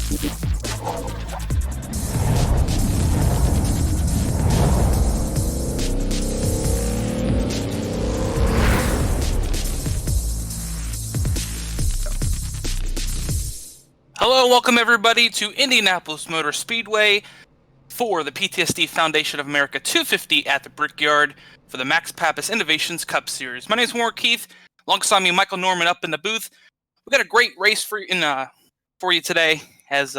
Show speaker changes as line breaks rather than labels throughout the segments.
Hello, welcome everybody to Indianapolis Motor Speedway for the PTSD Foundation of America 250 at the Brickyard for the Max Pappas Innovations Cup Series. My name is Warren Keith. Alongside me, Michael Norman up in the booth. We got a great race for you today. As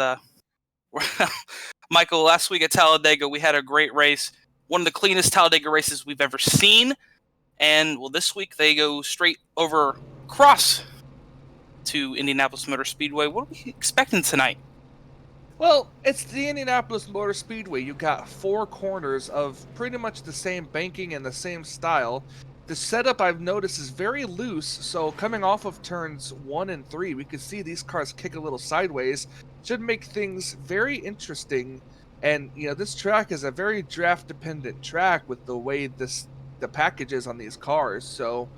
Michael, last week at Talladega, we had a great race. One of the cleanest Talladega races we've ever seen. And well, this week they go straight over across to Indianapolis Motor Speedway. What are we expecting tonight?
Well, it's the Indianapolis Motor Speedway. You got four corners of pretty much the same banking and the same style. The setup I've noticed is very loose, so coming off of turns 1 and 3, we can see these cars kick a little sideways. Should make things very interesting. And, you know, this track is a very draft-dependent track with the way the package is on these cars. So,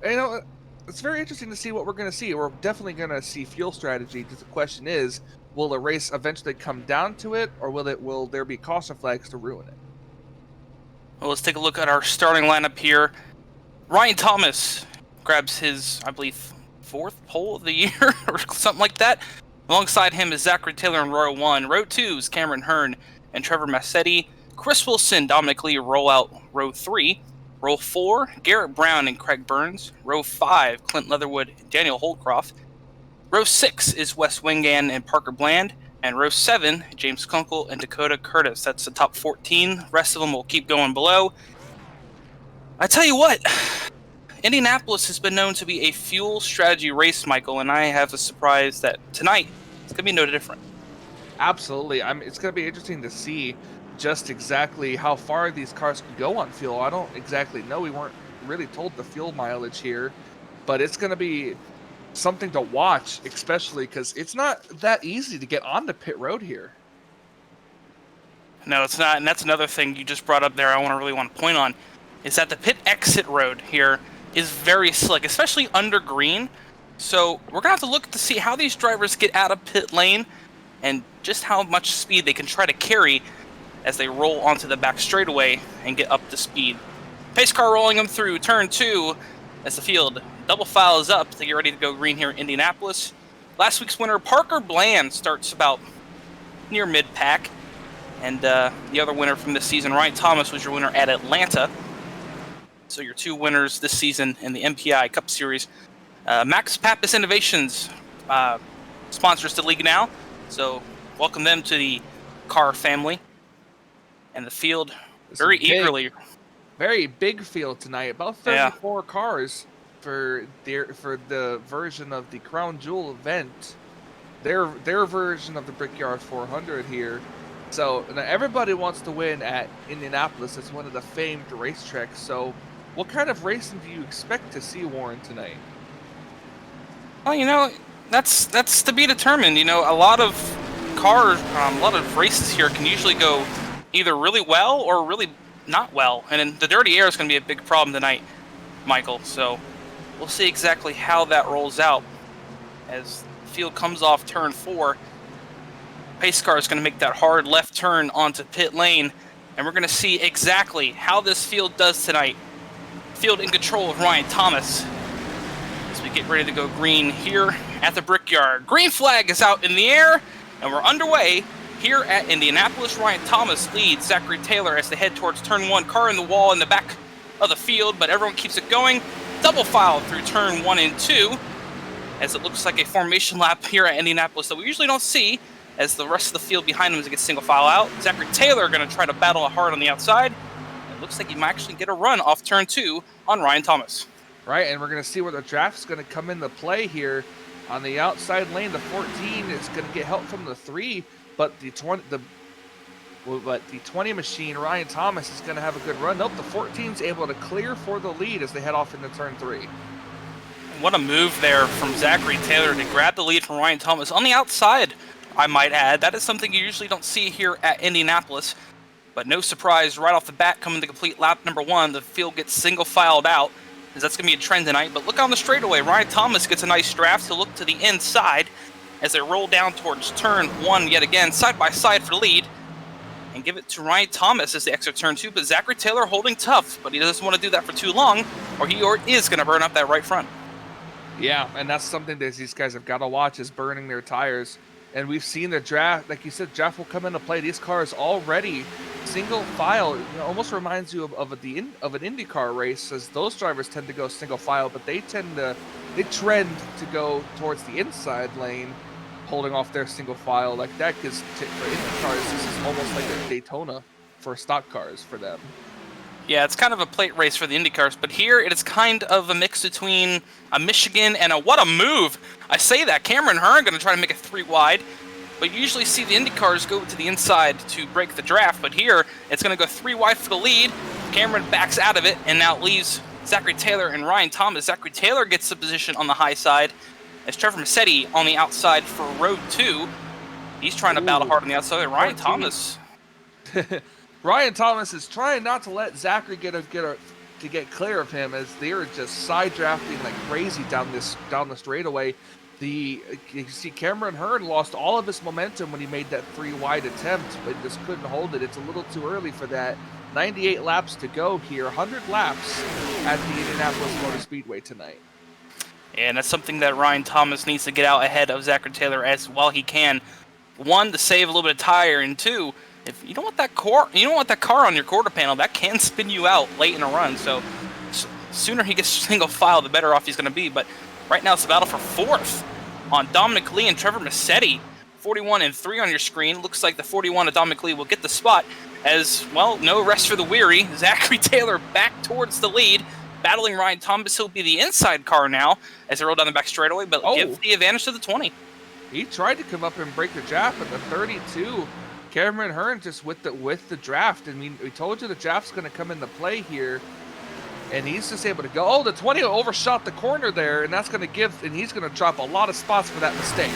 you know, it's very interesting to see what we're going to see. We're definitely going to see fuel strategy. The question is, will the race eventually come down to it, or will there be caution flags to ruin it?
Well, let's take a look at our starting lineup here. Ryan Thomas grabs his, I believe, 4th pole of the year or something like that. Alongside him is Zachary Taylor in row 1. Row 2 is Cameron Hearn and Trevor Massetti. Chris Wilson, Dominic Lee roll out row 3. Row 4, Garrett Brown and Craig Burns. Row 5, Clint Leatherwood and Daniel Holdcroft. Row 6 is Wes Wingan and Parker Bland. And row 7, James Kunkel and Dakota Curtis. That's the top 14. The rest of them will keep going below. I tell you what, Indianapolis has been known to be a fuel strategy race, Michael, and I have a surprise that tonight it's going to be no different.
Absolutely. It's going to be interesting to see just exactly how far these cars can go on fuel. I don't exactly know. We weren't really told the fuel mileage here, but it's going to be something to watch, especially because it's not that easy to get onto pit road here.
No, it's not, and that's another thing you just brought up there I really want to point on, is that the pit exit road here is very slick, especially under green. So we're going to have to look to see how these drivers get out of pit lane and just how much speed they can try to carry as they roll onto the back straightaway and get up to speed. Pace car rolling them through turn 2 as the field double file is up to get ready to go green here in Indianapolis. Last week's winner, Parker Bland, starts about near mid-pack. And the other winner from this season, Ryan Thomas, was your winner at Atlanta. So your two winners this season in the MPI Cup Series. Max Pappas Innovations sponsors the league now. So welcome them to the car family. And the field very eagerly.
Very big field tonight. About 34 cars for the version of the Crown Jewel event. Their version of the Brickyard 400 here. So now everybody wants to win at Indianapolis. It's one of the famed racetracks. So what kind of racing do you expect to see, Warren, tonight?
Well, you know, that's to be determined. You know, a lot of cars, a lot of races here can usually go either really well or really not well. And the dirty air is going to be a big problem tonight, Michael. So we'll see exactly how that rolls out as the field comes off turn 4. Pace car is going to make that hard left turn onto pit lane, and we're going to see exactly how this field does tonight. Field in control of Ryan Thomas as we get ready to go green here at the Brickyard. Green flag is out in the air, and we're underway here at Indianapolis. Ryan Thomas leads Zachary Taylor as they head towards turn 1. Car in the wall in the back of the field, but everyone keeps it going. Double file through turn 1 and 2 as it looks like a formation lap here at Indianapolis that we usually don't see, as the rest of the field behind him gets single file out. Zachary Taylor going to try to battle it hard on the outside. It looks like he might actually get a run off turn 2 on Ryan Thomas.
Right, and we're going to see where the draft's going to come into play here. On the outside lane, the 14 is going to get help from the 3, but the 20 machine, Ryan Thomas, is going to have a good run. Nope, the 14's able to clear for the lead as they head off into turn 3.
What a move there from Zachary Taylor to grab the lead from Ryan Thomas on the outside, I might add. That is something you usually don't see here at Indianapolis. But no surprise, right off the bat, coming to complete lap number 1, the field gets single filed out, as that's going to be a trend tonight. But look on the straightaway, Ryan Thomas gets a nice draft to look to the inside as they roll down towards turn 1 yet again, side by side for the lead. And give it to Ryan Thomas as they exit turn 2, but Zachary Taylor holding tough, but he doesn't want to do that for too long, or he is going to burn up that right front.
Yeah, and that's something that these guys have got to watch, is burning their tires. And we've seen the draft, like you said, draft will come into play. These cars already single file. It almost reminds you of an IndyCar race, as those drivers tend to go single file, but they trend to go towards the inside lane, holding off their single file like that. Because for Indy cars, this is almost like a Daytona for stock cars for them.
Yeah, it's kind of a plate race for the Indy cars, but here it is kind of a mix between a Michigan and what a move. I say that, Cameron Hearn going to try to make it 3 wide, but you usually see the Indy cars go to the inside to break the draft, but here it's going to go 3 wide for the lead. Cameron backs out of it and now leaves Zachary Taylor and Ryan Thomas. Zachary Taylor gets the position on the high side as Trevor Massetti on the outside for row 2. He's trying to battle hard on the outside. Ryan Thomas.
Ryan Thomas is trying not to let Zachary get clear of him, as they're just side drafting like crazy down the straightaway. You see Cameron Hearn lost all of his momentum when he made that 3 wide attempt, but just couldn't hold it. It's a little too early for that. 98 laps to go here, 100 laps at the Indianapolis Motor Speedway tonight.
And that's something that Ryan Thomas needs to get out ahead of Zachary Taylor as well he can. 1, to save a little bit of tire, and 2, if you don't want that car on your quarter panel, that can spin you out late in a run. So sooner he gets single file, the better off he's going to be. But right now it's the battle for 4th on Dominic Lee and Trevor Massetti. 41 and 3 on your screen. Looks like the 41 of Dominic Lee will get the spot. As well, no rest for the weary. Zachary Taylor back towards the lead, battling Ryan Thomas. He'll be the inside car now as they roll down the back straightaway, but give the advantage to the 20.
He tried to come up and break the draft, but the 32. Cameron Hearn just with the draft. I mean, we told you the draft's going to come into play here, and he's just able to go. Oh, the 20 overshot the corner there, and that's going to he's going to drop a lot of spots for that mistake.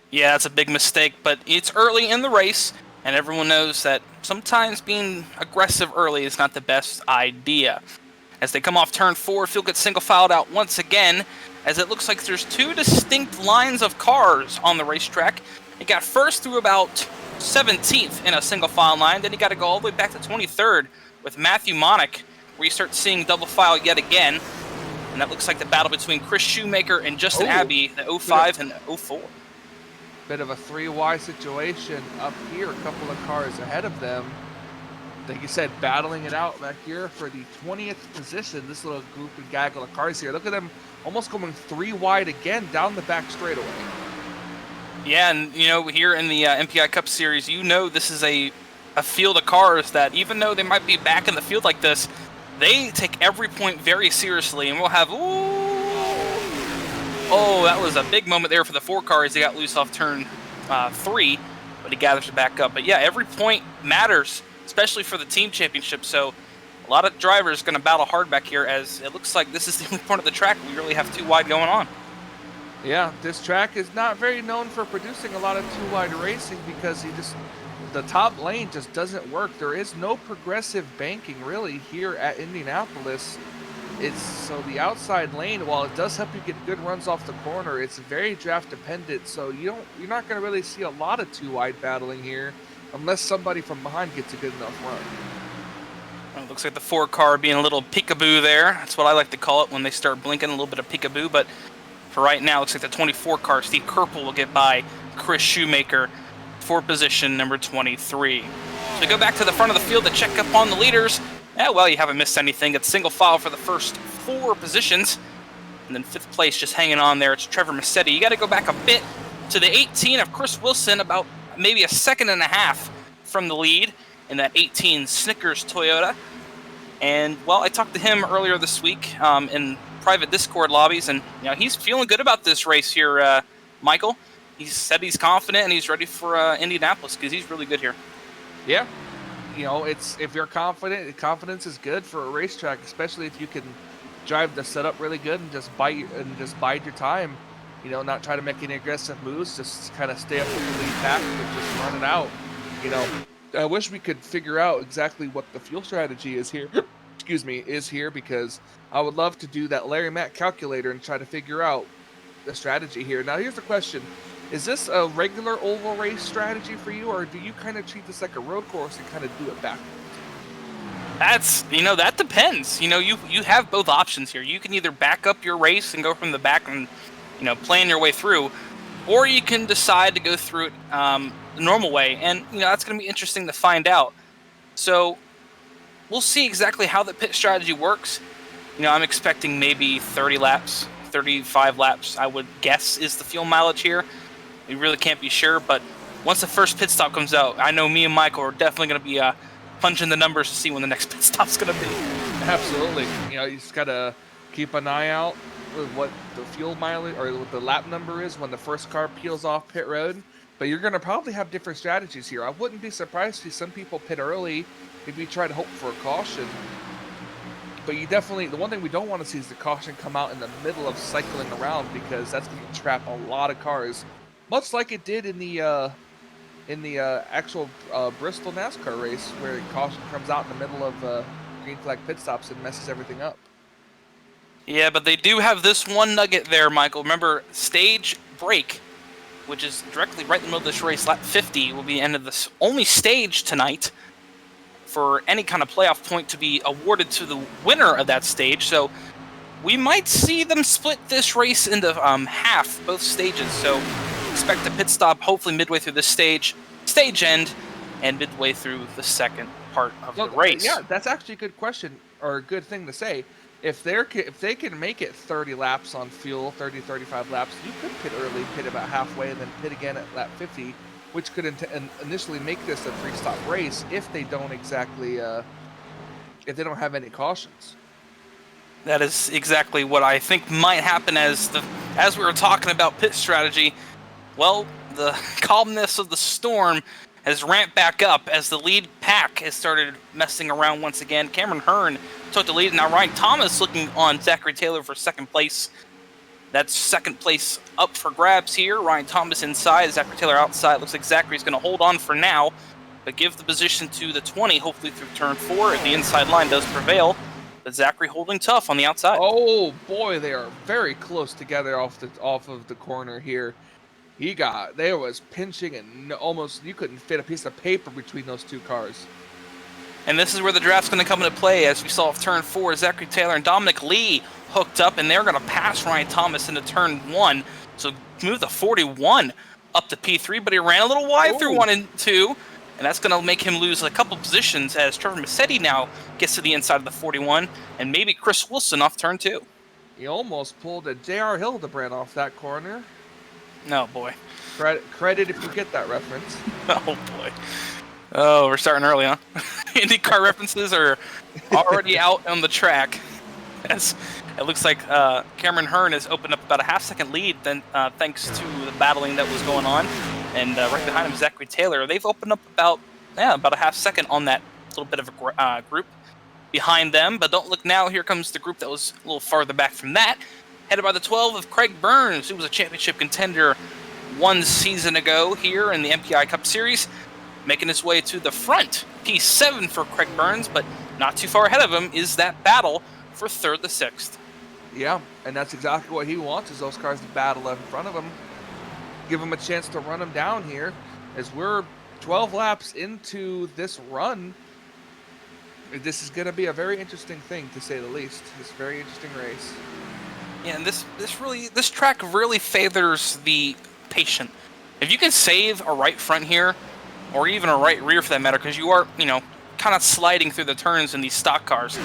Yeah, that's a big mistake, but it's early in the race, and everyone knows that sometimes being aggressive early is not the best idea. As they come off turn 4, Field gets single filed out once again, as it looks like there's 2 distinct lines of cars on the racetrack. He got first through about 17th in a single file line, then he got to go all the way back to 23rd with Matthew Monick, where you start seeing double file yet again. And that looks like the battle between Chris Shoemaker and Justin Abbey, the 05 and 04.
Bit of a 3 wide situation up here, a couple of cars ahead of them. Like you said, battling it out back here for the 20th position. This little group and gaggle of cars here. Look at them almost going 3 wide again down the back straightaway. Yeah,
and here in the MPI Cup Series, this is a field of cars that, even though they might be back in the field like this, they take every point very seriously, and we'll have, that was a big moment there for the 4 cars. They got loose off turn 3, but he gathers it back up. But yeah, every point matters, especially for the team championship, so a lot of drivers going to battle hard back here, as it looks like this is the only point of the track we really have 2 wide going on.
Yeah, this track is not very known for producing a lot of 2 wide racing, because the top lane just doesn't work. There is no progressive banking really here at Indianapolis. So the outside lane, while it does help you get good runs off the corner, it's very draft dependent. So you're not going to really see a lot of 2 wide battling here, unless somebody from behind gets a good enough run.
Well, it looks like the 4 car being a little peekaboo there. That's what I like to call it when they start blinking, a little bit of peekaboo. But for right now, it looks like the 24 car, Steve Kerpel, will get by Chris Shoemaker for position number 23. So we go back to the front of the field to check up on the leaders. Well, you haven't missed anything. It's single file for the first 4 positions. And then 5th place just hanging on there. It's Trevor Massetti. You got to go back a bit to the 18 of Chris Wilson, about maybe a second and a half from the lead in that 18 Snickers Toyota. And, well, I talked to him earlier this week in private Discord lobbies, and he's feeling good about this race here, Michael. He said he's confident and he's ready for Indianapolis, because he's really good here.
Yeah. If you're confident, confidence is good for a racetrack, especially if you can drive the setup really good and just bide your time. Not try to make any aggressive moves, just kind of stay up with the lead pack and just run it out. I wish we could figure out exactly what the fuel strategy is here. Because I would love to do that Larry Mack calculator and try to figure out strategy here. Now, here's the question: is this a regular oval race strategy for you, or do you kind of treat this like a road course and kind of do it backwards?
That's, that depends. You have both options here. You can either back up your race and go from the back and, plan your way through, or you can decide to go through it the normal way. And, that's going to be interesting to find out. So we'll see exactly how the pit strategy works. I'm expecting maybe 30 laps, 35 laps, I would guess, is the fuel mileage here. We really can't be sure, but once the first pit stop comes out, I know me and Michael are definitely going to be punching the numbers to see when the next pit stop's going to be.
Absolutely. You just got to keep an eye out with what the fuel mileage or what the lap number is when the first car peels off pit road. But you're going to probably have different strategies here. I wouldn't be surprised to see some people pit early if you try to hope for a caution. But you definitely, the one thing we don't want to see is the caution come out in the middle of cycling around, because that's going to trap a lot of cars, much like it did in the actual Bristol NASCAR race, where caution comes out in the middle of green flag pit stops and messes everything up.
Yeah, but they do have this one nugget there, Michael. Remember, stage break, which is directly right in the middle of this race, lap 50, will be the end of this only stage tonight for any kind of playoff point to be awarded to the winner of that stage. So we might see them split this race into half, both stages. So expect a pit stop hopefully midway through this stage end, and midway through the second part of the race.
Yeah, that's actually a good question, or a good thing to say. If they can make it 30 laps on fuel, 30, 35 laps, you could pit early, pit about halfway, and then pit again at lap 50, which could initially make this a 3-stop race if they don't exactly, if they don't have any cautions.
That is exactly what I think might happen as we were talking about pit strategy. Well, the calmness of the storm has ramped back up as the lead pack has started messing around once again. Cameron Hearn took the lead. Now Ryan Thomas looking on Zachary Taylor for second place. That's second place up for grabs here. Ryan Thomas inside, Zachary Taylor outside. Looks like Zachary's going to hold on for now, but give the position to the 20, hopefully through turn 4 if the inside line does prevail. But Zachary holding tough on the outside.
Oh boy, they are very close together off of the corner here. There was pinching, and almost you couldn't fit a piece of paper between those two cars.
And this is where the draft's going to come into play, as we saw of turn 4. Zachary Taylor and Dominic Lee hooked up, and they're going to pass Ryan Thomas into turn 1. So move the 41 up to P3, but he ran a little wide through 1 and 2, and that's going to make him lose a couple positions as Trevor Massetti now gets to the inside of the 41, and maybe Chris Wilson off turn 2.
He almost pulled a J.R. Hildebrand off that corner.
Oh, boy.
Credit if you get that reference.
Oh, boy. Oh, we're starting early, huh? IndyCar references are already out on the track. As it looks like Cameron Hearn has opened up about a half-second lead thanks to the battling that was going on. And right behind him, Zachary Taylor. They've opened up about a half-second on that little bit of a group behind them. But don't look now. Here comes the group that was a little farther back from that. Headed by the 12 of Craig Burns, who was a championship contender 1 season ago here in the MPI Cup Series. Making his way to the front, P7 for Craig Burns, but not too far ahead of him is that battle for 3rd to 6th.
Yeah, and that's exactly what he wants, is those cars to battle in front of him. Give him a chance to run him down here, as we're 12 laps into this run. This is going to be a very interesting thing, to say the least. It's a very interesting race.
Yeah, and this track really favors the patient. If you can save a right front here, or even a right rear for that matter, because you are, kind of sliding through the turns in these stock cars.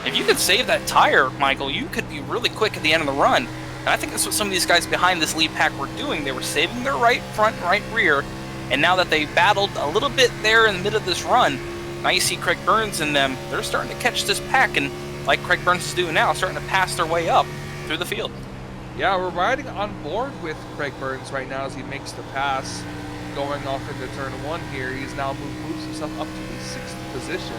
If you could save that tire, Michael, you could be really quick at the end of the run. And I think that's what some of these guys behind this lead pack were doing. They were saving their right front and right rear, and now that they battled a little bit there in the middle of this run, now you see Craig Burns and them, they're starting to catch this pack, and like Craig Burns is doing now, starting to pass their way up through the field. Yeah,
we're riding on board with Craig Burns right now as he makes the pass. Going off into turn 1 here, he's now moves himself up to the 6th position.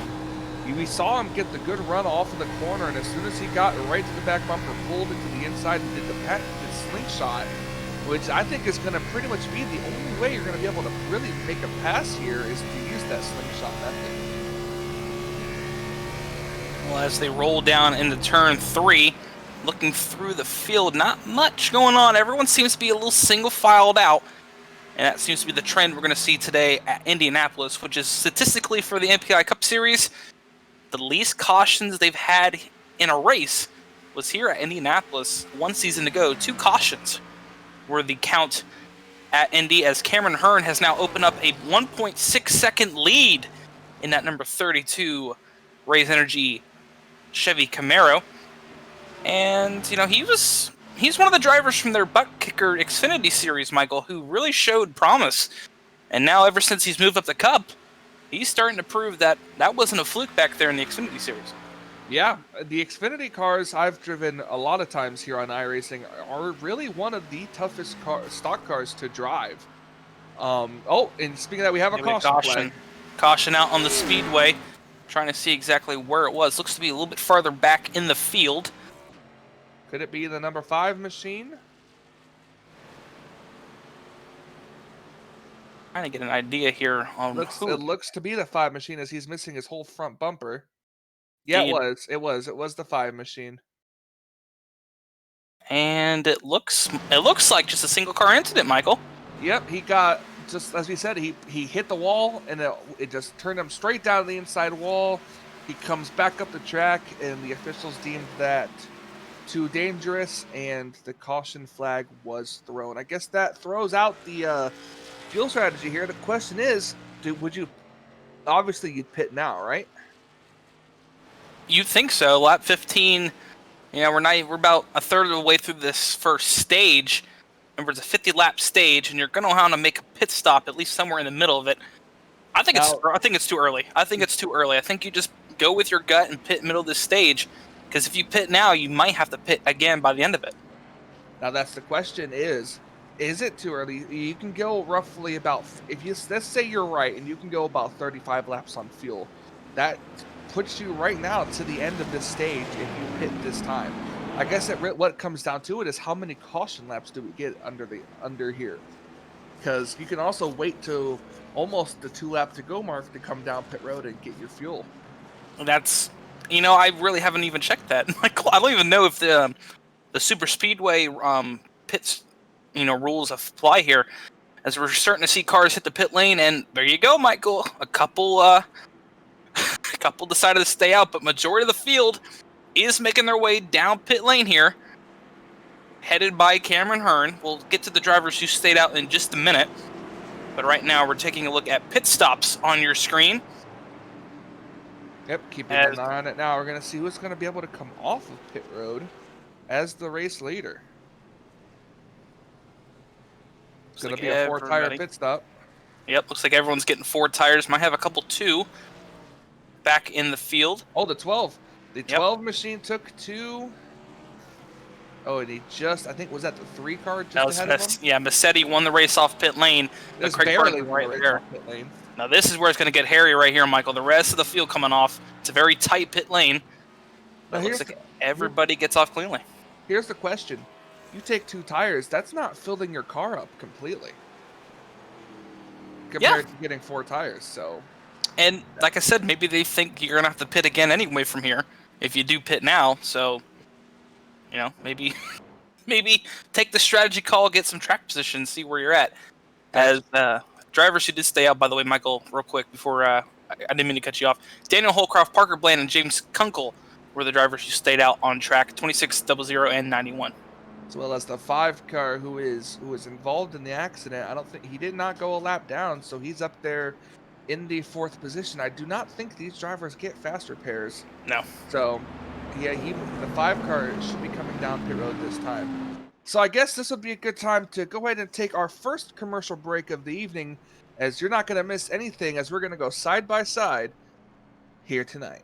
We saw him get the good run off of the corner, and as soon as he got right to the back bumper, pulled it to the inside and did the slingshot, which I think is going to pretty much be the only way you're going to be able to really make a pass here, is to use that slingshot method.
Well, as they roll down into turn 3, Looking through the field, not much going on. Everyone seems to be a little single-filed out. And that seems to be the trend we're going to see today at Indianapolis, which is statistically for the MPI Cup Series, the least cautions they've had in a race was here at Indianapolis 1 season ago. 2 cautions were the count at Indy, as Cameron Hearn has now opened up a 1.6-second lead in that number 32 Raise Energy Chevy Camaro. And, you know, he's one of the drivers from their butt kicker Xfinity Series, Michael, who really showed promise. And now, ever since he's moved up the Cup, he's starting to prove that that wasn't a fluke back there in the Xfinity Series.
Yeah, the Xfinity cars I've driven a lot of times here on iRacing are really one of the toughest stock cars to drive. Oh, and speaking of that, we have a caution.
Caution out on the speedway. Trying to see exactly where it was. Looks to be a little bit farther back in the field.
Could it be the number 5 machine?
Trying to get an idea here on
It looks to be the 5 machine, as he's missing his whole front bumper. Yeah, it was the 5 machine.
And it looks like just a single car incident, Michael.
Yep, he got, just as we said, he hit the wall, and it just turned him straight down the inside wall. He comes back up the track, and the officials deemed that too dangerous, and the caution flag was thrown. I guess that throws out the fuel strategy here. The question is, would you, obviously you'd pit now, right?
You'd think so. Lap 15, you know, we're about a third of the way through this first stage. Remember, it's a 50-lap stage, and you're going to want to make a pit stop at least somewhere in the middle of it. I think it's too early. I think you just go with your gut and pit middle of this stage. Because if you pit now, you might have to pit again by the end of it.
Now, that's the question is it too early? You can go roughly about, let's say you're right, and you can go about 35 laps on fuel. That puts you right now to the end of this stage if you pit this time. I guess what it comes down to it is how many caution laps do we get under here? Because you can also wait till almost the 2 lap to go mark to come down pit road and get your fuel.
That's... You know, I really haven't even checked that. Like, I don't even know if the super speedway pits, you know, rules apply here, as we're starting to see cars hit the pit lane. And there you go, Michael. A couple decided to stay out, but majority of the field is making their way down pit lane here, headed by Cameron Hearn. We'll get to the drivers who stayed out in just a minute, but right now we're taking a look at pit stops on your screen.
Yep, keeping an eye on it now. We're going to see who's going to be able to come off of pit road as the race leader. It's going to be a 4-tire pit stop.
Yep, looks like everyone's getting 4 tires. Might have a couple 2 back in the field.
Oh, the 12. The 12 machine took 2. Oh, and he just, I think, was that the 3 car just ahead of him?
Yeah, Massetti won the race off pit lane.
It's barely right there. Pit lane.
Now this is where it's going to get hairy right here, Michael. The rest of the field coming off. It's a very tight pit lane. But it looks like everybody gets off cleanly.
Here's the question. You take 2 tires, that's not filling your car up completely. Compared to getting 4 tires, so.
And like I said, maybe they think you're going to have to pit again anyway from here if you do pit now. So, you know, maybe take the strategy call, get some track position, see where you're at. As drivers who did stay out, by the way, Michael, real quick, before I didn't mean to cut you off. Daniel Holcroft, Parker Bland, and James Kunkel were the drivers who stayed out on track, 2600 and 91.
As well as the 5 car who was involved in the accident. I don't think he did not go a lap down, so he's up there in the 4th position. I do not think these drivers get fast repairs.
No.
So, yeah, the 5 car should be coming down pit road this time. So I guess this would be a good time to go ahead and take our first commercial break of the evening, as you're not going to miss anything, as we're going to go side by side here tonight.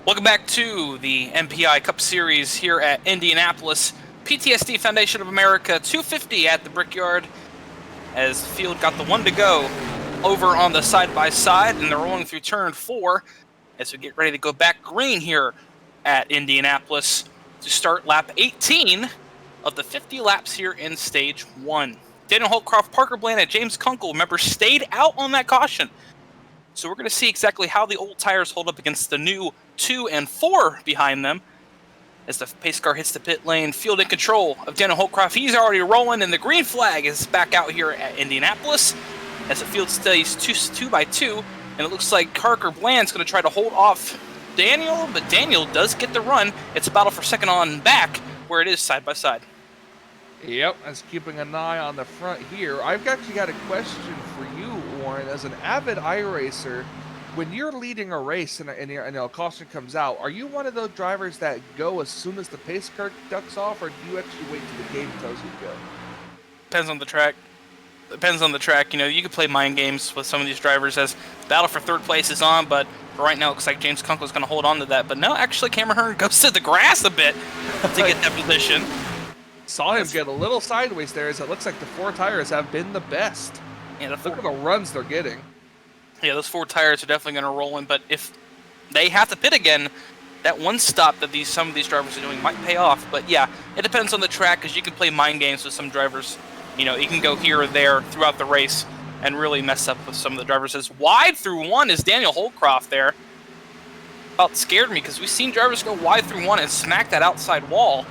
Welcome back to the MPI Cup Series here at Indianapolis. PTSD Foundation of America 250 at the Brickyard, as the field got the one to go over on the side-by-side, and they're rolling through turn 4 as we get ready to go back green here at Indianapolis to start lap 18 of the 50 laps here in stage 1. Daniel Holcroft, Parker Bland, and James Kunkel, remember, stayed out on that caution. So we're going to see exactly how the old tires hold up against the new 2 and 4 behind them. As the pace car hits the pit lane, field in control of Daniel Holcroft. He's already rolling, and the green flag is back out here at Indianapolis as the field stays 2 by 2. And it looks like Parker Bland's going to try to hold off Daniel, but Daniel does get the run. It's a battle for second on back, where it is side by side.
Yep, as keeping an eye on the front here. I've actually got a question for you, Warren. As an avid iRacer, when you're leading a race and a caution comes out, are you one of those drivers that go as soon as the pace car ducks off, or do you actually wait till the game tells you to go?
Depends on the track. You know, you could play mind games with some of these drivers as the battle for third place is on, but for right now, it looks like James Kunkel is going to hold on to that. But no, actually, Cameron Hearn goes to the grass a bit to get that position.
Saw him get a little sideways there, as it looks like the 4 tires have been the best.
Yeah,
Look at the runs they're getting.
Yeah, those 4 tires are definitely going to roll in, but if they have to pit again, that one stop that some of these drivers are doing might pay off. But yeah, it depends on the track, because you can play mind games with some drivers. You know, you can go here or there throughout the race and really mess up with some of the drivers. As wide through 1 is Daniel Holcroft there. About scared me, because we've seen drivers go wide through 1 and smack that outside wall.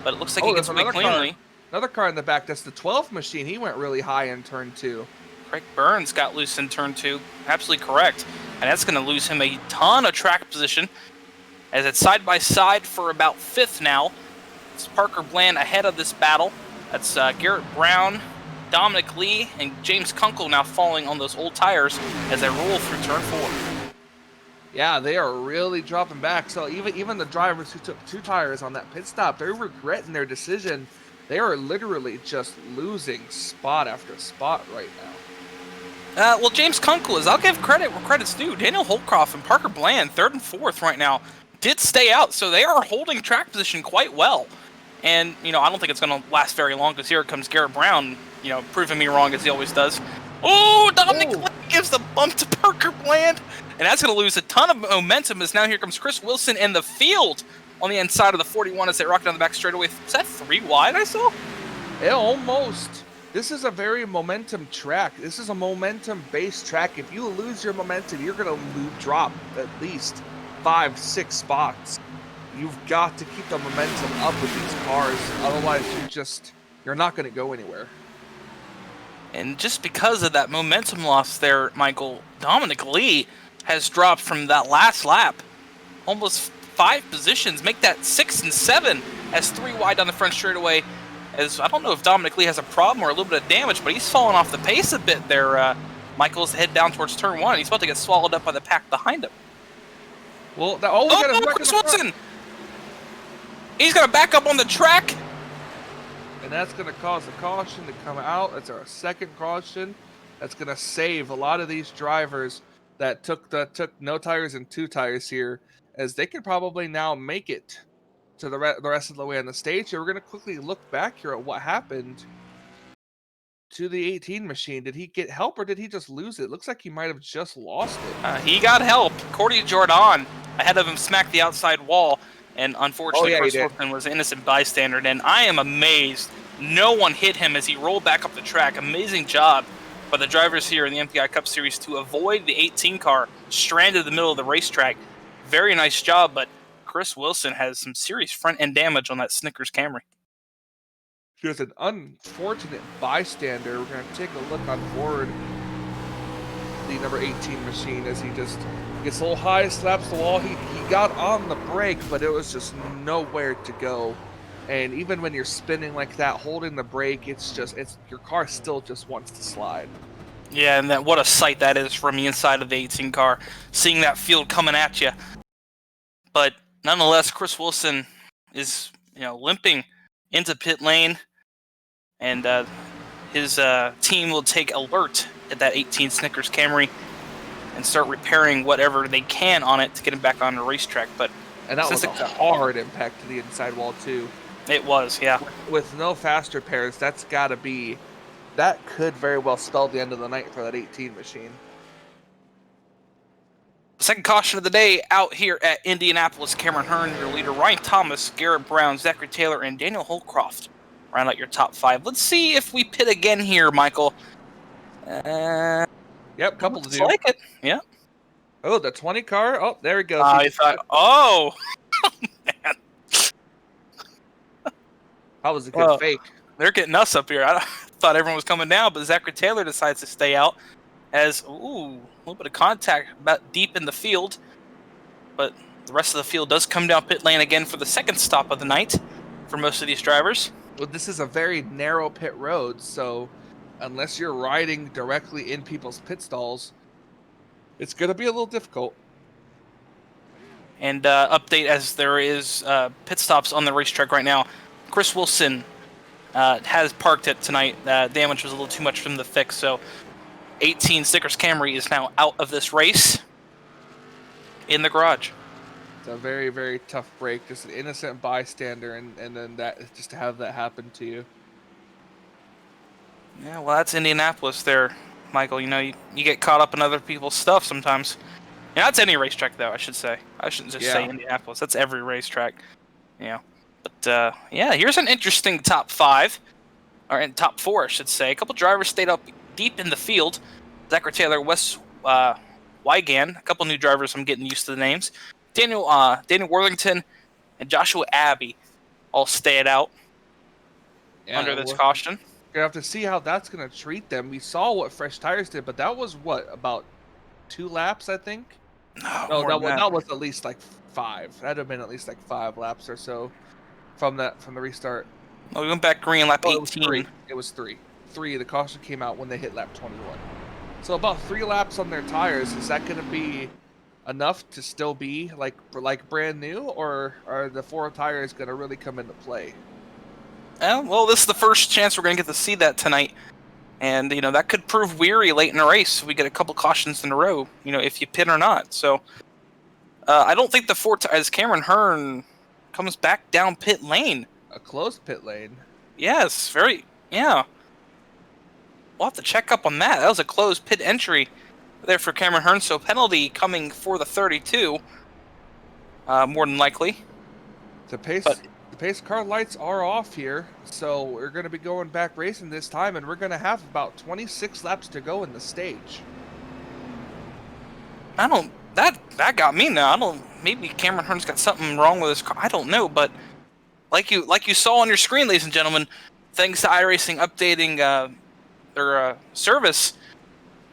But it looks like he gets away cleanly.
Another car in the back, that's the 12 machine. He went really high in turn 2.
Craig Burns got loose in turn 2. Absolutely correct. And that's going to lose him a ton of track position, as it's side by side for about 5th now. It's Parker Bland ahead of this battle. That's Garrett Brown, Dominic Lee, and James Kunkel now falling on those old tires as they roll through turn 4.
Yeah, they are really dropping back. So even the drivers who took 2 tires on that pit stop, they're regretting their decision. They are literally just losing spot after spot right now.
Well, James Kunkel is, I'll give credit where credit's due. Daniel Holcroft and Parker Bland, 3rd and 4th right now, did stay out, so they are holding track position quite well. And, you know, I don't think it's going to last very long, because here comes Garrett Brown, you know, proving me wrong as he always does. Oh, Dominic Lee gives the bump to Parker Bland, and that's going to lose a ton of momentum, as now here comes Chris Wilson in the field on the inside of the 41 as they rock down the back straightaway. Is that 3 wide I saw?
Yeah, almost. This is a very momentum track. This is a momentum-based track. If you lose your momentum, you're going to drop at least 5-6 spots. You've got to keep the momentum up with these cars. Otherwise, you're not going to go anywhere.
And just because of that momentum loss there, Michael, Dominic Lee has dropped from that last lap almost 5 positions, make that 6 and 7 as 3 wide down the front straightaway. As I don't know if Dominic Lee has a problem or a little bit of damage, but he's falling off the pace a bit there. Michael's head down towards turn 1. He's about to get swallowed up by the pack behind him.
Well,
Chris Wilson! He's going to back up on the track.
And that's going to cause the caution to come out. That's our 2nd caution. That's going to save a lot of these drivers that took no tires and 2 tires here, as they could probably now make it to the rest of the way on the stage. So we're going to quickly look back here at what happened to the 18 machine. Did he get help, or did he just lose it? Looks like he might have just lost it.
He got help. Cordy Jordan ahead of him smacked the outside wall, and unfortunately Chris Wilson was an innocent bystander. And I am amazed no one hit him as he rolled back up the track. Amazing job by the drivers here in the MPI Cup Series to avoid the 18 car stranded in the middle of the racetrack. Very nice job, but Chris Wilson has some serious front end damage on that Snickers Camry.
Just an unfortunate bystander. We're going to take a look on board the number 18 machine as he just gets a little high, slaps the wall. He got on the brake, but it was just nowhere to go. And even when you're spinning like that, holding the brake, your car still just wants to slide.
Yeah, and what a sight that is from the inside of the 18 car, seeing that field coming at you. But nonetheless, Chris Wilson is, limping into pit lane, and his team will take alert at that 18 Snickers Camry. and start repairing whatever they can on it to get him back on the racetrack. But
And that
since
was a hard impact to the inside wall too.
it was, yeah.
With no fast repairs, that could very well spell the end of the night for that 18 machine.
Second caution of the day out here at Indianapolis. Cameron Hearn, your leader. Ryan Thomas, Garrett Brown, Zachary Taylor, and Daniel Holcroft round out your top 5. Let's see if we pit again here, Michael.
Yep, couple to do.
Like it. Yeah.
Oh, the 20 car. Oh, there we go.
I thought, oh, man.
That was a good fake.
They're getting us up here. I thought everyone was coming down, but Zachary Taylor decides to stay out as, a little bit of contact about deep in the field. But the rest of the field does come down pit lane again for the second stop of the night for most of these drivers.
Well, this is a very narrow pit road, so unless you're riding directly in people's pit stalls, it's going to be a little difficult.
And update as there is pit stops on the racetrack right now. Chris Wilson has parked it tonight. Damage was a little too much from the fix, so 18 Stickers Camry is now out of this race in the garage.
It's a very, very tough break. Just an innocent bystander, and then that just to have that happen to you.
Yeah, well, that's Indianapolis there, Michael. You know, you get caught up in other people's stuff sometimes. Yeah, that's any racetrack, though, I should say. I shouldn't just say Indianapolis. That's every racetrack. Yeah. But, yeah, here's an interesting top 5. Or in top 4, I should say. A couple drivers stayed up deep in the field. Zachary Taylor, Wes Wigan. A couple new drivers. I'm getting used to the names. Daniel Worthington and Joshua Abbey all stayed out under this caution.
You're going to have to see how that's going to treat them. We saw what Fresh Tires did, but that was, what, about 2 laps, I think? No, that was at least like 5. That'd have been at least like 5 laps or so from the restart.
Well, we went back green lap 18.
It was 3. The caution came out when they hit lap 21. So about 3 laps on their tires. Is that going to be enough to still be like brand new, or are the 4 tires going to really come into play?
Well, this is the first chance we're going to get to see that tonight. And, you know, that could prove weary late in the race if we get a couple cautions in a row, you know, if you pit or not. So, I don't think the 4 tires, Cameron Hearn comes back down pit lane.
A closed pit lane?
Yes, yeah. We'll have to check up on that. That was a closed pit entry there for Cameron Hearn, so penalty coming for the 32, more than likely.
The pace car lights are off here, so we're going to be going back racing this time, and we're going to have about 26 laps to go in the stage.
That got me now. Maybe Cameron Hearn's got something wrong with his car. I don't know, but like you saw on your screen, ladies and gentlemen, thanks to iRacing updating their service,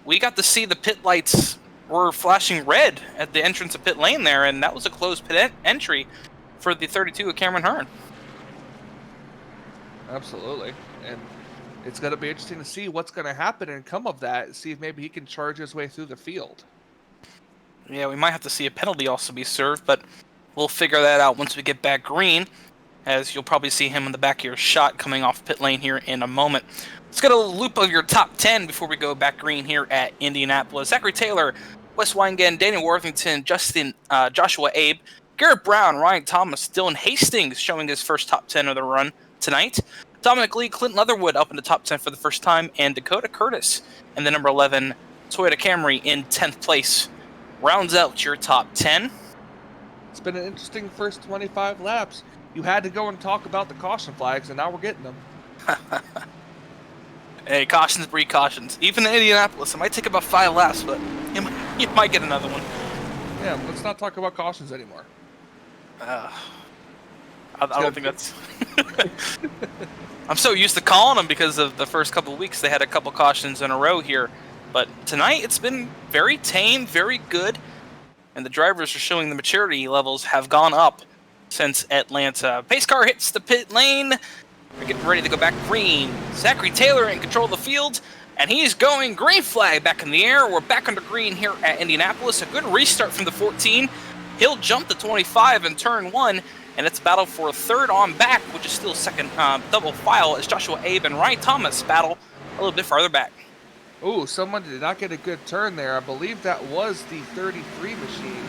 we got to see the pit lights were flashing red at the entrance of pit lane there, and that was a closed pit entry for the 32 of Cameron Hearn.
Absolutely. And it's going to be interesting to see what's going to happen and come of that, see if maybe he can charge his way through the field.
Yeah, we might have to see a penalty also be served, but we'll figure that out once we get back green, as you'll probably see him in the back of your shot coming off pit lane here in a moment. Let's get a loop of your top 10 before we go back green here at Indianapolis. Zachary Taylor, Wes Wigan, Daniel Worthington, Joshua Abe, Garrett Brown, Ryan Thomas, Dylan Hastings showing his first top 10 of the run tonight. Dominic Lee, Clint Leatherwood up in the top 10 for the first time, and Dakota Curtis in the number 11 Toyota Camry in 10th place. Rounds out your top 10.
It's been an interesting first 25 laps. You had to go and talk about the caution flags, and now we're getting them.
Hey, cautions breed cautions. Even in Indianapolis, it might take about 5 laps, but you might get another one.
Yeah, let's not talk about cautions anymore.
I don't think that's... I'm so used to calling them because of the first couple of weeks. They had a couple cautions in a row here. But tonight, it's been very tame, very good. And the drivers are showing the maturity levels have gone up since Atlanta. Pace car hits the pit lane. We're getting ready to go back green. Zachary Taylor in control of the field. And he's going green flag back in the air. We're back under green here at Indianapolis. A good restart from the 14. He'll jump to 25 in turn 1. And it's battle for a third on back, which is still second double file as Joshua Abe and Ryan Thomas battle a little bit farther back.
Ooh, someone did not get a good turn there. I believe that was the 33 machine.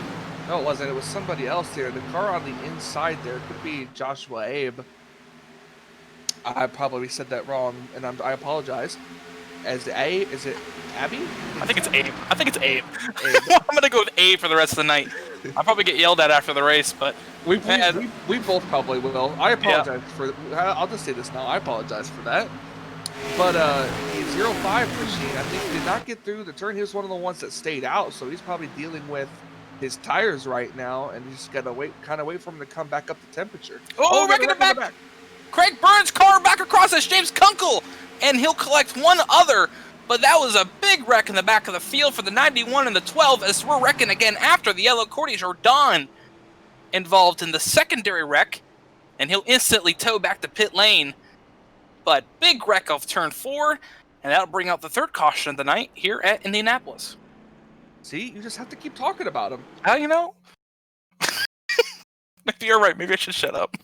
No, it wasn't. It was somebody else there. The car on the inside there could be Joshua Abe. I probably said that wrong, and I apologize. Is it Abby?
I think it's Abe. I think it's Abe.
Abe.
I'm gonna go with Abe for the rest of the night. I'll probably get yelled at after the race, but
We both probably will. I apologize for. I'll just say this now. I apologize for that. But the 05 machine, I think, did not get through the turn. He was one of the ones that stayed out, so he's probably dealing with his tires right now, and he's gotta wait for him to come back up to temperature.
oh, wreck in the back. Craig Burns' car back across as James Kunkel, and he'll collect one other. But that was a big wreck in the back of the field for the 91 and the 12, as we're wrecking again after the yellow Cordy Jordan involved in the secondary wreck, and he'll instantly tow back to pit lane. But big wreck of turn 4, and that'll bring out the third caution of the night here at Indianapolis.
See, you just have to keep talking about him.
How you know? Maybe you're right. Maybe I should shut up.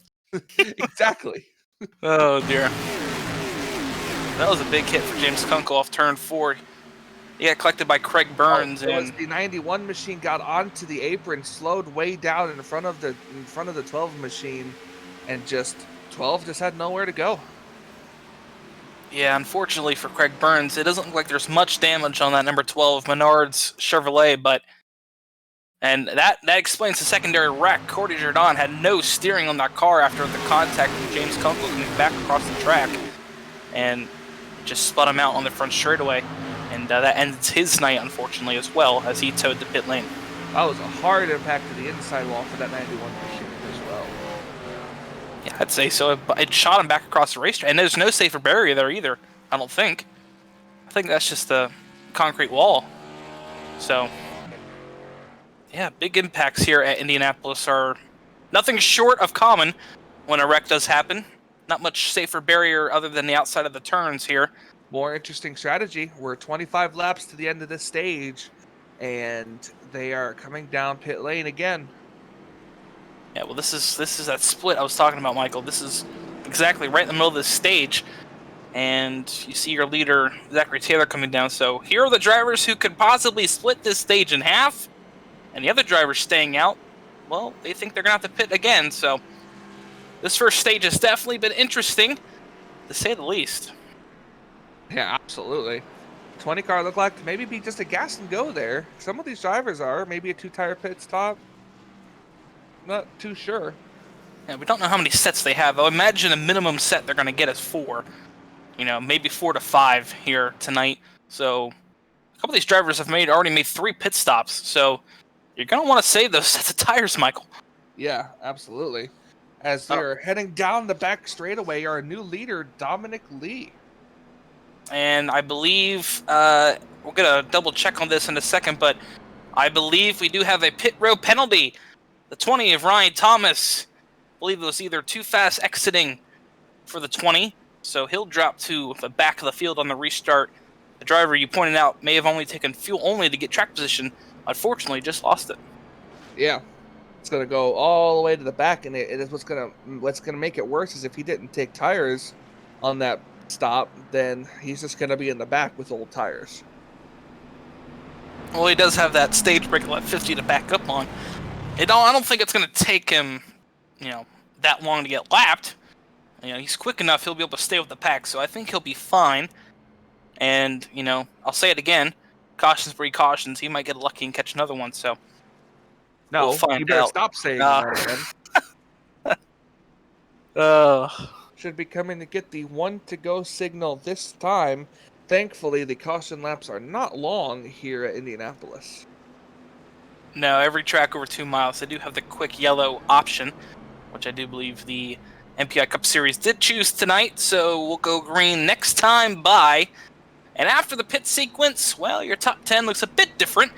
Exactly.
Oh, dear. That was a big hit for James Kunkel off turn 4. He got collected by Craig Burns.
And the 91 machine got onto the apron, slowed way down in front of the 12 machine, and 12 just had nowhere to go.
Yeah, unfortunately for Craig Burns, it doesn't look like there's much damage on that number 12 Menards Chevrolet, and that explains the secondary wreck. Cordy Jordan had no steering on that car after the contact with James Kunkel coming back across the track, and just spun him out on the front straightaway, and that ends his night, unfortunately, as well, as he towed the pit lane.
That was a hard impact to the inside wall for that 91 machine as well.
Yeah, I'd say so. It shot him back across the racetrack, and there's no safer barrier there either, I don't think. I think that's just a concrete wall. So, yeah, big impacts here at Indianapolis are nothing short of common when a wreck does happen. Not much safer barrier other than the outside of the turns here.
More interesting strategy. We're 25 laps to the end of this stage, and they are coming down pit lane again.
Yeah, well, this is that split I was talking about, Michael. This is exactly right in the middle of this stage, and you see your leader, Zachary Taylor, coming down. So here are the drivers who could possibly split this stage in half, and the other drivers staying out, well, they think they're going to have to pit again. So this first stage has definitely been interesting, to say the least.
Yeah, absolutely. 20 car looked like to maybe be just a gas and go there. Some of these drivers are. Maybe a 2-tire pit stop. Not too sure.
Yeah, we don't know how many sets they have. I imagine the minimum set they're going to get is 4. You know, maybe 4 to 5 here tonight. So a couple of these drivers have already made 3 pit stops. So you're going to want to save those sets of tires, Michael.
Yeah, absolutely. As they're heading down the back straightaway, our new leader, Dominic Lee.
And I believe, we're going to double check on this in a second, but I believe we do have a pit row penalty. The 20 of Ryan Thomas, I believe it was either too fast exiting for the 20, so he'll drop to the back of the field on the restart. The driver you pointed out may have only taken fuel only to get track position. Unfortunately, just lost it.
Yeah, it's gonna go all the way to the back, and it is what's gonna make it worse is if he didn't take tires on that stop, then he's just gonna be in the back with old tires.
Well, he does have that stage brake at 50 to back up on. I don't think it's going to take him, that long to get lapped. He's quick enough, he'll be able to stay with the pack, so I think he'll be fine. And, I'll say it again, cautions breed cautions, he might get lucky and catch another one, so
no,
we'll find
you better
out.
Stop saying that again. Should be coming to get the 1 to go signal this time. Thankfully, the caution laps are not long here at Indianapolis.
No, every track over 2 miles, they do have the quick yellow option, which I do believe the MPI Cup Series did choose tonight, so we'll go green next time by. And after the pit sequence, well, your top 10 looks a bit different.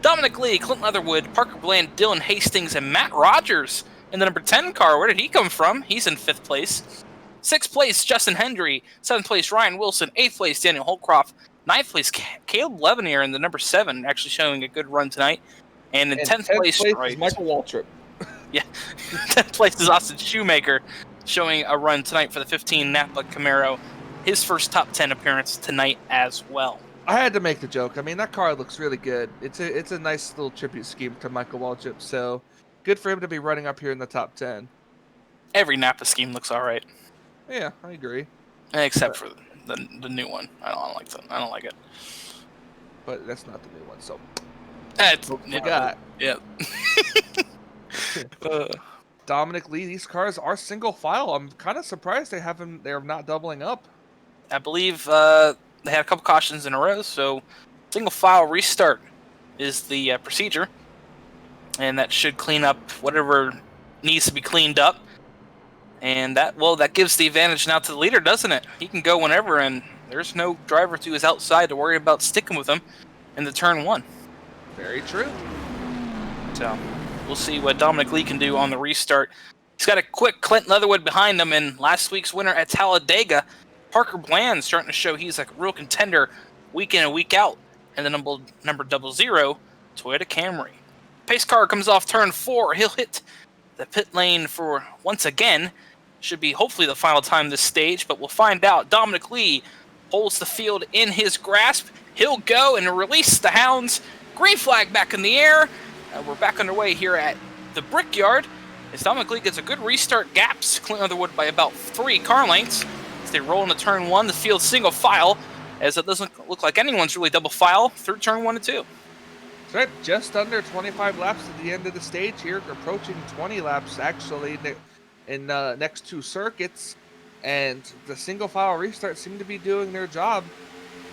Dominic Lee, Clint Leatherwood, Parker Bland, Dylan Hastings, and Matt Rogers in the number 10 car. Where did he come from? He's in 5th place. 6th place, Justin Hendry. 7th place, Ryan Wilson. 8th place, Daniel Holcroft. 9th place, Caleb Levenier in the number 7, actually showing a good run tonight. And in 10th place
is Michael Waltrip.
Yeah, 10th place is Austin Shoemaker, showing a run tonight for the 15 Napa Camaro. His first top 10 appearance tonight as well.
I had to make the joke. I mean, that car looks really good. It's a nice little tribute scheme to Michael Waltrip. So good for him to be running up here in the top 10.
Every Napa scheme looks all right,
Yeah, I agree.
except
But
for the new one. I don't like that. I don't like it.
but that's not the new one. So
It's,
what we
yeah,
got.
yeah.
Dominic Lee, these cars are single file. I'm kind of surprised they're not doubling up.
I believe they had a couple cautions in a row, so single file restart is the procedure, and that should clean up whatever needs to be cleaned up. And that gives the advantage now to the leader, doesn't it? He can go whenever, and there's no driver to his outside to worry about sticking with him in the turn one.
Very true.
So we'll see what Dominic Lee can do on the restart. He's got a quick Clint Leatherwood behind him, and last week's winner at Talladega, Parker Bland, starting to show he's like a real contender week in and week out. And the number 00, Toyota Camry. Pace car comes off turn 4. He'll hit the pit lane for, once again, should be hopefully the final time this stage, but we'll find out. Dominic Lee holds the field in his grasp. He'll go and release the hounds. Green flag back in the air. We're back underway here at the Brickyard. As Dominic Lee gets a good restart, gaps Clint Leatherwood by about 3 car lengths. As they roll into turn 1, the field single file, as it doesn't look like anyone's really double file through turn 1 and 2.
So right, just under 25 laps at the end of the stage here, approaching 20 laps actually in next 2 circuits, and the single file restart seem to be doing their job.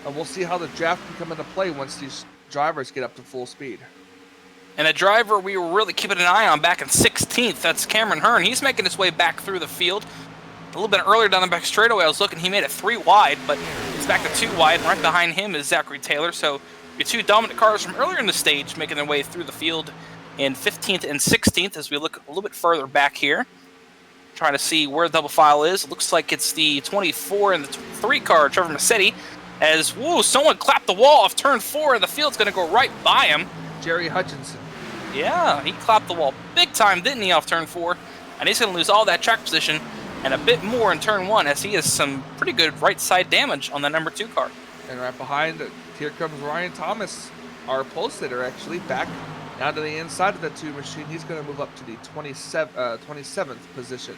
And we'll see how the draft can come into play once these drivers get up to full speed.
And a driver we were really keeping an eye on back in 16th, that's Cameron Hearn. He's making his way back through the field. A little bit earlier down the back straightaway, I was looking, he made it 3 wide, but he's back to 2 wide, and right behind him is Zachary Taylor. So your 2 dominant cars from earlier in the stage making their way through the field in 15th and 16th as we look a little bit further back here. Trying to see where the double file is. It looks like it's the 24 and the 3 car, Trevor Massetti, as, whoa, someone clapped the wall off turn 4, and the field's going to go right by him.
Jerry Hutchinson.
Yeah, he clapped the wall big time, didn't he, off turn 4? And he's going to lose all that track position and a bit more in turn 1 as he has some pretty good right side damage on the number 2 car.
And right behind, here comes Ryan Thomas, our pole sitter, actually, back down to the inside of the 2 machine. He's going to move up to the 27th position.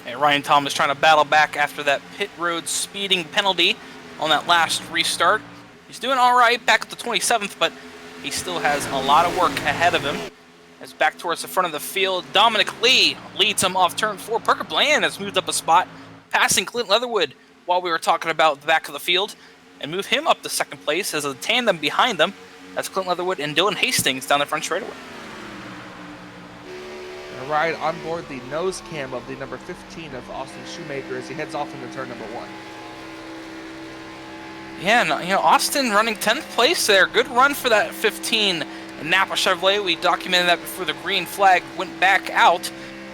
And Ryan Thomas trying to battle back after that pit road speeding penalty on that last restart. He's doing all right back at the 27th, but he still has a lot of work ahead of him. As back towards the front of the field, Dominic Lee leads him off turn 4. Parker Bland has moved up a spot, passing Clint Leatherwood while we were talking about the back of the field, and move him up to 2nd place as a tandem behind them. That's Clint Leatherwood and Dylan Hastings down the front straightaway.
A ride on board the nose cam of the number 15 of Austin Shoemaker as he heads off into turn number 1.
Yeah, no, Austin running 10th place there. Good run for that 15 Napa Chevrolet. We documented that before the green flag went back out.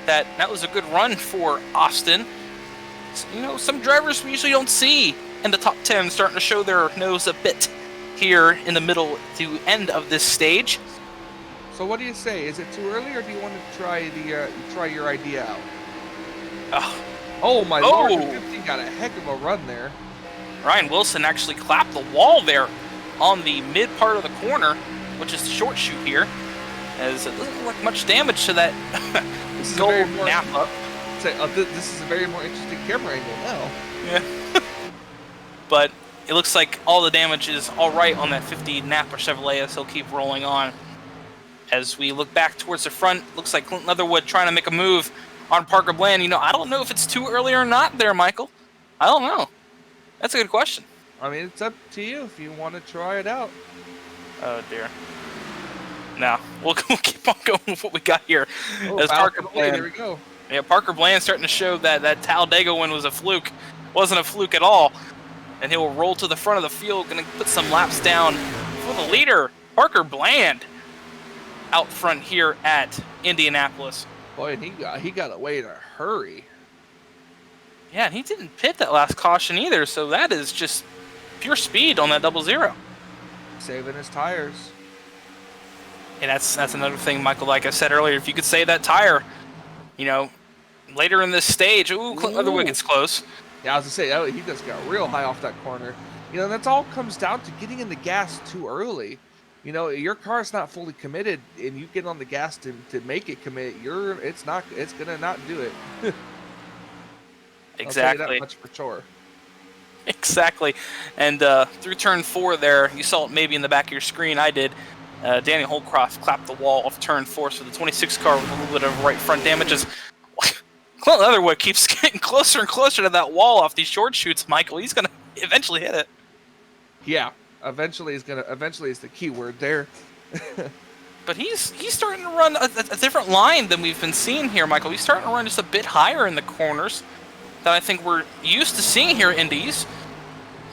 That was a good run for Austin. So, some drivers we usually don't see in the top 10 starting to show their nose a bit here in the middle to end of this stage.
So what do you say? Is it too early, or do you want to try your idea out? Oh my lord! The 15 got a heck of a run there.
Ryan Wilson actually clapped the wall there on the mid part of the corner, which is the short chute here, as it doesn't look like much damage to that gold Napa.
This is a very more interesting camera angle now.
Yeah. But it looks like all the damage is all right on that 50 Napa Chevrolet, as he'll keep rolling on. As we look back towards the front, looks like Clint Leatherwood trying to make a move on Parker Bland. I don't know if it's too early or not there, Michael. I don't know. That's a good question.
I mean, it's up to you if you want to try it out.
Oh, dear. No, we'll keep on going with what we got here.
As Parker Bland, there we go.
Yeah, Parker Bland starting to show that Talladega win was a fluke. Wasn't a fluke at all. And he'll roll to the front of the field, going to put some laps down for the leader, Parker Bland, out front here at Indianapolis.
Boy, and he got away in a hurry.
Yeah, and he didn't pit that last caution either, so that is just pure speed on that 00.
Saving his tires.
And that's another thing, Michael, like I said earlier, if you could save that tire, later in this stage, Clint Leatherwood gets close.
Yeah, I was going to say, he just got real high off that corner. That's all comes down to getting in the gas too early. Your car's not fully committed, and you get on the gas to make it commit. It's gonna not do it. I'll tell you that
Exactly.
much for sure.
Exactly. And through turn 4 there, you saw it maybe in the back of your screen, I did. Danny Holcroft clapped the wall off turn 4, so the 26 car with a little bit of right front damage is... Clint Leatherwood keeps getting closer and closer to that wall off these short shoots, Michael. He's going to eventually hit it.
Yeah, eventually is the key word there.
But he's starting to run a different line than we've been seeing here, Michael. He's starting to run just a bit higher in the corners that I think we're used to seeing here at Indies.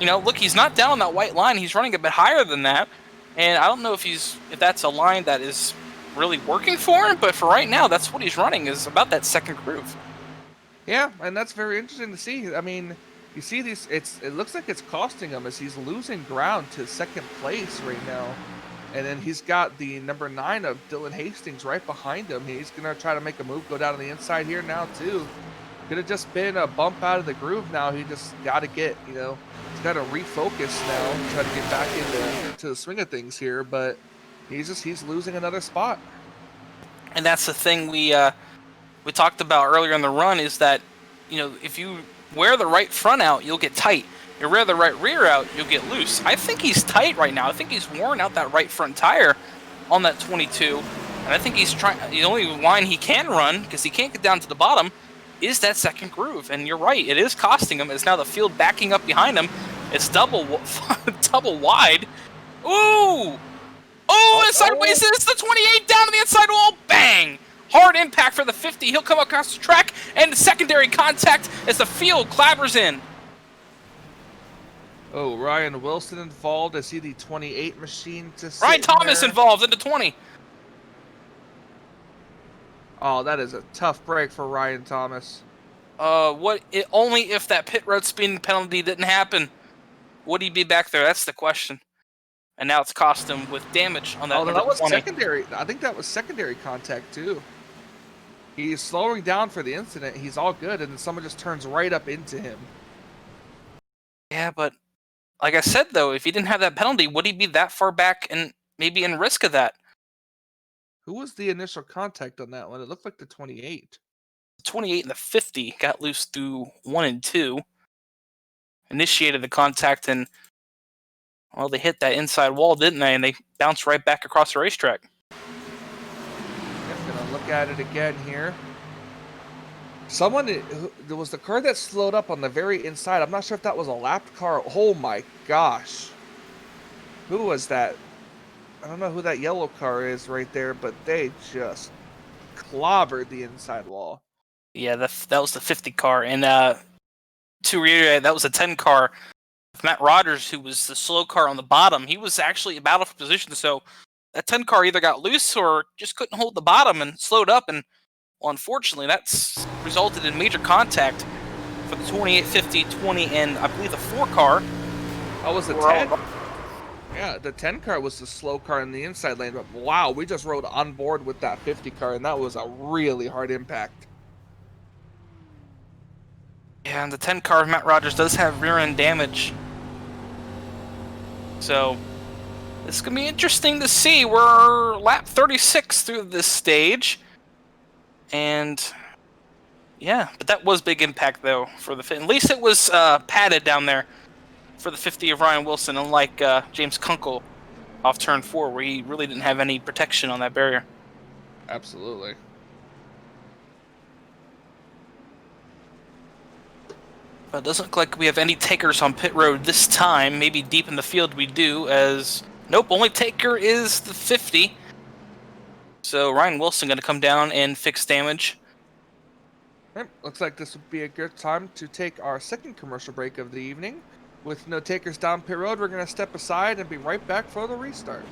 Look, he's not down on that white line. He's running a bit higher than that. And I don't know if that's a line that is really working for him, but for right now, that's what he's running, is about that second groove.
Yeah, and that's very interesting to see. I mean, you see these, it looks like it's costing him as he's losing ground to second place right now. And then he's got the number 9 of Dylan Hastings right behind him. He's going to try to make a move, go down on the inside here now too. Could have just been a bump out of the groove now. He just got to get, he's got to refocus now, try to get back into the swing of things here, but he's losing another spot.
And that's the thing we talked about earlier in the run, is that, if you wear the right front out, you'll get tight. You wear the right rear out, you'll get loose. I think he's tight right now. I think he's worn out that right front tire on that 22, and I think he's trying. The only line he can run, because he can't get down to the bottom, is that second groove. And you're right, it is costing him. It's now the field backing up behind him. It's double wide. Ooh! Oh, and sideways is the 28 down to the inside wall. Bang! Hard impact for the 50. He'll come across the track, and the secondary contact as the field clabbers in.
Oh, Ryan Wilson involved. I see the 28 machine to
Ryan Thomas
there.
involved into 20.
Oh, that is a tough break for Ryan Thomas.
Only if that pit road speeding penalty didn't happen would he be back there? That's the question. And now it's cost him with damage on that.
Oh, that was
20.
secondary. I think that was secondary contact too. He's slowing down for the incident. He's all good, and then someone just turns right up into him.
Yeah, but like I said, though, if he didn't have that penalty, would he be that far back and maybe in risk of that?
Who was the initial contact on that one? It looked like the 28.
The 28 and the 50 got loose through 1 and 2. Initiated the contact, and well, they hit that inside wall, didn't they? And they bounced right back across the racetrack.
I'm gonna look at it again here. There was the car that slowed up on the very inside. I'm not sure if that was a lapped car. Oh my gosh. Who was that? I don't know who that yellow car is right there, but they just clobbered the inside wall.
Yeah, that was the 50 car. And to reiterate, that was a 10 car. Matt Rogers, who was the slow car on the bottom, he was actually out of position. So that 10 car either got loose or just couldn't hold the bottom and slowed up. And well, unfortunately, that's resulted in major contact for the 28, 50, 20, and I believe the 4 car.
Oh, was the 10? Yeah, the 10 car was the slow car in the inside lane. But wow, we just rode on board with that 50 car, and that was a really hard impact.
Yeah, and the 10 car, Matt Rogers, does have rear end damage. So it's going to be interesting to see. We're lap 36 through this stage. And yeah, but that was big impact, though, for the at least it was padded down there for the 50 of Ryan Wilson, unlike James Kunkel off turn 4, where he really didn't have any protection on that barrier.
Absolutely.
But it doesn't look like we have any takers on pit road this time. Maybe deep in the field we do, as nope, only taker is the 50. So Ryan Wilson going to come down and fix damage.
Yep, looks like this would be a good time to take our second commercial break of the evening. With no takers down pit road, we're going to step aside and be right back for the restart.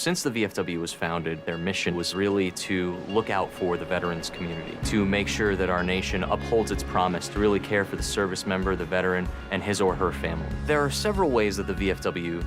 Since the VFW was founded, their mission was really to look out for the veterans community, to make sure that our nation upholds its promise to really care for the service member, the veteran, and his or her family. There are several ways that the VFW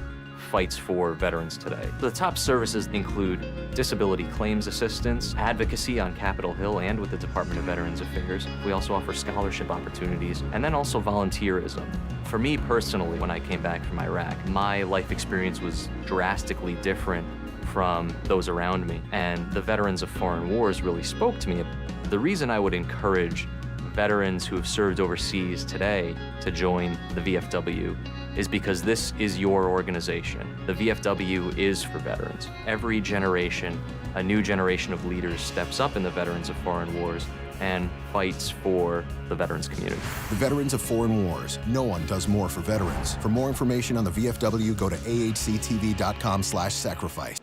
fights for veterans today. The top services include disability claims assistance, advocacy on Capitol Hill and with the Department of Veterans Affairs. We also offer scholarship opportunities, and then also volunteerism. For me personally, when I came back from Iraq, my life experience was drastically different from those around me, and the veterans of foreign wars really spoke to me. The reason I would encourage veterans who have served overseas today to join the VFW is because this is your organization. The VFW is for veterans. Every generation, a new generation of leaders steps up in the veterans of foreign wars and fights for the veterans community.
The Veterans of Foreign Wars. No one does more for veterans. For more information on the VFW, go to ahctv.com/sacrifice.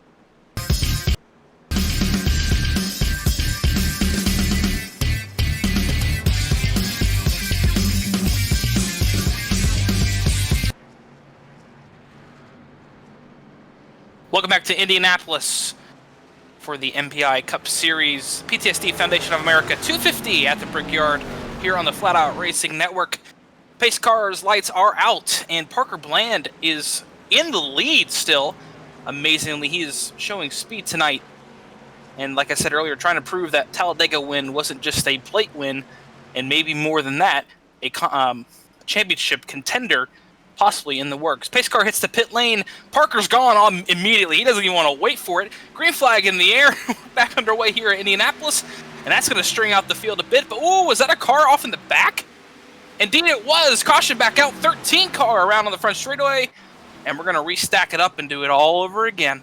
Welcome back to Indianapolis for the MPI Cup Series PTSD Foundation of America 250 at the Brickyard here on the Flatout Racing Network. Pace cars lights are out, and Parker Bland is in the lead still. Amazingly, he is showing speed tonight. And like I said earlier, trying to prove that Talladega win wasn't just a plate win, and maybe more than that, a championship contender possibly in the works. Pace car hits the pit lane. Parker's gone on immediately. He doesn't even want to wait for it. Green flag in the air. Back underway here at Indianapolis. And that's going to string out the field a bit. But, oh, was that a car off in the back? Indeed it was. Caution back out. 13 car around on the front straightaway. And we're going to restack it up and do it all over again.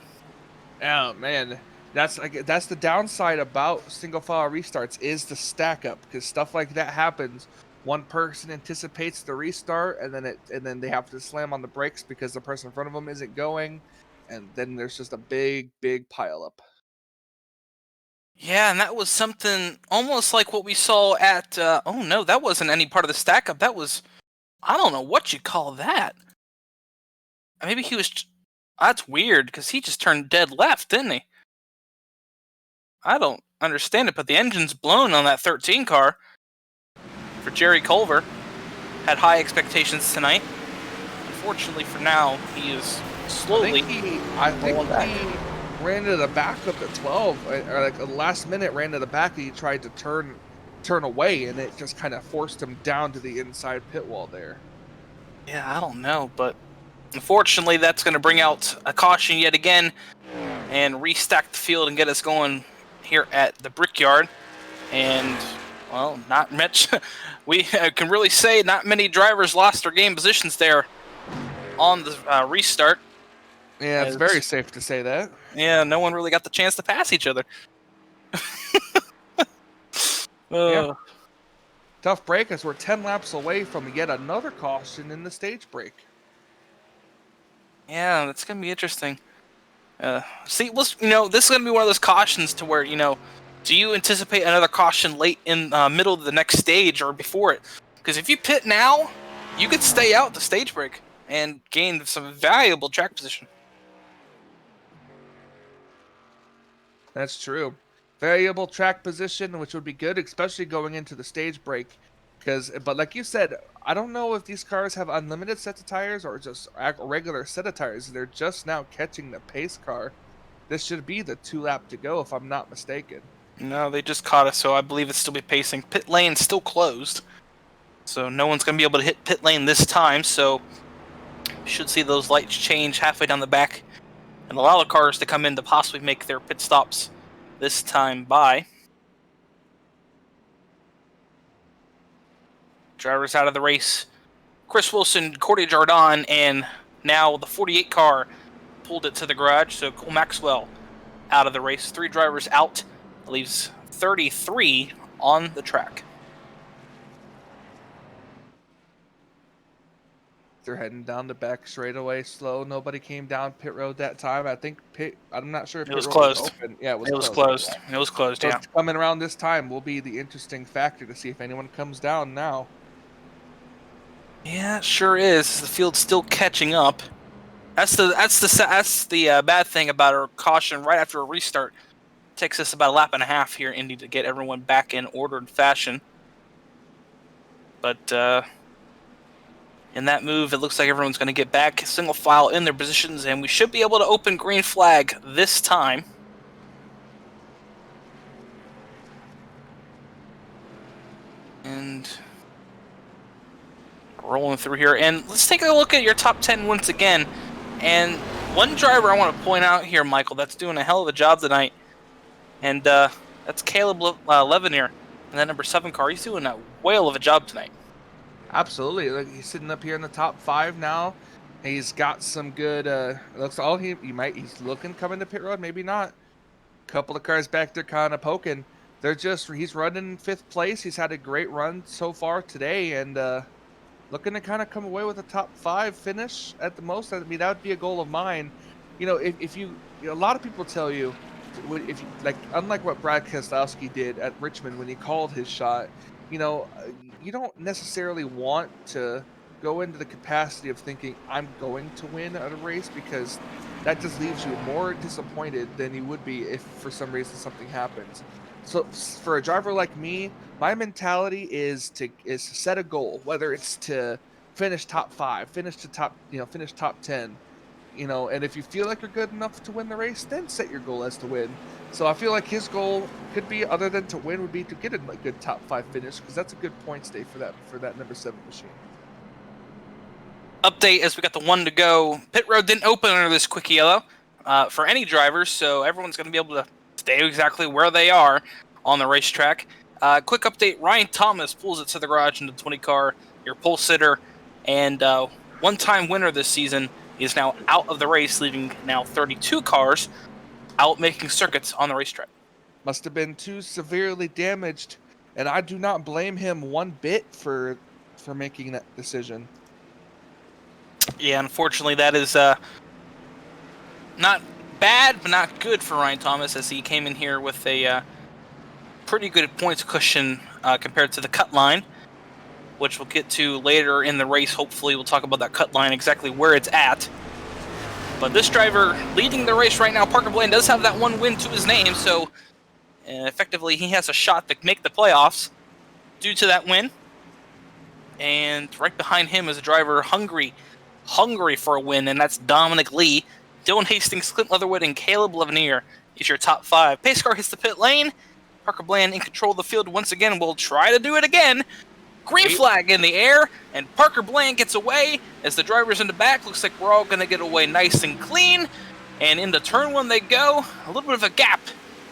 Oh, man. That's the downside about single file restarts is the stack up, because stuff like that happens. One person anticipates the restart, and then they have to slam on the brakes because the person in front of them isn't going, and then there's just a big pile up.
Yeah, and that was something almost like what we saw at, oh no, that wasn't any part of the stack up. That was, I don't know what you call that. Maybe he was, that's weird, because he just turned dead left, didn't he? I don't understand it, but the engine's blown on that 13 car. For Jerry Culver, had high expectations tonight. Unfortunately for now, he is slowly.
I think he ran to the back of the 12, or like the last minute ran to the back, and he tried to turn away, and it just kind of forced him down to the inside pit wall there.
Yeah, I don't know, but unfortunately, that's going to bring out a caution yet again, and restack the field and get us going here at the Brickyard. And well, not much. We can really say not many drivers lost their game positions there on the restart.
Yeah, it's very safe to say that.
Yeah, no one really got the chance to pass each other.
Yeah. Tough break, as we're 10 laps away from yet another caution in the stage break.
Yeah, that's going to be interesting. See, this is going to be one of those cautions to where, do you anticipate another caution late in middle of the next stage or before it? Because if you pit now, you could stay out the stage break and gain some valuable track position.
That's true. Variable track position, which would be good, especially going into the stage break. But like you said, I don't know if these cars have unlimited sets of tires or just a regular set of tires. They're just now catching the pace car. This should be the 2 lap to go, if I'm not mistaken.
No, they just caught us, so I believe it's still be pacing. Pit lane's still closed, so no one's going to be able to hit pit lane this time, so should see those lights change halfway down the back and allow the cars to come in to possibly make their pit stops this time by. Drivers out of the race. Chris Wilson, Cordy Jardin, and now the 48 car pulled it to the garage, so Cole Maxwell out of the race. 3 drivers out. Leaves 33 on the track.
They're heading down the back straightaway slow. Nobody came down pit road that time. I think I'm not sure if
it was
pit road
closed.
Was open. Yeah,
it was closed. It was closed.
So
yeah.
Coming around this time will be the interesting factor to see if anyone comes down now.
Yeah, it sure is. The field's still catching up. That's the bad thing about a caution right after a restart. Takes us about a lap and a half here, Indy, to get everyone back in ordered fashion. But in that move, it looks like everyone's going to get back single file in their positions, and we should be able to open green flag this time. And rolling through here, and let's take a look at your top 10 once again. And one driver I want to point out here, Michael, that's doing a hell of a job tonight, and that's Caleb Levenier in that number 7 car. He's doing a whale of a job tonight.
Absolutely. Look, he's sitting up here in the top 5 now. He's got some good. Looks all he's looking coming to pit road. Maybe not. Couple of cars back there kind of poking. He's running in 5th place. He's had a great run so far today, and looking to kind of come away with a top 5 finish at the most. I mean, that would be a goal of mine. You know, if you a lot of people tell you, if you, like, unlike what Brad Keselowski did at Richmond when he called his shot, you know, you don't necessarily want to go into the capacity of thinking I'm going to win at a race, because that just leaves you more disappointed than you would be if for some reason something happens. So for a driver like me, my mentality is to set a goal, whether it's to finish top 5, finish top 10, you know, and if you feel like you're good enough to win the race, then set your goal as to win. So I feel like his goal could be, other than to win, would be to get a good top 5 finish, because that's a good points day for that number 7 machine.
Update as we got the 1 to go. Pit road didn't open under this quick yellow for any drivers, so everyone's going to be able to stay exactly where they are on the racetrack. Quick update, Ryan Thomas pulls it to the garage in the 20 car, your pole sitter, and one-time winner this season is now out of the race, leaving now 32 cars out making circuits on the racetrack.
Must have been too severely damaged, and I do not blame him one bit for making that decision.
Yeah, unfortunately, that is not bad, but not good for Ryan Thomas, as he came in here with a pretty good points cushion compared to the cut line, which we'll get to later in the race. Hopefully, we'll talk about that cut line, exactly where it's at. But this driver leading the race right now, Parker Bland, does have that 1 win to his name, so effectively he has a shot to make the playoffs due to that win. And right behind him is a driver hungry for a win, and that's Dominic Lee. Dylan Hastings, Clint Leatherwood, and Caleb Levenier is your top 5. Pace car hits the pit lane. Parker Bland in control of the field once again. Will try to do it again. Green flag in the air, and Parker Bland gets away as the drivers in the back. Looks like we're all going to get away nice and clean. And into turn 1 they go. A little bit of a gap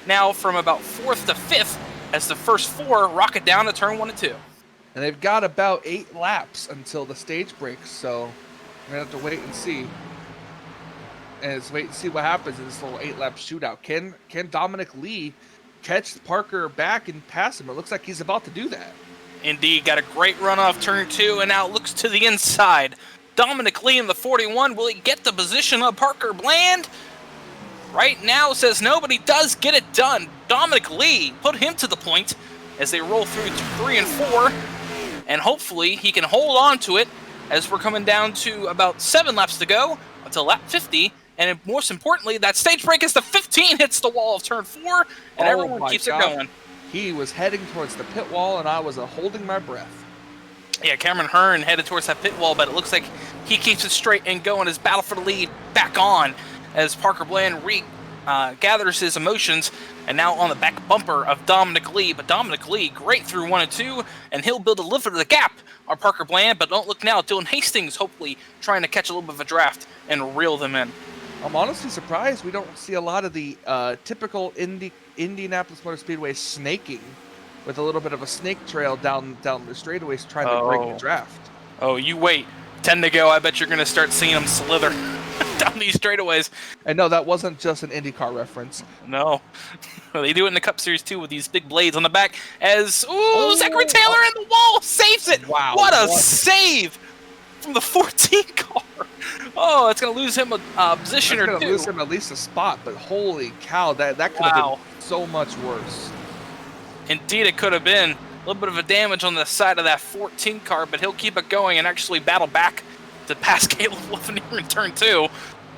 now from about 4th to 5th as the first 4 rocket down to turn 1 and 2.
And they've got about 8 laps until the stage breaks, so we're going to have to wait and see. And let's wait and see what happens in this little 8-lap shootout. Can Dominic Lee catch Parker back and pass him? It looks like he's about to do that.
Indeed, got a great run off turn 2, and now looks to the inside. Dominic Lee in the 41. Will he get the position of Parker Bland? Right now says no, but he does get it done. Dominic Lee put him to the point as they roll through 3 and 4, and hopefully he can hold on to it as we're coming down to about 7 laps to go until lap 50. And most importantly, that stage break is the 15 hits the wall of turn 4, and everyone keeps it going.
He was heading towards the pit wall, and I was holding my breath.
Yeah, Cameron Hearn headed towards that pit wall, but it looks like he keeps it straight and going. His battle for the lead back on as Parker Bland gathers his emotions, and now on the back bumper of Dominic Lee. But Dominic Lee, great through 1 and 2, and he'll build a little bit of the gap on Parker Bland, but don't look now. Dylan Hastings hopefully trying to catch a little bit of a draft and reel them in.
I'm honestly surprised we don't see a lot of the typical Indianapolis Motor Speedway snaking, with a little bit of a snake trail down the straightaways trying to break the draft.
Oh, you wait. 10 to go. I bet you're going to start seeing them slither down these straightaways.
And no, that wasn't just an IndyCar reference.
No. They do it in the Cup Series too with these big blades on the back as, Zachary Taylor in the wall saves it.
Wow.
What a save from the 14 car. Oh, it's going to lose him a position or 2.
It's going to lose him at least a spot, but holy cow, that could have been so much worse.
Indeed, it could have been. A little bit of a damage on the side of that 14 car, but he'll keep it going and actually battle back to pass Caleb Levenier in turn 2.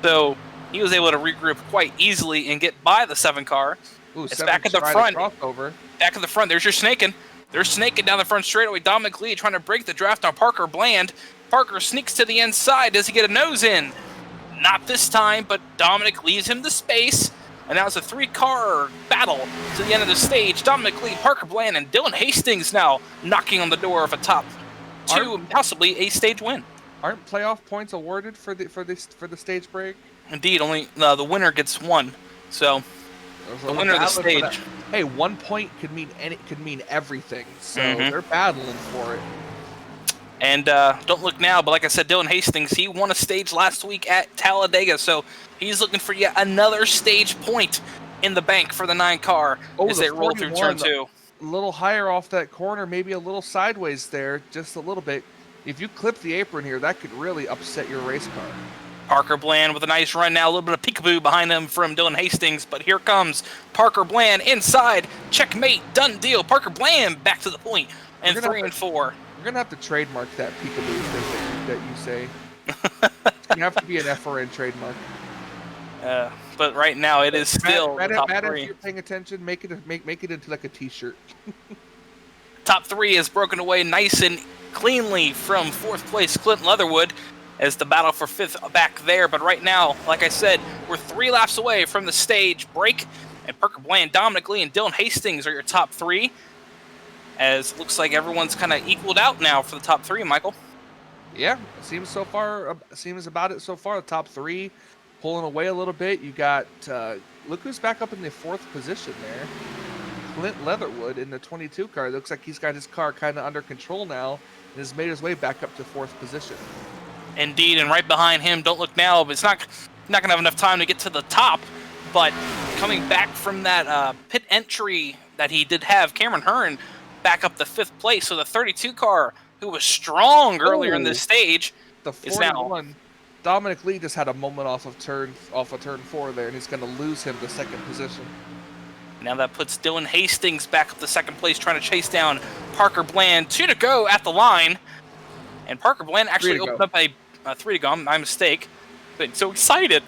So he was able to regroup quite easily and get by the 7 car.
Ooh,
It's
7
back at the
tried a
front.
crossover.
Back at the front. There's your snaking. They're snaking down the front straightaway. Dominic Lee trying to break the draft on Parker Bland. Parker sneaks to the inside. Does he get a nose in? Not this time, but Dominic leaves him the space. And now it's a 3-car battle to the end of the stage. Dominic Lee, Parker Bland, and Dylan Hastings now knocking on the door of a top 2, and possibly a stage win.
Aren't playoff points awarded for the stage break?
Indeed, only the winner gets 1. So the winner of the stage.
Hey, 1 point could mean everything. So they're battling for it.
And don't look now, but like I said, Dylan Hastings, he won a stage last week at Talladega, so he's looking for yet another stage point in the bank for the 9 car as they roll through turn 2.
A little higher off that corner, maybe a little sideways there, just a little bit. If you clip the apron here, that could really upset your race car.
Parker Bland with a nice run now, a little bit of peekaboo behind him from Dylan Hastings, but here comes Parker Bland inside, checkmate, done deal. Parker Bland back to the point, and 3 and 4.
We're going to have to trademark that peekaboo thing that you say. It's going to have to be an FRN trademark.
But right now it is still
Matt,
top 3.
if you're paying attention, make it into like a t-shirt.
Top 3 is broken away nice and cleanly from 4th place Clint Leatherwood as the battle for 5th back there. But right now, like I said, we're 3 laps away from the stage break, and Parker Bland, Dominic Lee, and Dylan Hastings are your top 3. As it looks like everyone's kind of equaled out now for the top 3, Michael.
Yeah, it seems so far. Seems about it so far. The top 3 pulling away a little bit. You got look who's back up in the 4th position there. Clint Leatherwood in the 22 car. It looks like he's got his car kind of under control now and has made his way back up to 4th position.
Indeed, and right behind him, don't look now, but it's not going to have enough time to get to the top. But coming back from that pit entry that he did have, Cameron Hearn back up to 5th place. So the 32 car, who was strong earlier in this stage,
the
is now
41. Dominic Lee just had a moment off of turn 4 there, and he's going to lose him to 2nd position.
Now that puts Dylan Hastings back up to 2nd place, trying to chase down Parker Bland. 2 to go at the line. And Parker Bland actually opened up a 3 to go. My mistake. Been so excited.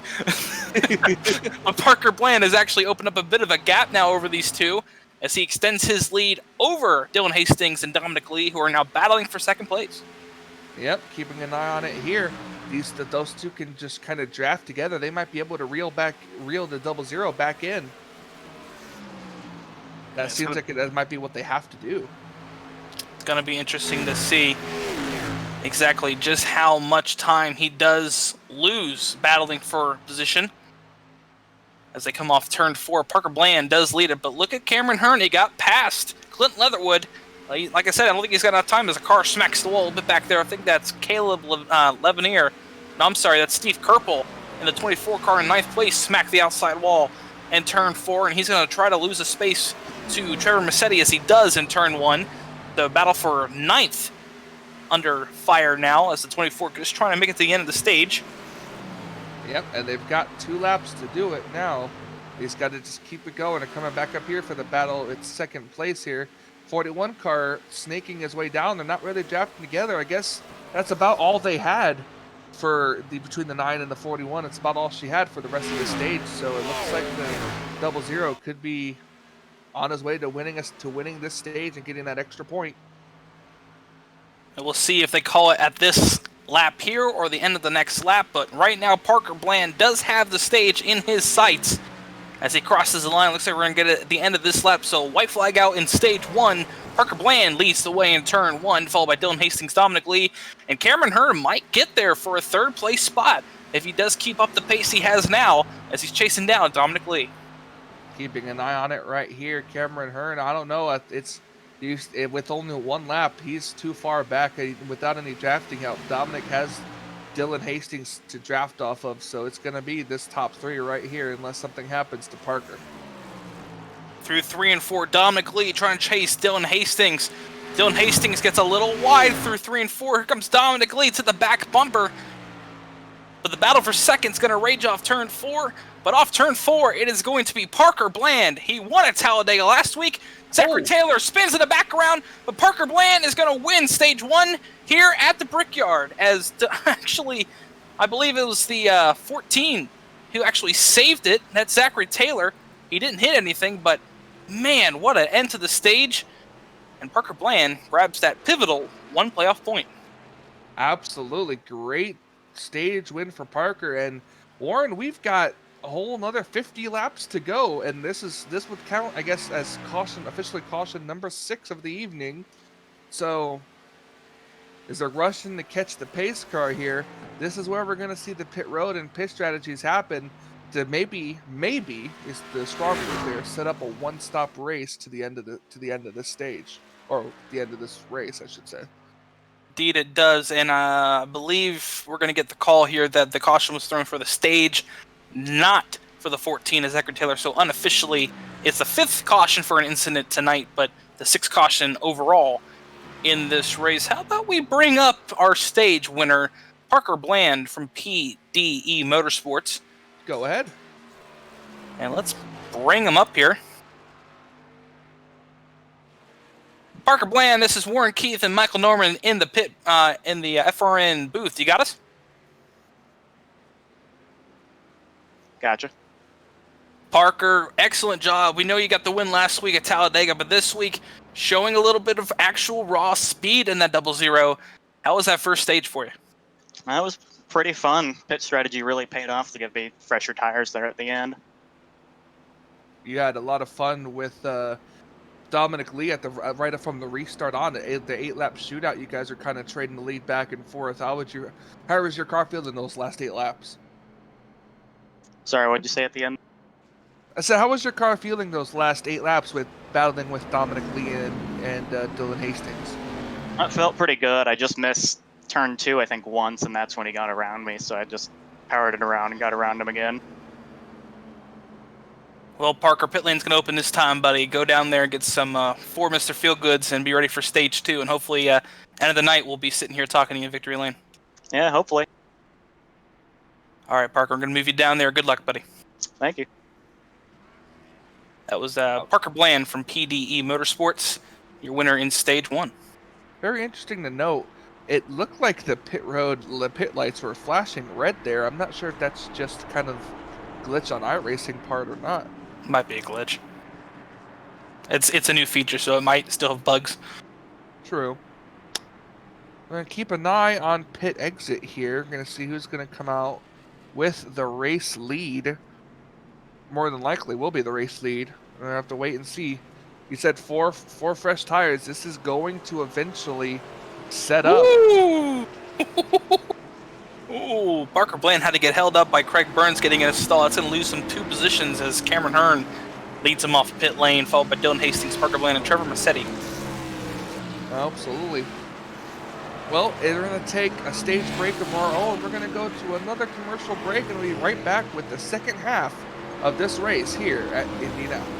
But Parker Bland has actually opened up a bit of a gap now over these 2 as he extends his lead over Dylan Hastings and Dominic Lee, who are now battling for 2nd place.
Yep, keeping an eye on it here. Those 2 can just kind of draft together. They might be able to reel the 00 back in. That seems like that might be what they have to do.
It's going to be interesting to see exactly just how much time he does lose battling for position. As they come off turn 4, Parker Bland does lead it, but look at Cameron Hearn. He got past Clint Leatherwood. Like I said, I don't think he's got enough time as a car smacks the wall a little bit back there. I think that's Caleb Levenier. No, I'm sorry, that's Steve Kerpel in the 24 car in 9th place, smacked the outside wall in turn 4, and he's going to try to lose a space to Trevor Massetti as he does in turn 1. The battle for 9th under fire now as the 24 is trying to make it to the end of the stage.
Yep, and they've got 2 laps to do it now. He's got to just keep it going and coming back up here for the battle. It's 2nd place here. 41 car snaking his way down. They're not really drafting together. I guess that's about all they had for between the 9 and the 41. It's about all she had for the rest of the stage. So it looks like the 00 could be on his way to winning this stage and getting that extra point.
And we'll see if they call it at this lap here or the end of the next lap, but right now Parker Bland does have the stage in his sights as he crosses the line. Looks like we're going to get it at the end of this lap, so white flag out in stage 1. Parker Bland leads the way in turn 1, followed by Dylan Hastings, Dominic Lee, and Cameron Hearn might get there for a 3rd place spot if he does keep up the pace he has now as he's chasing down Dominic Lee.
Keeping an eye on it right here, Cameron Hearn. I don't know, with only 1 lap, he's too far back without any drafting help. Dominic has Dylan Hastings to draft off of, so it's going to be this top 3 right here unless something happens to Parker.
Through 3 and 4, Dominic Lee trying to chase Dylan Hastings. Dylan Hastings gets a little wide through 3 and 4. Here comes Dominic Lee to the back bumper. But the battle for second's going to rage off turn 4. But off turn 4, it is going to be Parker Bland. He won at Talladega last week. Zachary Taylor spins in the background, but Parker Bland is going to win stage 1 here at the Brickyard. Actually, I believe it was the 14 who actually saved it. That's Zachary Taylor. He didn't hit anything, but man, what an end to the stage. And Parker Bland grabs that pivotal 1 playoff point.
Absolutely great stage win for Parker. And Warren, we've got a whole another 50 laps to go, and this would count, I guess, as officially caution number 6 of the evening. So as they're rushing to catch the pace car here, this is where we're going to see the pit road and pit strategies happen to maybe is the strong word there, set up a one-stop race to the end of this stage, or the end of this race, I should say.
Indeed it does, and I believe we're going to get the call here that the caution was thrown for the stage, not for the 14 as Zachary Taylor. So unofficially, it's the 5th caution for an incident tonight, but the 6th caution overall in this race. How about we bring up our stage winner, Parker Bland from PDE Motorsports.
Go ahead.
And let's bring him up here. Parker Bland, this is Warren Keith and Michael Norman in the pit, in the FRN booth. You got us?
Gotcha.
Parker, excellent job. We know you got the win last week at Talladega, but this week showing a little bit of actual raw speed in that 00. How was that first stage for you?
That was pretty fun. Pit strategy really paid off to give me fresher tires there at the end.
You had a lot of fun with Dominic Lee at the right from the restart on the 8-lap shootout. You guys are kind of trading the lead back and forth. How was your car feeling those last 8 laps?
Sorry, what'd you say at the end?
I said, how was your car feeling those last 8 laps with battling with Dominic Lee and Dylan Hastings?
That felt pretty good. I just missed turn 2, I think, once, and that's when he got around me, so I just powered it around and got around him again.
Well, Parker, pit lane's going to open this time, buddy. Go down there and get some 4 Mr. Feelgoods and be ready for stage 2. And hopefully, end of the night, we'll be sitting here talking to you in victory lane.
Yeah, hopefully.
All right, Parker, I'm going to move you down there. Good luck, buddy.
Thank you.
That was Parker Bland from PDE Motorsports, your winner in stage 1.
Very interesting to note. It looked like the pit lights were flashing red there. I'm not sure if that's just kind of glitch on iRacing part or not.
Might be a glitch. It's a new feature, so it might still have bugs.
True. We're going to keep an eye on pit exit here. We're going to see who's going to come out with the race lead. More than likely will be the race lead. We're going to have to wait and see. You said four fresh tires. This is going to eventually set up.
Ooh! Ooh, Parker Bland had to get held up by Craig Burns getting in a stall. That's going to lose some 2 positions as Cameron Hearn leads him off pit lane, followed by Dylan Hastings, Parker Bland, and Trevor Massetti.
Absolutely. Well, we're going to take a stage break of our own. We're going to go to another commercial break, and we'll be right back with the second half of this race here at Indianapolis.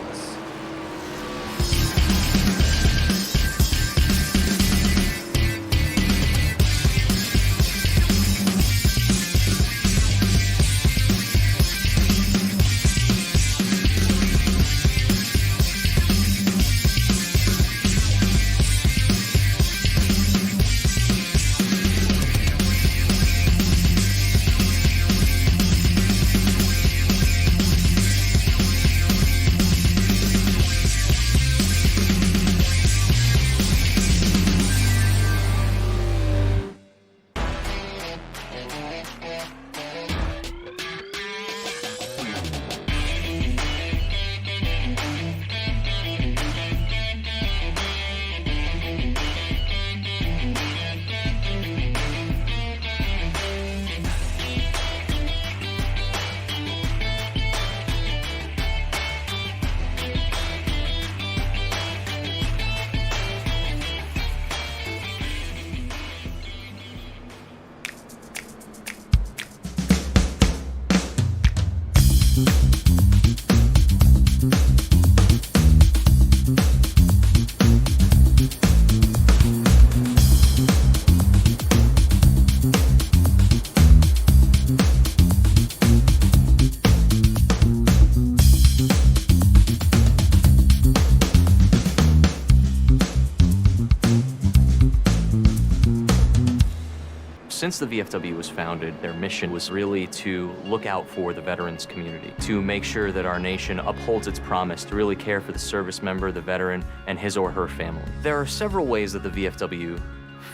Since the VFW was founded, their mission was really to look out for the veterans community, to make sure that our nation upholds its promise to really care for the service member, the veteran, and his or her family. There are several ways that the VFW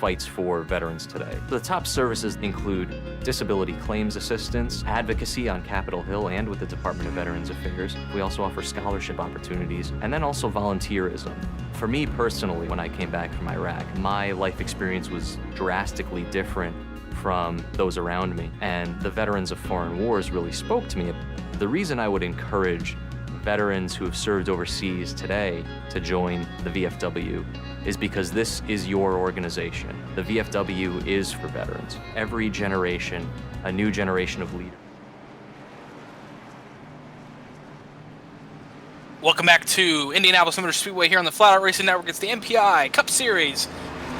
fights for veterans today. The top services include disability claims assistance, advocacy on Capitol Hill and with the Department of Veterans Affairs. We also offer scholarship opportunities, and then also volunteerism. For me personally, when I came back from Iraq, my life experience was drastically different from those around me, and the veterans of foreign wars really spoke to me. The reason I would encourage veterans who have served overseas today to join the VFW is because this is your organization. The VFW is for veterans. Every generation, a new generation of leaders.
Welcome back to Indianapolis Motor Speedway here on the Flatout Racing Network. It's the MPI Cup Series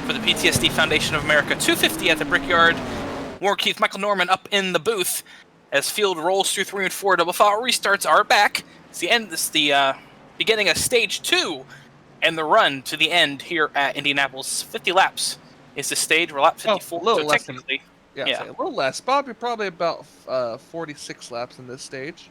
for the PTSD Foundation of America. 250 at the Brickyard. Warren Keith, Michael Norman up in the booth as field rolls through 3 and 4. Double file restarts are back. It's the end. It's the beginning of stage 2 and the run to the end here at Indianapolis. 50 laps is the stage. We're lap 54.
A little
so
less
technically,
a little less. Probably about 46 laps in this stage.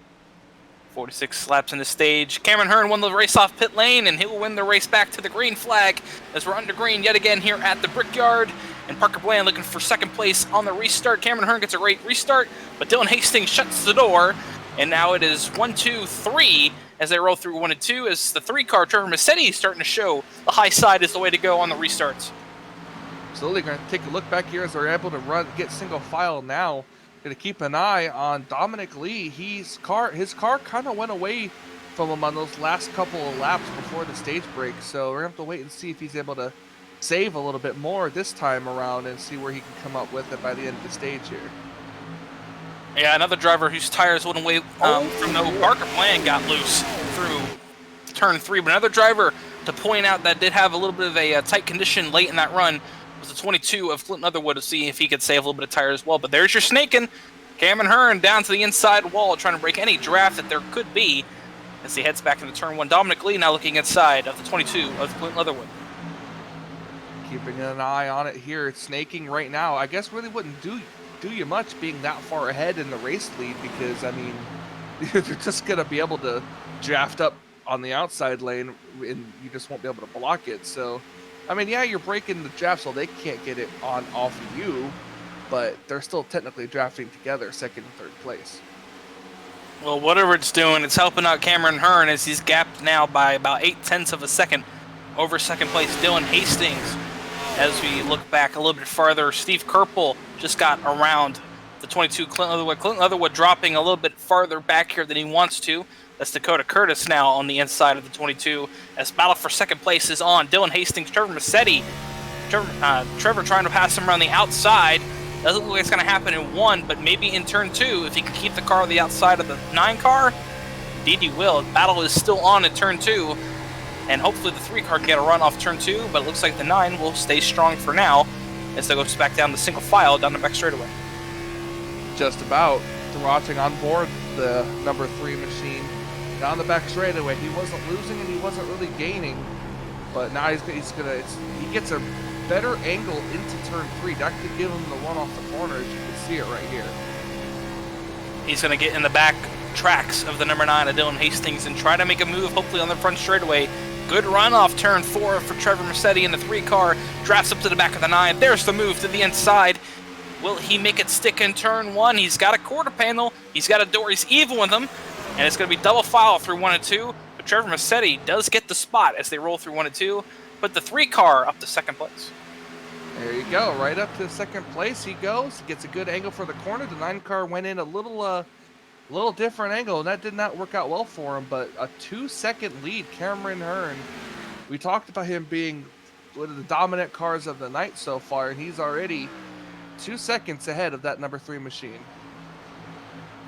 46 laps in the stage. Cameron Hearn won the race off pit lane, and he will win the race back to the green flag as we're under green yet again here at the Brickyard. And Parker Bland looking for second place on the restart. Cameron Hearn gets a great restart, but Dylan Hastings shuts the door. And now it is 1, 2, 3 as they roll through 1 and 2 as the 3-car Trevor Massetti is starting to show the high side is the way to go on the restarts.
Absolutely, going to take a look back here as they're able to get single file now. Going to keep an eye on Dominic Lee. His car kind of went away from him on those last couple of laps before the stage break. So we're going to have to wait and see if he's able to save a little bit more this time around and see where he can come up with it by the end of the stage here.
Yeah, another driver whose tires went away from no Parker Bland got loose through turn 3. But another driver to point out that did have a little bit of a tight condition late in that run was the 22 of Clinton Otherwood to see if he could save a little bit of tire as well. But there's your snaking. Cameron Hearn down to the inside wall trying to break any draft that there could be as he heads back into turn 1. Dominic Lee now looking inside of the 22 of Clinton Otherwood.
Keeping an eye on it here. It's snaking right now. I guess really wouldn't do you much being that far ahead in the race lead because, I mean, you're just going to be able to draft up on the outside lane and you just won't be able to block it. So, I mean, yeah, you're breaking the draft so they can't get it off of you, but they're still technically drafting together, second and third place.
Well, whatever it's doing, it's helping out Cameron Hearn as he's gapped now by about 0.8 of a second over second place Dylan Hastings. As we look back a little bit farther, Steve Kerpel just got around the 22 Clinton Otherwood. Clinton Otherwood dropping a little bit farther back here than he wants to. That's Dakota Curtis now on the inside of the 22. As battle for second place is on. Dylan Hastings, Trevor Massetti. Trevor trying to pass him around the outside. Doesn't look like it's going to happen in 1, but maybe in turn 2, if he can keep the car on the outside of the 9 car, indeed he will. The battle is still on in turn 2. And hopefully the 3-car can get a run off turn 2, but it looks like the 9 will stay strong for now as they go back down the single file down the back straightaway.
Just about. Watching on board the number 3 machine down the back straightaway. He wasn't losing and he wasn't really gaining, but now he gets a better angle into turn 3. That could give him the run off the corner, as you can see it right here.
He's going to get in the back tracks of the number 9 of Dylan Hastings and try to make a move, hopefully on the front straightaway. Good run off turn 4 for Trevor Massetti in the 3-car. Drafts up to the back of the 9. There's the move to the inside. Will he make it stick in turn 1? He's got a quarter panel. He's got a door. He's even with him. And it's going to be double file through 1 and 2. But Trevor Massetti does get the spot as they roll through 1 and 2. Put the 3-car up to second place.
There you go. Right up to second place he goes. He gets a good angle for the corner. The 9-car went in a little different angle, and that did not work out well for him, but a 2-second lead. Cameron Hearn, we talked about him being one of the dominant cars of the night so far, and he's already 2 seconds ahead of that number 3 machine.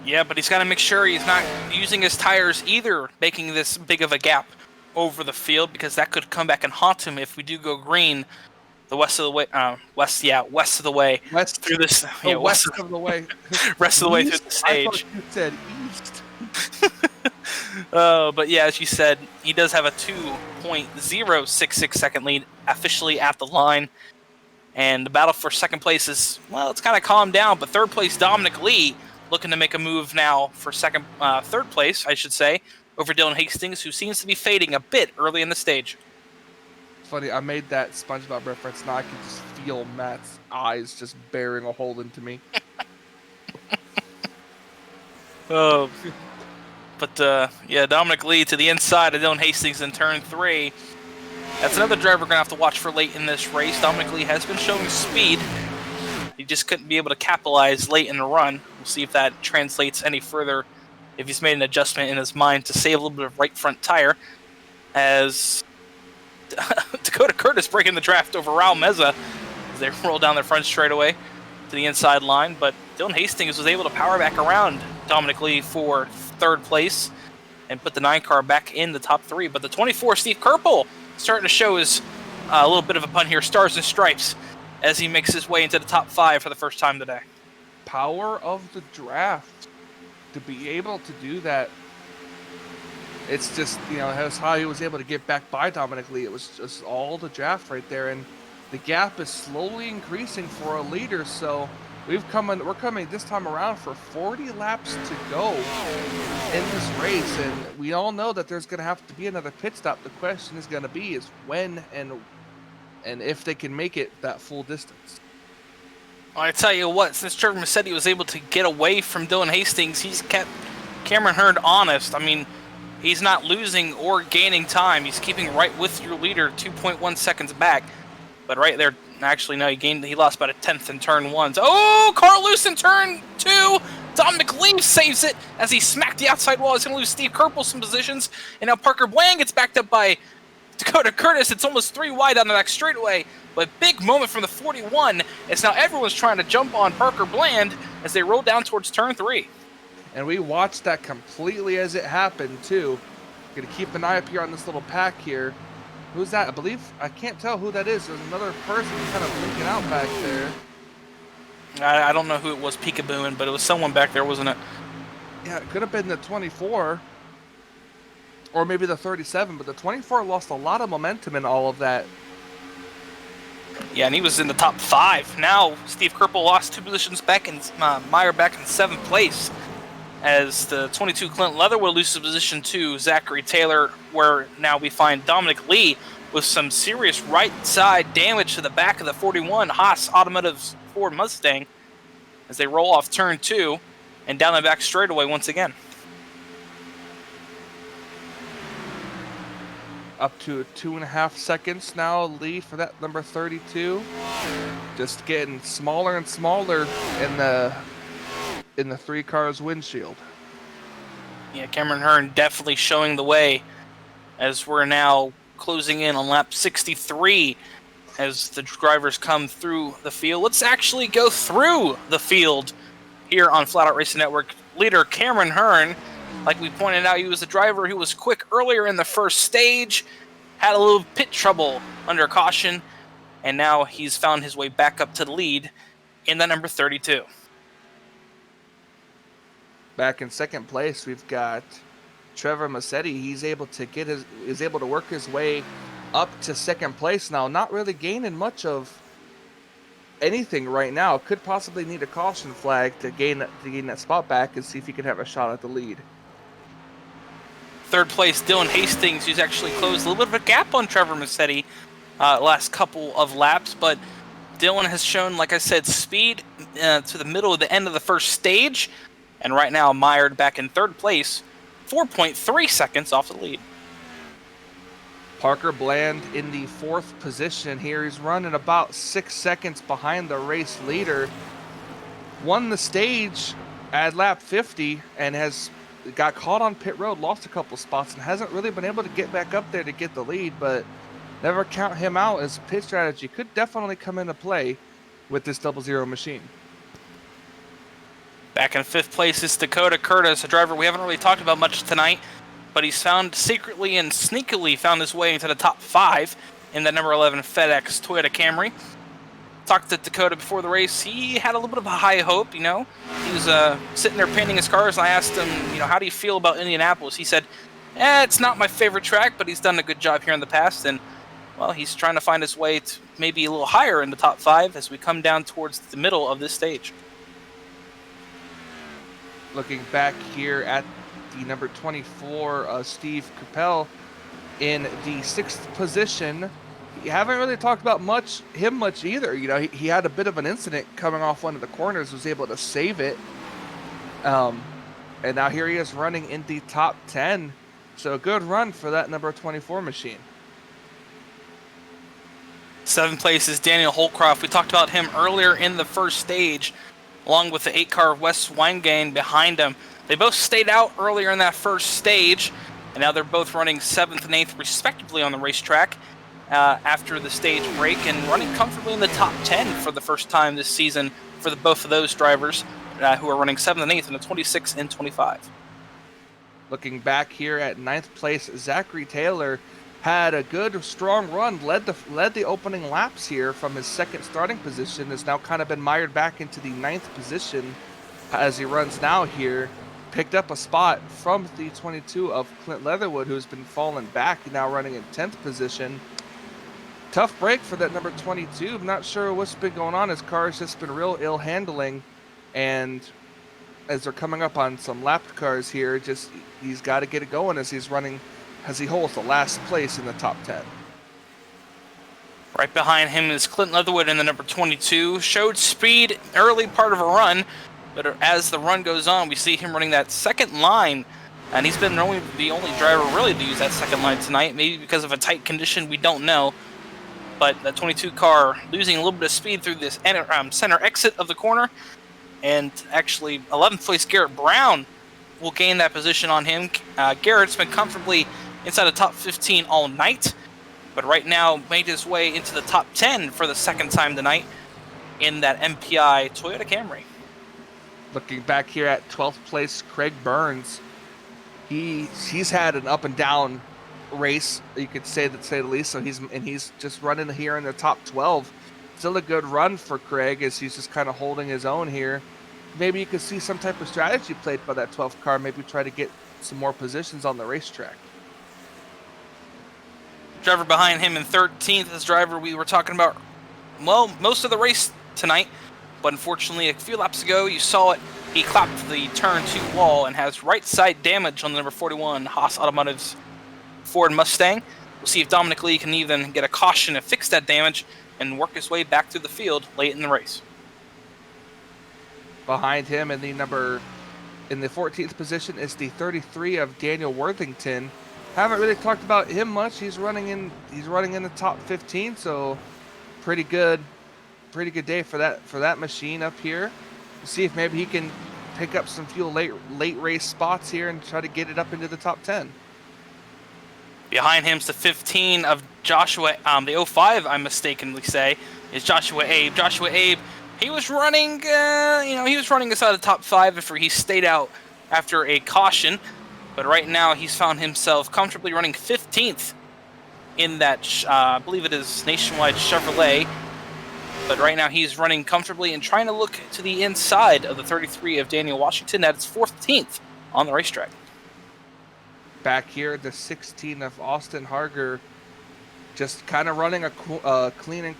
Yeah, but he's got to make sure he's not using his tires either, making this big of a gap over the field, because that could come back and haunt him if we do go green the west of the way, west of the way through this,
west of the way,
rest of the way through the stage.
I thought you said east.
But yeah, as you said, he does have a 2.066 second lead officially at the line. And the battle for second place is, well, it's kind of calmed down, but third place Dominic Lee looking to make a move now for third place, I should say, over Dylan Hastings, who seems to be fading a bit early in the stage.
Funny, I made that SpongeBob reference. Now I can just feel Matt's eyes just bearing a hole into me.
Oh, but yeah, Dominic Lee to the inside of Dylan Hastings in turn 3. That's another driver we're going to have to watch for late in this race. Dominic Lee has been showing speed. He just couldn't be able to capitalize late in the run. We'll see if that translates any further, if he's made an adjustment in his mind to save a little bit of right front tire. As Dakota Curtis breaking the draft over Raul Meza as they roll down their front straightaway to the inside line. But Dylan Hastings was able to power back around Dominic Lee for third place and put the 9 car back in the top 3. But the 24, Steve Kerpel, starting to show his, a little bit of a pun here, stars and stripes, as he makes his way into the top 5 for the first time today.
Power of the draft. To be able to do that, it's just, that's how he was able to get back by Dominic Lee. It was just all the draft right there, and the gap is slowly increasing for a leader, so we're coming this time around for 40 laps to go in this race, and we all know that there's going to have to be another pit stop. The question is going to be is when and if they can make it that full distance.
I tell you what, since Trevor Massetti was able to get away from Dylan Hastings, he's kept Cameron Hearn honest. I mean, he's not losing or gaining time. He's keeping right with your leader, 2.1 seconds back. But right there, actually, no, he lost about a 10th in turn 1. Oh, Carl loose in turn 2. Dominic Lee saves it as he smacked the outside wall. He's going to lose Steve Kerpel some positions. And now Parker Bland gets backed up by Dakota Curtis. It's almost 3 wide on the back straightaway. But big moment from the 41 as now everyone's trying to jump on Parker Bland as they roll down towards turn 3.
And we watched that completely as it happened, too. Going to keep an eye up here on this little pack here. Who's that? I can't tell who that is. There's another person kind of blinking out back there.
I don't know who it was peekabooing, but it was someone back there, wasn't it?
Yeah, it could have been the 24. Or maybe the 37, but the 24 lost a lot of momentum in all of that.
Yeah, and he was in the top 5. Now, Steve Kerpel lost 2 positions back, and Meyer back in 7th place. As the 22 Clint Leatherwood loses position to Zachary Taylor, where now we find Dominic Lee with some serious right side damage to the back of the 41 Haas Automotive's Ford Mustang as they roll off turn 2 and down the back straightaway once again.
Up to 2.5 seconds now lead for that number 32. Just getting smaller and smaller in the 3 cars windshield.
Yeah, Cameron Hearn definitely showing the way as we're now closing in on lap 63 as the drivers come through the field. Let's actually go through the field here on Flatout Racing Network. Leader Cameron Hearn, like we pointed out, he was a driver who was quick earlier in the first stage, had a little pit trouble under caution, and now he's found his way back up to the lead in the number 32.
Back in second place, we've got Trevor Massetti. He's able to work his way up to second place now. Not really gaining much of anything right now. Could possibly need a caution flag to gain that spot back and see if he can have a shot at the lead.
Third place, Dylan Hastings, who's actually closed a little bit of a gap on Trevor Massetti last couple of laps, but Dylan has shown, like I said, speed to the middle of the end of the first stage. And right now, Meyer back in third place, 4.3 seconds off the lead.
Parker Bland in the 4th position here. He's running about 6 seconds behind the race leader. Won the stage at lap 50 and got caught on pit road, lost a couple spots, and hasn't really been able to get back up there to get the lead, but never count him out, as pit strategy could definitely come into play with this 00 machine.
Back in 5th place is Dakota Curtis, a driver we haven't really talked about much tonight, but he's found secretly and sneakily found his way into the top 5 in the number 11 FedEx Toyota Camry. Talked to Dakota before the race. He had a little bit of a high hope, He was sitting there painting his cars, and I asked him, how do you feel about Indianapolis? He said, it's not my favorite track, but he's done a good job here in the past, and well, he's trying to find his way to maybe a little higher in the top 5 as we come down towards the middle of this stage.
Looking back here at the number 24, Steve Capel, in the 6th position. You haven't really talked about him much either. You know, he had a bit of an incident coming off one of the corners, was able to save it. And now here he is running in the top 10. So a good run for that number 24 machine.
7th place is Daniel Holcroft. We talked about him earlier in the first stage, along with the 8-car of Wes Weingane behind him. They both stayed out earlier in that first stage, and now they're both running 7th and 8th respectively on the racetrack after the stage break, and running comfortably in the top 10 for the first time this season for both of those drivers who are running 7th and 8th in the 26 and 25.
Looking back here at 9th place, Zachary Taylor had a good, strong run, led the opening laps here from his 2nd starting position, has now kind of been mired back into the 9th position as he runs now here. Picked up a spot from the 22 of Clint Leatherwood, who's been falling back, now running in 10th position. Tough break for that number 22. I'm not sure what's been going on. His car's just been real ill handling, and as they're coming up on some lapped cars here, he's got to get it going as he holds the last place in the top 10.
Right behind him is Clint Leatherwood in the number 22. Showed speed early part of a run, but as the run goes on, we see him running that 2nd line, and he's been the only driver really to use that 2nd line tonight, maybe because of a tight condition, we don't know. But the 22 car losing a little bit of speed through this center exit of the corner, and actually 11th place Garrett Brown will gain that position on him. Garrett's been comfortably inside the top 15 all night, but right now made his way into the top 10 for the 2nd time tonight in that MPI Toyota Camry.
Looking back here at 12th place, Craig Burns. He's had an up and down race, you could say the least. So he's just running here in the top 12. Still a good run for Craig as he's just kind of holding his own here. Maybe you could see some type of strategy played by that 12th car. Maybe try to get some more positions on the racetrack.
Driver behind him in 13th is driver we were talking about, well, most of the race tonight. But unfortunately, a few laps ago, you saw it. He clapped the turn 2 wall and has right side damage on the number 41 Haas Automotive's Ford Mustang. We'll see if Dominic Lee can even get a caution to fix that damage and work his way back through the field late in the race.
Behind him in the 14th position is the 33 of Daniel Worthington. Haven't really talked about him much. He's running in the top 15, so pretty good day for that machine up here. See if maybe he can pick up some few late race spots here and try to get it up into the top 10.
Behind him's the 15 of Joshua, the 05, I mistakenly say, is Joshua Abe. Joshua Abe, he was running, he was running inside the top 5 after he stayed out after a caution. But right now, he's found himself comfortably running 15th in that, I believe it is Nationwide Chevrolet. But right now, he's running comfortably and trying to look to the inside of the 33 of Daniel Washington. That's 14th on the racetrack.
Back here, the 16 of Austin Harger, just kind of running a clean and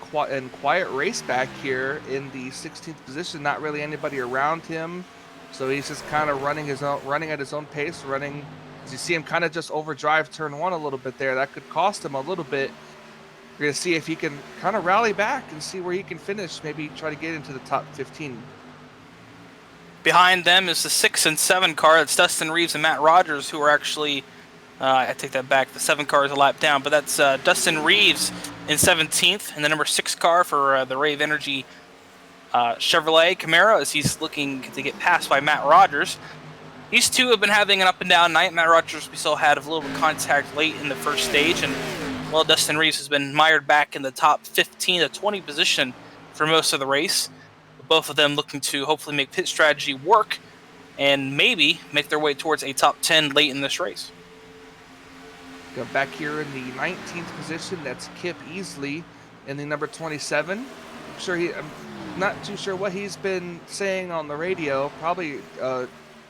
quiet race back here in the 16th position. Not really anybody around him, so he's just kind of running at his own pace. As you see him kind of just overdrive turn 1 a little bit there. That could cost him a little bit. We're gonna see if he can kind of rally back and see where he can finish. Maybe try to get into the top 15.
Behind them is the 6 and 7 car. It's Dustin Reeves and Matt Rogers, who are actually, I take that back, the 7 car is a lap down, but that's Dustin Reeves in 17th, and the number 6 car for the Rave Energy Chevrolet Camaro, as he's looking to get passed by Matt Rogers. These two have been having an up and down night. Matt Rogers, we still had a little contact late in the first stage, and well, Dustin Reeves has been mired back in the top 15 to 20 position for most of the race. Both of them looking to hopefully make pit strategy work and maybe make their way towards a top 10 late in this race.
Go back here in the 19th position. That's Kip Easley in the number 27. I'm not too sure what he's been saying on the radio. Probably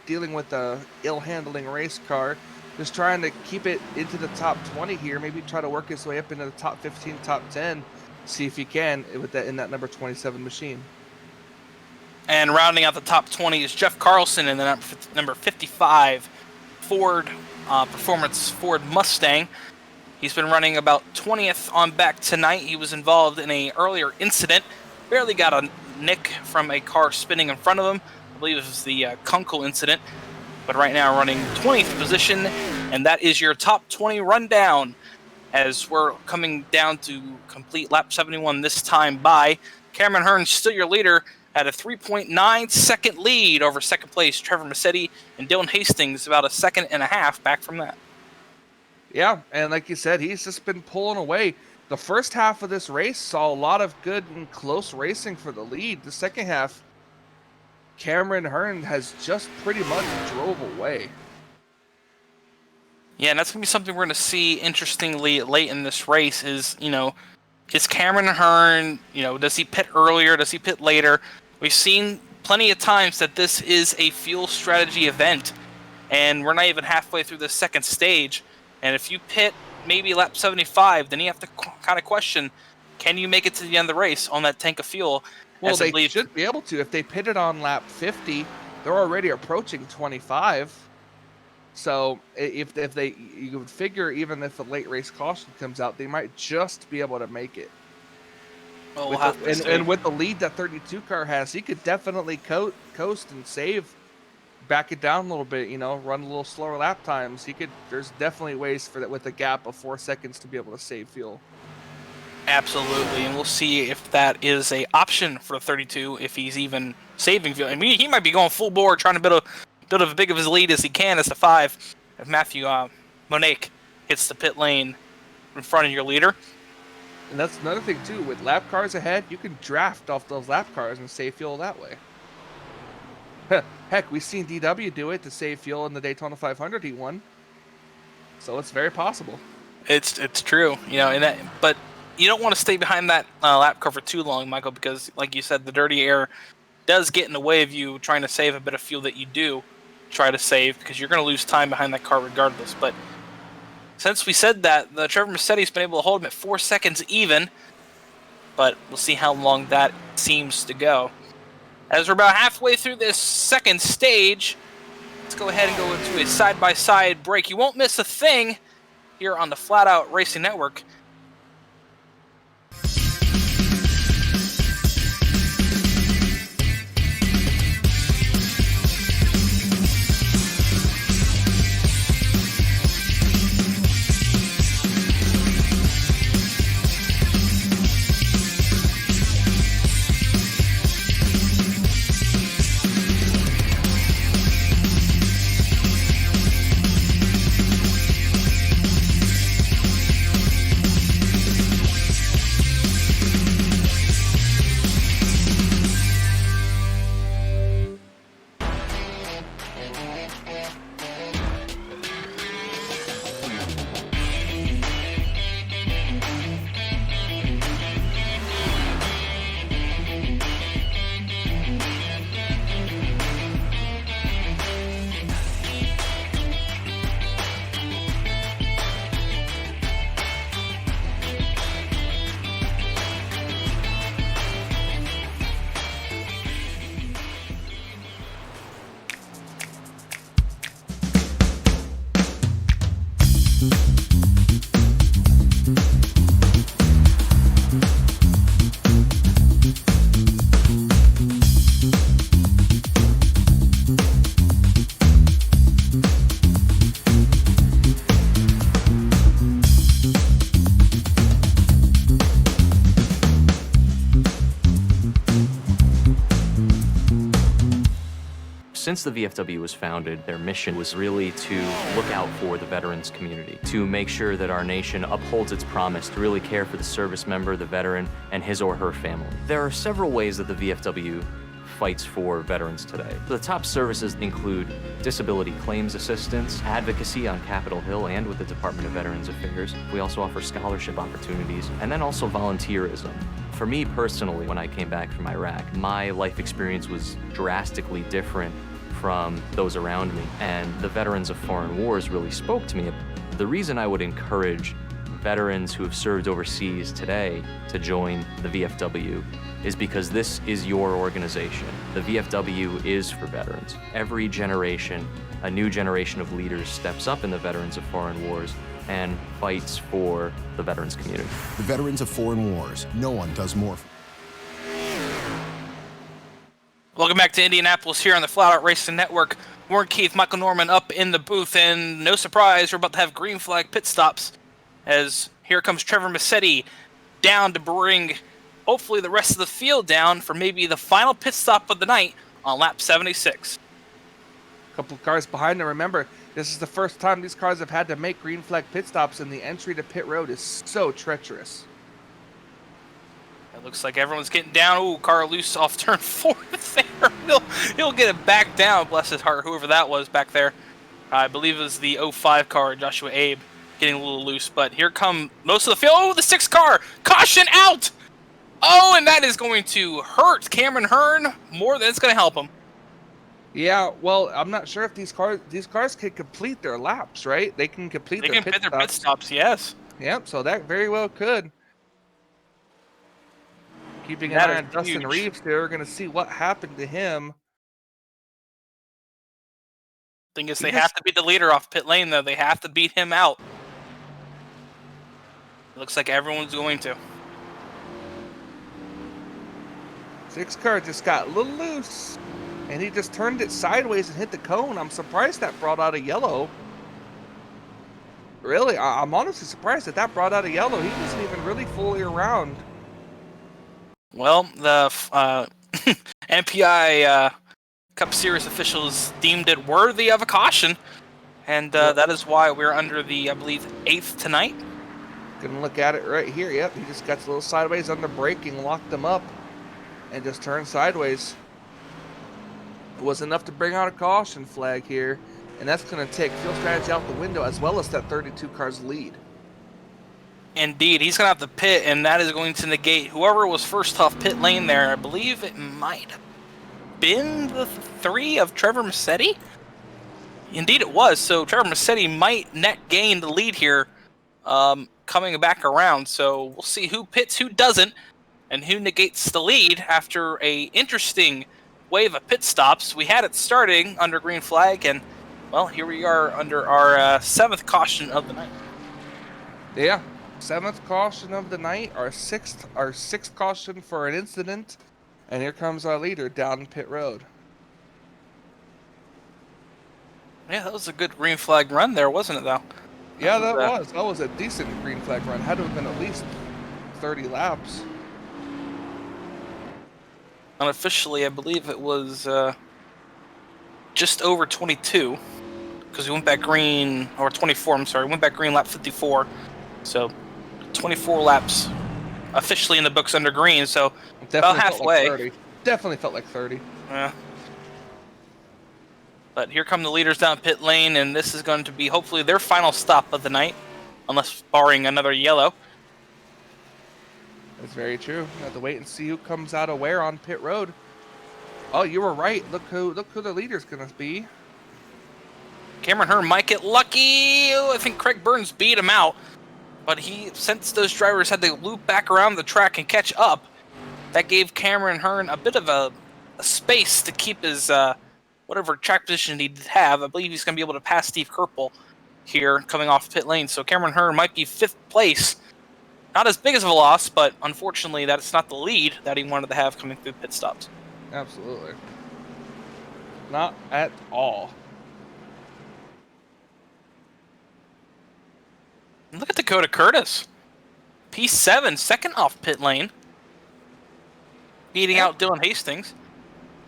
dealing with a ill-handling race car. just trying to keep it into the top 20 here. Maybe try to work his way up into the top 15, top 10. See if he can with that in that number 27 machine.
And rounding out the top 20 is Jeff Carlson in the number 55 Ford Performance Ford Mustang. He's been running about 20th on back tonight. He was involved in an earlier incident. Barely got a nick from a car spinning in front of him. I believe it was the Kunkel incident. But right now running 20th position, and that is your top 20 rundown. As we're coming down to complete lap 71 this time by Cameron Hearn, still your leader at a 3.9 second lead over second place Trevor Massetti, and Dylan Hastings about a second and a half back from that.
Yeah, and like you said, he's just been pulling away. The first half of this race saw a lot of good and close racing for the lead. The second half, Cameron Hearn has just pretty much drove away.
Yeah, and that's going to be something we're going to see interestingly late in this race is, is Cameron Hearn, does he pit earlier? Does he pit later? We've seen plenty of times that this is a fuel strategy event, and we're not even halfway through the second stage. And if you pit maybe lap 75, then you have to kind of question, can you make it to the end of the race on that tank of fuel?
Well, they should be able to. If they pitted on lap 50, they're already approaching 25. So you would figure even if a late race caution comes out, they might just be able to make it.
Well,
and with the lead that 32 car has, he could definitely coast and save, back it down a little bit, run a little slower lap times. There's definitely ways for that with a gap of 4 seconds to be able to save fuel.
Absolutely, and we'll see if that is a option for 32, if he's even saving fuel. I mean, he might be going full bore, trying to build as big of his lead as he can as the 5. If Matthew Monique hits the pit lane in front of your leader.
And that's another thing, too. With lap cars ahead, you can draft off those lap cars and save fuel that way. Heck, we've seen DW do it to save fuel in the Daytona 500 he won. So it's very possible.
It's true, but you don't want to stay behind that lap car for too long, Michael, because, like you said, the dirty air does get in the way of you trying to save a bit of fuel that you do try to save, because you're going to lose time behind that car regardless. But since we said that, the Trevor Massetti's been able to hold him at 4 seconds even, but we'll see how long that seems to go. As we're about halfway through this second stage, let's go ahead and go into a side-by-side break. You won't miss a thing here on the Flatout Racing Network.
Since the VFW was founded, their mission was really to look out for the veterans community, to make sure that our nation upholds its promise to really care for the service member, the veteran, and his or her family. There are several ways that the VFW fights for veterans today. The top services include disability claims assistance, advocacy on Capitol Hill and with the Department of Veterans Affairs. We also offer scholarship opportunities, and then also volunteerism. For me personally, when I came back from Iraq, my life experience was drastically different from those around me. And the veterans of foreign wars really spoke to me. The reason I would encourage veterans who have served overseas today to join the VFW is because this is your organization. The VFW is for veterans. Every generation, a new generation of leaders steps up in the veterans of foreign wars and fights for the veterans community.
The veterans of foreign wars. No one does more.
Welcome back to Indianapolis here on the Flatout Racing Network. Warren Keith, Michael Norman up in the booth, and no surprise, we're about to have green flag pit stops as here comes Trevor Massetti down to bring hopefully the rest of the field down for maybe the final pit stop of the night on lap 76.
A couple of cars behind them. Remember, this is the first time these cars have had to make green flag pit stops, and the entry to pit road is so treacherous.
It looks like everyone's getting down. Ooh, car loose off turn 4 there. He'll get it back down, bless his heart, whoever that was back there. I believe it was the 05 car, Joshua Abe, getting a little loose. But here come most of the field. Oh, the 6 car! Caution out! Oh, and that is going to hurt Cameron Hearn more than it's going to help him.
Yeah, well, I'm not sure if these cars can complete their laps, right? They can complete
They
their
can
pit
pit their pit stops, yes.
Yep, so that very well could. Keeping an
That
eye
is
on Dustin
huge.
Reeves there. We're going to see what happened to him.
Thing is,
He
they
just-
have to beat the leader off pit lane, though. They have to beat him out. It looks like everyone's going to.
6 car just got a little loose, and he just turned it sideways and hit the cone. I'm surprised that brought out a yellow. Really, I'm honestly surprised that brought out a yellow. He wasn't even really fully around.
Well, the MPI Cup Series officials deemed it worthy of a caution, and that is why we're under the, I believe, 8th tonight.
Gonna look at it right here. Yep, he just got a little sideways under braking, locked them up, and just turned sideways. It was enough to bring out a caution flag here, and that's gonna take field strategy out the window as well as that 32 car's lead.
Indeed, he's going to have to pit, and that is going to negate whoever was first off pit lane there. I believe it might have been the 3 of Trevor Massetti. Indeed it was, so Trevor Massetti might net gain the lead here coming back around. So we'll see who pits, who doesn't, and who negates the lead after a interesting wave of pit stops. We had it starting under green flag, and, well, here we are under our 7th caution of the night.
Yeah. 7th caution of the night, our sixth caution for an incident, and here comes our leader down pit road.
Yeah, that was a good green flag run there, wasn't it, though?
Yeah, that was a decent green flag run. Had to have been at least 30 laps.
Unofficially, I believe it was just over 22, because we went back green, or 24, I'm sorry, went back green lap 54, so 24 laps officially in the books under green, so about halfway.
Felt like 30. Definitely felt like 30.
Yeah. But here come the leaders down pit lane, and this is going to be hopefully their final stop of the night, unless barring another yellow.
That's very true. Have to wait and see who comes out of where on pit road. Oh, you were right. Look who the leader's gonna be.
Cameron Hearn might get lucky. I think Craig Burns beat him out. But since those drivers had to loop back around the track and catch up, that gave Cameron Hearn a bit of a space to keep his whatever track position he'd have. I believe he's going to be able to pass Steve Kerpel here coming off pit lane. So Cameron Hearn might be 5th place. Not as big as of a loss, but unfortunately that's not the lead that he wanted to have coming through pit stops.
Absolutely. Not at all.
And look at Dakota Curtis. P7, 2nd off pit lane. Beating out Dylan Hastings.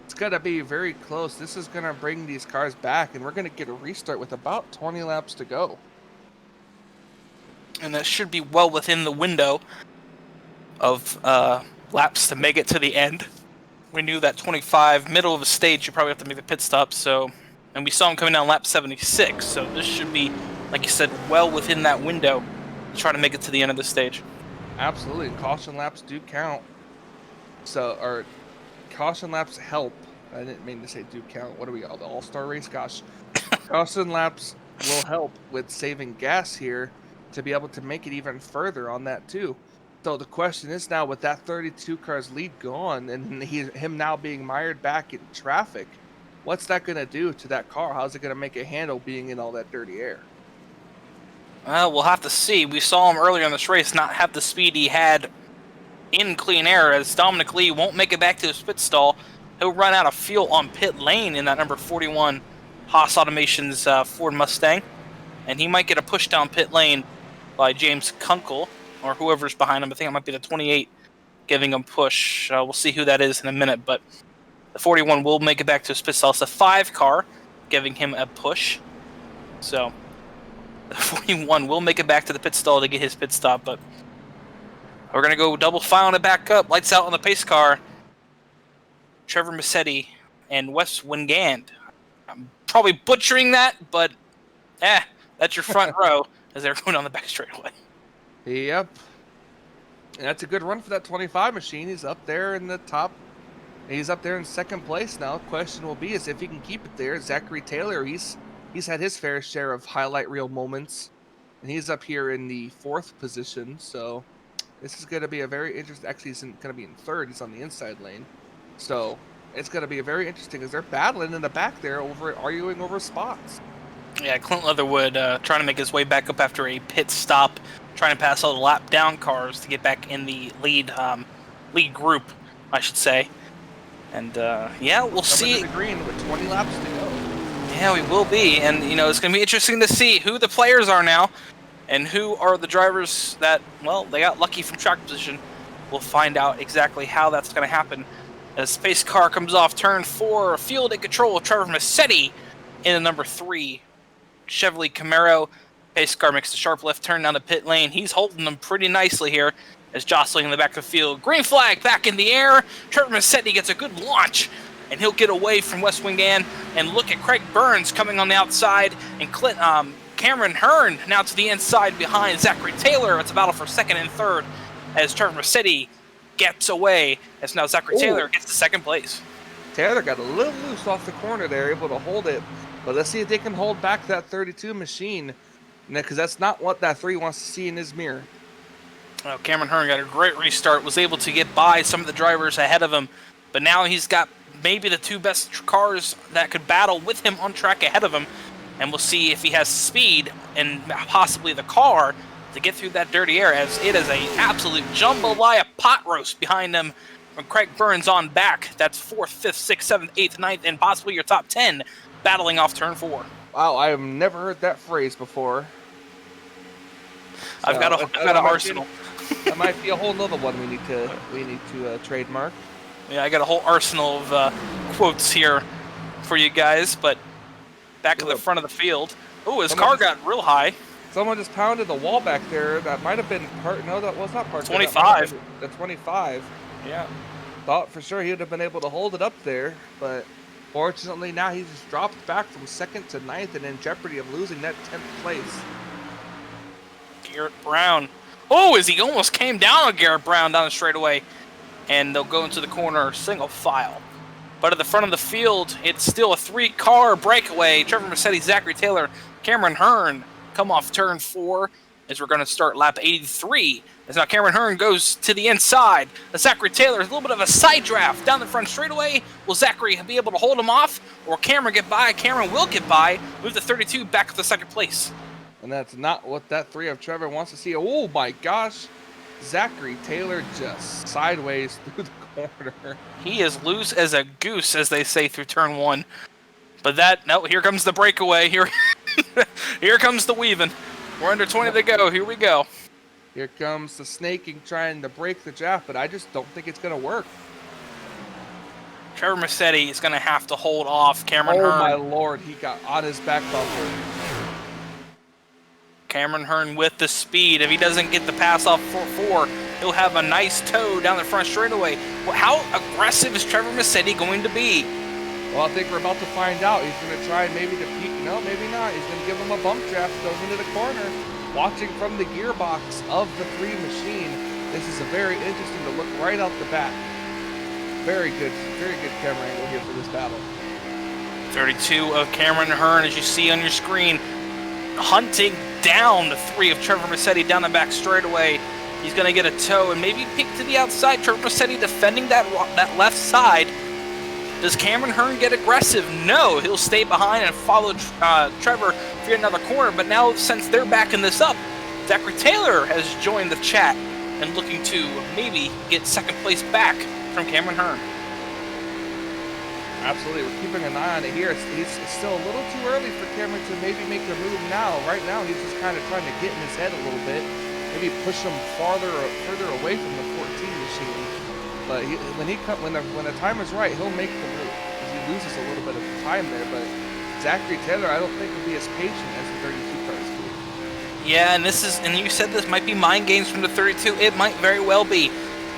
It's going to be very close. This is going to bring these cars back, and we're going to get a restart with about 20 laps to go.
And that should be well within the window of laps to make it to the end. We knew that 25, middle of the stage, you probably have to make the pit stop. So, and we saw him coming down lap 76. So this should be, like you said, well within that window to try to make it to the end of the stage.
Absolutely. Caution laps do count. So, or caution laps help. I didn't mean to say do count. What are we all, the All-Star race? Gosh. Caution laps will help with saving gas here to be able to make it even further on that too. So the question is now, with that 32 cars lead gone and him now being mired back in traffic, what's that going to do to that car? How's it going to make it handle being in all that dirty air?
Well, we'll have to see. We saw him earlier in this race not have the speed he had in clean air, as Dominic Lee won't make it back to his pit stall. He'll run out of fuel on pit lane in that number 41 Haas Automation's Ford Mustang, and he might get a push down pit lane by James Kunkel or whoever's behind him. I think it might be the 28 giving him push. We'll see who that is in a minute, but the 41 will make it back to his pit stall. It's a 5 car giving him a push, so the 41 will make it back to the pit stall to get his pit stop. But we're going to go double file it back up. Lights out on the pace car. Trevor Massetti and Wes Wingand. I'm probably butchering that, but that's your front row as they're going on the back straightaway.
Yep. And that's a good run for that 25 machine. He's up there in the top. He's up there in second place now. Question will be is if he can keep it there. Zachary Taylor, he's had his fair share of highlight reel moments, and he's up here in the 4th position. So this is going to be a very interesting. Actually, he's going to be in 3rd. He's on the inside lane. So it's going to be a very interesting as they're battling in the back there, arguing over spots.
Yeah, Clint Leatherwood trying to make his way back up after a pit stop, trying to pass all the lap down cars to get back in the lead group, I should say. And yeah, we'll see.
The green with 20 laps to go.
Yeah, we will be, and it's going to be interesting to see who the players are now, and who are the drivers that, well, they got lucky from track position. We'll find out exactly how that's going to happen. As pace car comes off turn 4, field in control of Trevor Massetti in the number 3 Chevrolet Camaro. Pace car makes the sharp left turn down the pit lane. He's holding them pretty nicely here as jostling in the back of the field. Green flag back in the air. Trevor Massetti gets a good launch, and he'll get away from Wes Wingan. And look at Craig Burns coming on the outside, and Cameron Hearn now to the inside behind Zachary Taylor. It's a battle for 2nd and 3rd as Trevor Massetti gets away, as now Zachary Taylor gets to 2nd place.
Taylor got a little loose off the corner there, able to hold it. But let's see if they can hold back that 32 machine, because that's not what that 3 wants to see in his mirror.
Oh, Cameron Hearn got a great restart, was able to get by some of the drivers ahead of him, but now he's got maybe the 2 best cars that could battle with him on track ahead of him, and we'll see if he has speed and possibly the car to get through that dirty air, as it is an absolute jambalaya pot roast behind him from Craig Burns on back. That's 4th, 5th, 6th, 7th, 8th, 9th, and possibly your top 10 battling off turn 4.
Wow, I have never heard that phrase before.
I've got an arsenal.
That might be a whole nother one we need to trademark.
Yeah, I got a whole arsenal of quotes here for you guys, but back to the front of the field. Oh, his car got real high.
Someone just pounded the wall back there. That might have been part. No, that was not part.
25.
The 25.
Yeah.
Thought for sure he would have been able to hold it up there, but fortunately now he's just dropped back from 2nd to 9th and in jeopardy of losing that 10th place.
Garrett Brown. Oh, as he almost came down on Garrett Brown down the straightaway. And they'll go into the corner single file. But at the front of the field, it's still a 3-car breakaway. Trevor Massetti, Zachary Taylor, Cameron Hearn come off turn 4 as we're going to start lap 83. As now Cameron Hearn goes to the inside. Zachary Taylor is a little bit of a side draft down the front straightaway. Will Zachary be able to hold him off, or Cameron get by? Cameron will get by. Move the 32 back to the 2nd place.
And that's not what that 3 of Trevor wants to see. Oh my gosh. Zachary Taylor just sideways through the corner.
He is loose as a goose, as they say, through turn 1. But here comes the breakaway. Here comes the weaving. We're under 20 to go. Here we go.
Here comes the snaking, trying to break the draft, but I just don't think it's going to work.
Trevor Massetti is going to have to hold off Cameron Hearn.
Oh my lord, he got on his back bumper.
Cameron Hearn with the speed. If he doesn't get the pass off 4-4, he'll have a nice tow down the front straightaway. Well, how aggressive is Trevor Massetti going to be?
Well, I think we're about to find out. He's going to try maybe to peek. No, maybe not. He's going to give him a bump draft, goes into the corner. Watching from the gearbox of the 3 machine, this is a very interesting to look right out the back. very good camera angle here for this battle.
32 of Cameron Hearn, as you see on your screen, hunting down the 3 of Trevor Massetti down the back straightaway. He's going to get a toe and maybe peek to the outside. Trevor Massetti defending that left side. Does Cameron Hearn get aggressive? No, he'll stay behind and follow Trevor for another corner. But now, since they're backing this up, Zachary Taylor has joined the chat and looking to maybe get second place back from Cameron Hearn.
Absolutely, we're keeping an eye on it here. It's still a little too early for Cameron to maybe make the move now. Right now, he's just kind of trying to get in his head a little bit. Maybe push him further away from the 14 machine. But when the time is right, he'll make the move. He loses a little bit of time there, but Zachary Taylor, I don't think will be as patient as the 32 cars do.
Yeah, and you said this might be mind games from the 32. It might very well be.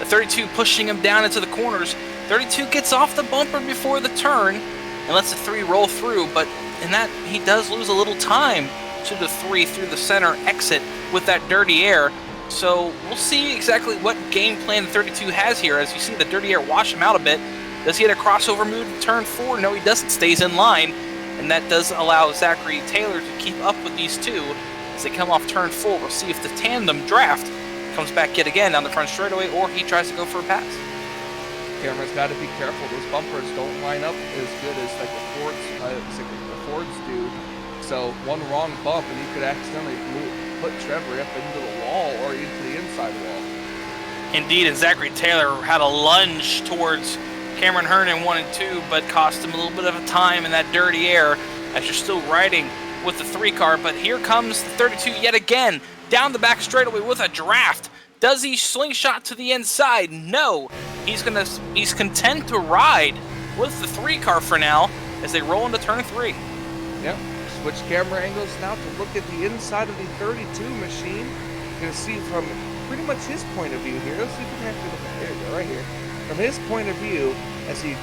The 32 pushing him down into the corners. 32 gets off the bumper before the turn and lets the 3 roll through, but in that he does lose a little time to the 3 through the center exit with that dirty air. So we'll see exactly what game plan 32 has here. As you see the dirty air wash him out a bit. Does he get a crossover move to turn 4? No, he doesn't. Stays in line. And that does allow Zachary Taylor to keep up with these 2 as they come off turn 4. We'll see if the tandem draft comes back yet again down the front straightaway or he tries to go for a pass.
Cameron's got to be careful. Those bumpers don't line up as good as like the Fords do. So one wrong bump and you could accidentally put Trevor up into the wall or into the inside wall.
Indeed, and Zachary Taylor had a lunge towards Cameron Hearn in 1 and 2, but cost him a little bit of a time in that dirty air as you're still riding with the 3 car. But here comes the 32 yet again, down the back straightaway with a draft. Does he slingshot to the inside? No. He's content to ride with the 3 car for now as they roll into turn 3.
Yep. Switch camera angles now to look at the inside of the 32 machine. You're going to see from pretty much his point of view here. Let's see if we can actually look at, there you go, right here. From his point of view, as he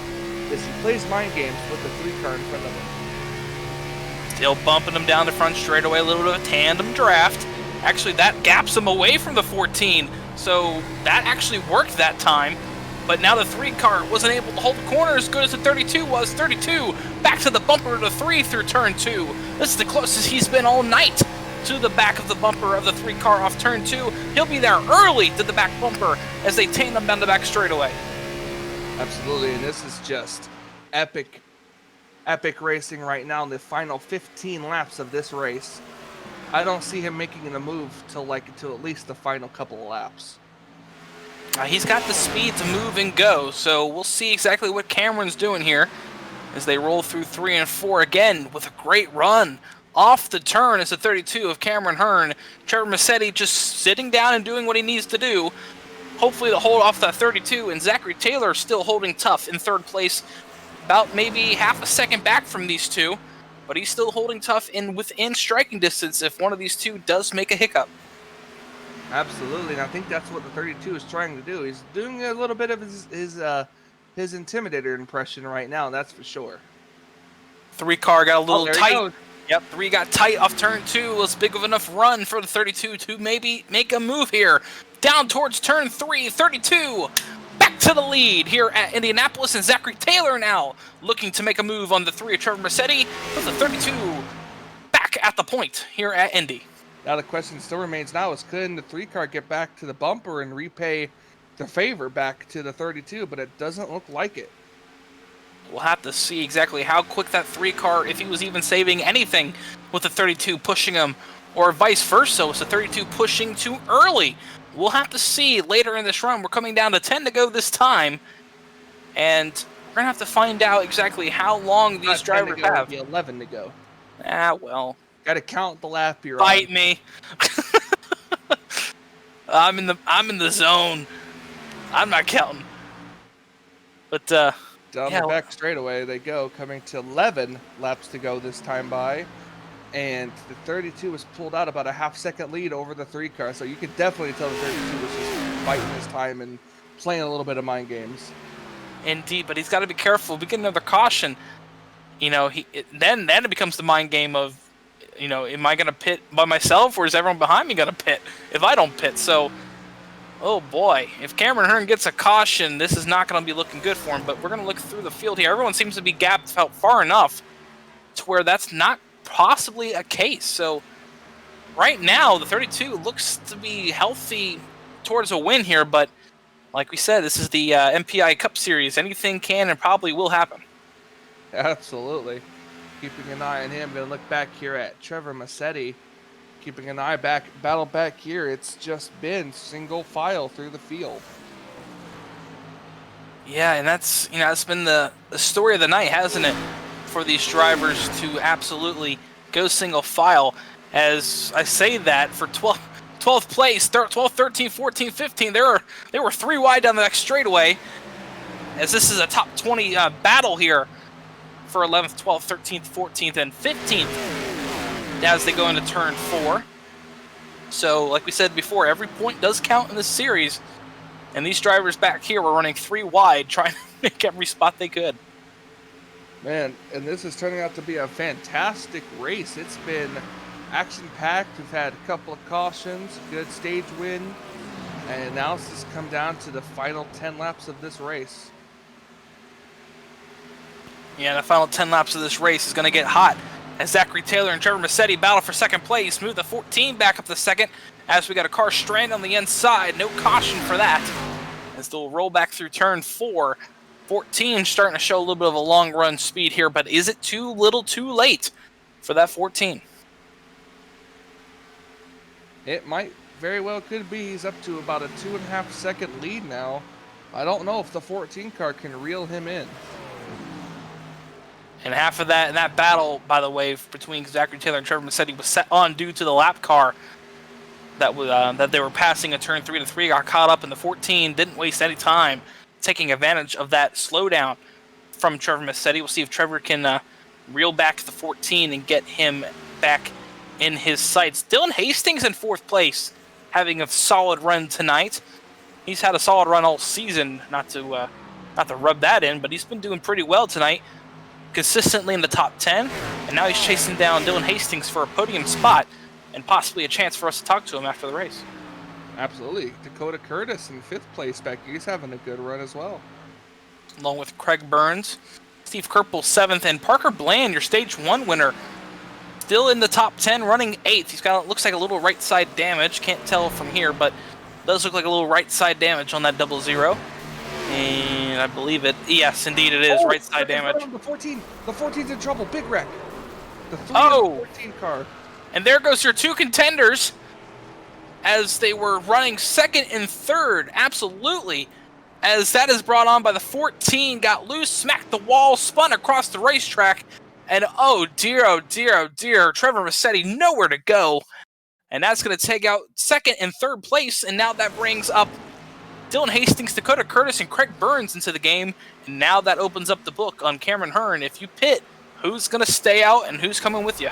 plays mind games with the 3 car in front of him.
Still bumping him down the front straightaway, a little bit of a tandem draft. Actually, that gaps him away from the 14, so that actually worked that time. But now the 3 car wasn't able to hold the corner as good as the 32 was. 32 back to the bumper of the 3 through turn 2. This is the closest he's been all night to the back of the bumper of the 3 car off turn 2. He'll be there early to the back bumper as they tandem down the back straightaway.
Absolutely, and this is just epic racing right now in the final 15 laps of this race. I don't see him making a move till at least the final couple of laps.
He's got the speed to move and go, so we'll see exactly what Cameron's doing here as they roll through 3 and 4 again with a great run. Off the turn is the 32 of Cameron Hearn. Trevor Massetti just sitting down and doing what he needs to do. Hopefully to hold off that 32, and Zachary Taylor still holding tough in 3rd place, about maybe half a second back from these 2. But he's still holding tough within striking distance if one of these 2 does make a hiccup.
Absolutely, and I think that's what the 32 is trying to do. He's doing a little bit of his Intimidator impression right now, that's for sure.
3 car got a little
there he
tight.
goes.
Yep, 3 got tight off turn 2. Was big of enough run for the 32 to maybe make a move here. Down towards turn 3, 32 back to the lead here at Indianapolis, and Zachary Taylor now looking to make a move on the 3 of Trevor Massetti with the 32 back at the point here at Indy.
Now the question still remains now is, can the 3 car get back to the bumper and repay the favor back to the 32, but it doesn't look like it.
We'll have to see exactly how quick that 3 car, if he was even saving anything with the 32 pushing him, or vice versa, was the 32 pushing too early. We'll have to see later in this run. We're coming down to 10 to go this time, and we're going to have to find out exactly how long these drivers have.
11 to go.
Ah, well.
Got to count the lap you're
Bite
on.
me. I'm in the zone. I'm not counting. But
Down
yeah,
the back straightaway they go, coming to 11 laps to go this time by. And the 32 was pulled out about a half-second lead over the 3 car, so you could definitely tell the 32 was just fighting his time and playing a little bit of mind games.
Indeed, but he's got to be careful. We get another caution. You know, then it becomes the mind game of, you know, am I going to pit by myself, or is everyone behind me going to pit if I don't pit? So Oh boy, if Cameron Hearn gets a caution, this is not going to be looking good for him, but we're going to look through the field here. Everyone seems to be gapped out far enough to where that's not possibly a case. So right now, the 32 looks to be healthy towards a win here, but like we said, this is the MPI Cup Series. Anything can and probably will happen.
Absolutely. Keeping an eye on him. Gonna look back here at Trevor Massetti. Keeping an eye battle back here. It's just been single file through the field.
Yeah, and that's been the story of the night, hasn't it? For these drivers to absolutely go single file. As I say that, for 12th place, 12, 13, 14, 15, they were 3 wide down the next straightaway. As this is a top 20 battle here for 11th, 12th, 13th, 14th, and 15th as they go into turn 4. So, like we said before, every point does count in this series. And these drivers back here were running 3 wide, trying to make every spot they could.
Man, and this is turning out to be a fantastic race. It's been action-packed. We've had a couple of cautions, good stage win, and now it's just come down to the final 10 laps of this race.
Yeah, the final 10 laps of this race is going to get hot as Zachary Taylor and Trevor Massetti battle for second place. Move the 14 back up to second as we got a car stranded on the inside. No caution for that as they'll roll back through turn 4. 14 starting to show a little bit of a long run speed here, but is it too little too late for that 14?
It might very well could be. He's up to about a 2.5 second lead now. I don't know if the 14 car can reel him in.
And half of that battle, by the way, between Zachary Taylor and Trevor Massetti was set on due to the lap car that they were passing a turn 3 to 3, got caught up in the 14, didn't waste any time taking advantage of that slowdown from Trevor Massetti. We'll see if Trevor can reel back the 14 and get him back in his sights. Dylan Hastings in 4th place, having a solid run tonight. He's had a solid run all season, not to rub that in, but he's been doing pretty well tonight, consistently in the top 10, and now he's chasing down Dylan Hastings for a podium spot and possibly a chance for us to talk to him after the race.
Absolutely. Dakota Curtis in 5th place back here. He's having a good run as well.
Along with Craig Burns, Steve Kerpel 7th, and Parker Bland, your stage 1 winner, still in the top 10, running 8th. He's got, looks like a little right side damage. Can't tell from here, but does look like a little right side damage on that 00. And I believe it. Yes, indeed it is. Right side damage.
The 14's in trouble. Big wreck. The 14 car.
And there goes your 2 contenders as they were running 2nd and 3rd. Absolutely. As that is brought on by the 14. Got loose, smacked the wall, spun across the racetrack. And oh dear, oh dear, oh dear. Trevor Massetti nowhere to go. And that's going to take out 2nd and 3rd place. And now that brings up Dylan Hastings, Dakota Curtis, and Craig Burns into the game. And now that opens up the book on Cameron Hearn. If you pit, who's going to stay out and who's coming with you?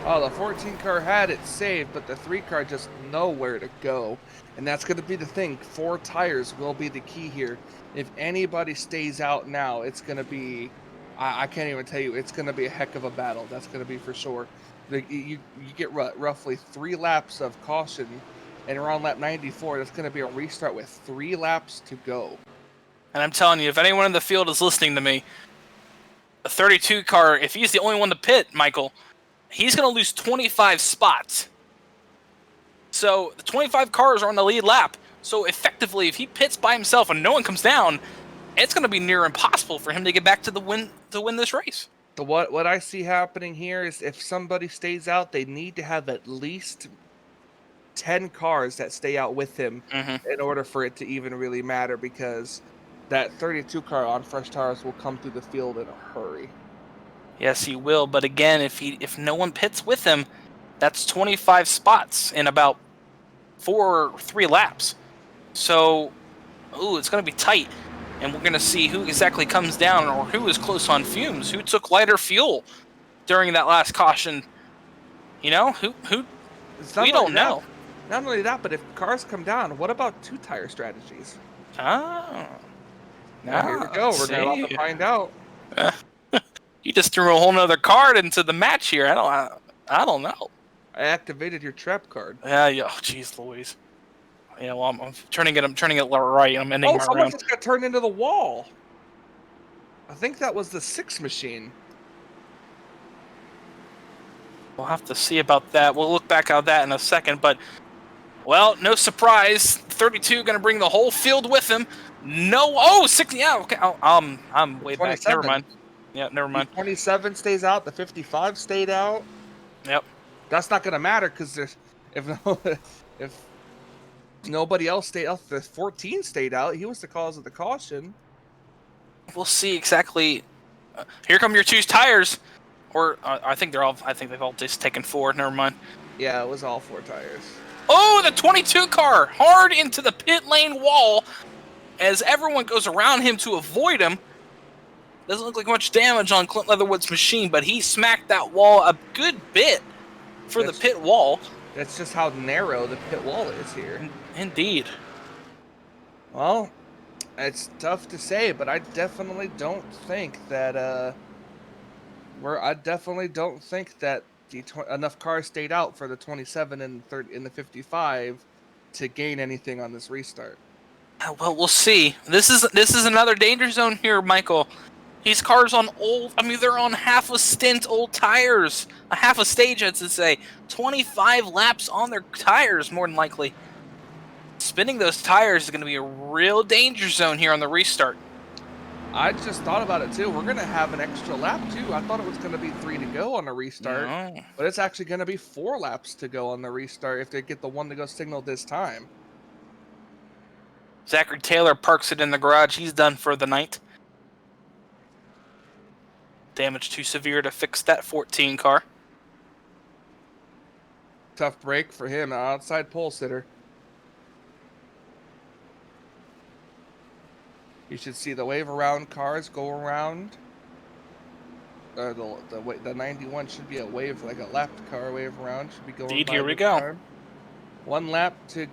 Oh, the 14 car had it saved, but the 3 car just nowhere to go. And that's going to be the thing. 4 tires will be the key here. If anybody stays out now, it's going to be, I can't even tell you, it's going to be a heck of a battle. That's going to be for sure. You get roughly 3 laps of caution, and around lap 94, that's going to be a restart with 3 laps to go.
And I'm telling you, if anyone in the field is listening to me, a 32 car, if he's the only one to pit, Michael, he's going to lose 25 spots. So the 25 cars are on the lead lap. So effectively, if he pits by himself and no one comes down, it's going to be near impossible for him to get back to the win to win this race.
What I see happening here is if somebody stays out, they need to have at least 10 cars that stay out with him in order for it to even really matter, because that 32 car on fresh tires will come through the field in a hurry.
Yes, he will. But again, if no one pits with him, that's 25 spots in about 3 laps. So, it's going to be tight. And we're going to see who exactly comes down or who is close on fumes, who took lighter fuel during that last caution. You know, who we don't know.
Not only that, but if cars come down, what about 2 tire strategies?
Oh.
Now here we go. We're about to find out.
You just threw a whole nother card into the match here. I don't know.
I activated your trap card.
Yeah. Oh, jeez, Louise. Yeah, well, I'm turning it. I'm turning it right. I'm ending
Oh,
my
someone
round.
just got turned into the wall. I think that was the 6 machine.
We'll have to see about that. We'll look back at that in a second. But well, no surprise. 32 going to bring the whole field with him. No. Oh, 60. Yeah. Okay. Oh, I'm way back. Never
27.
mind. Yeah. Never
The
mind.
27 stays out. The 55 stayed out.
Yep.
That's not gonna matter because if no, if nobody else stayed out, the 14 stayed out. He was the cause of the caution.
We'll see exactly. Here come your 2 tires. Or I think they're all. I think they've all just taken 4. Never mind.
Yeah, it was all 4 tires.
Oh, the 22 car hard into the pit lane wall as everyone goes around him to avoid him. Doesn't look like much damage on Clint Leatherwood's machine, but he smacked that wall a good bit for the pit wall.
That's just how narrow the pit wall is here.
Indeed.
Well, it's tough to say, but I definitely don't think that I definitely don't think that enough cars stayed out for the 27 and the 55 to gain anything on this restart.
Well, we'll see. This is another danger zone here, Michael. These cars on old. I mean, they're on half a stint old tires, a half a stage, I'd say. 25 laps on their tires, more than likely. Spinning those tires is going to be a real danger zone here on the restart.
I just thought about it too. We're gonna have an extra lap too. I thought it was gonna be 3 to go on the restart,
No.
but it's actually gonna be 4 laps to go on the restart if they get the 1 to go signal this time.
Zachary Taylor parks it in the garage. He's done for the night. Damage too severe to fix that 14 car.
Tough break for him, an outside pole sitter. You should see the wave around cars go around. The 91 should be a wave, like a lapped car wave around. Should be going.
Indeed,
by
here we
this
go.
time. One lap to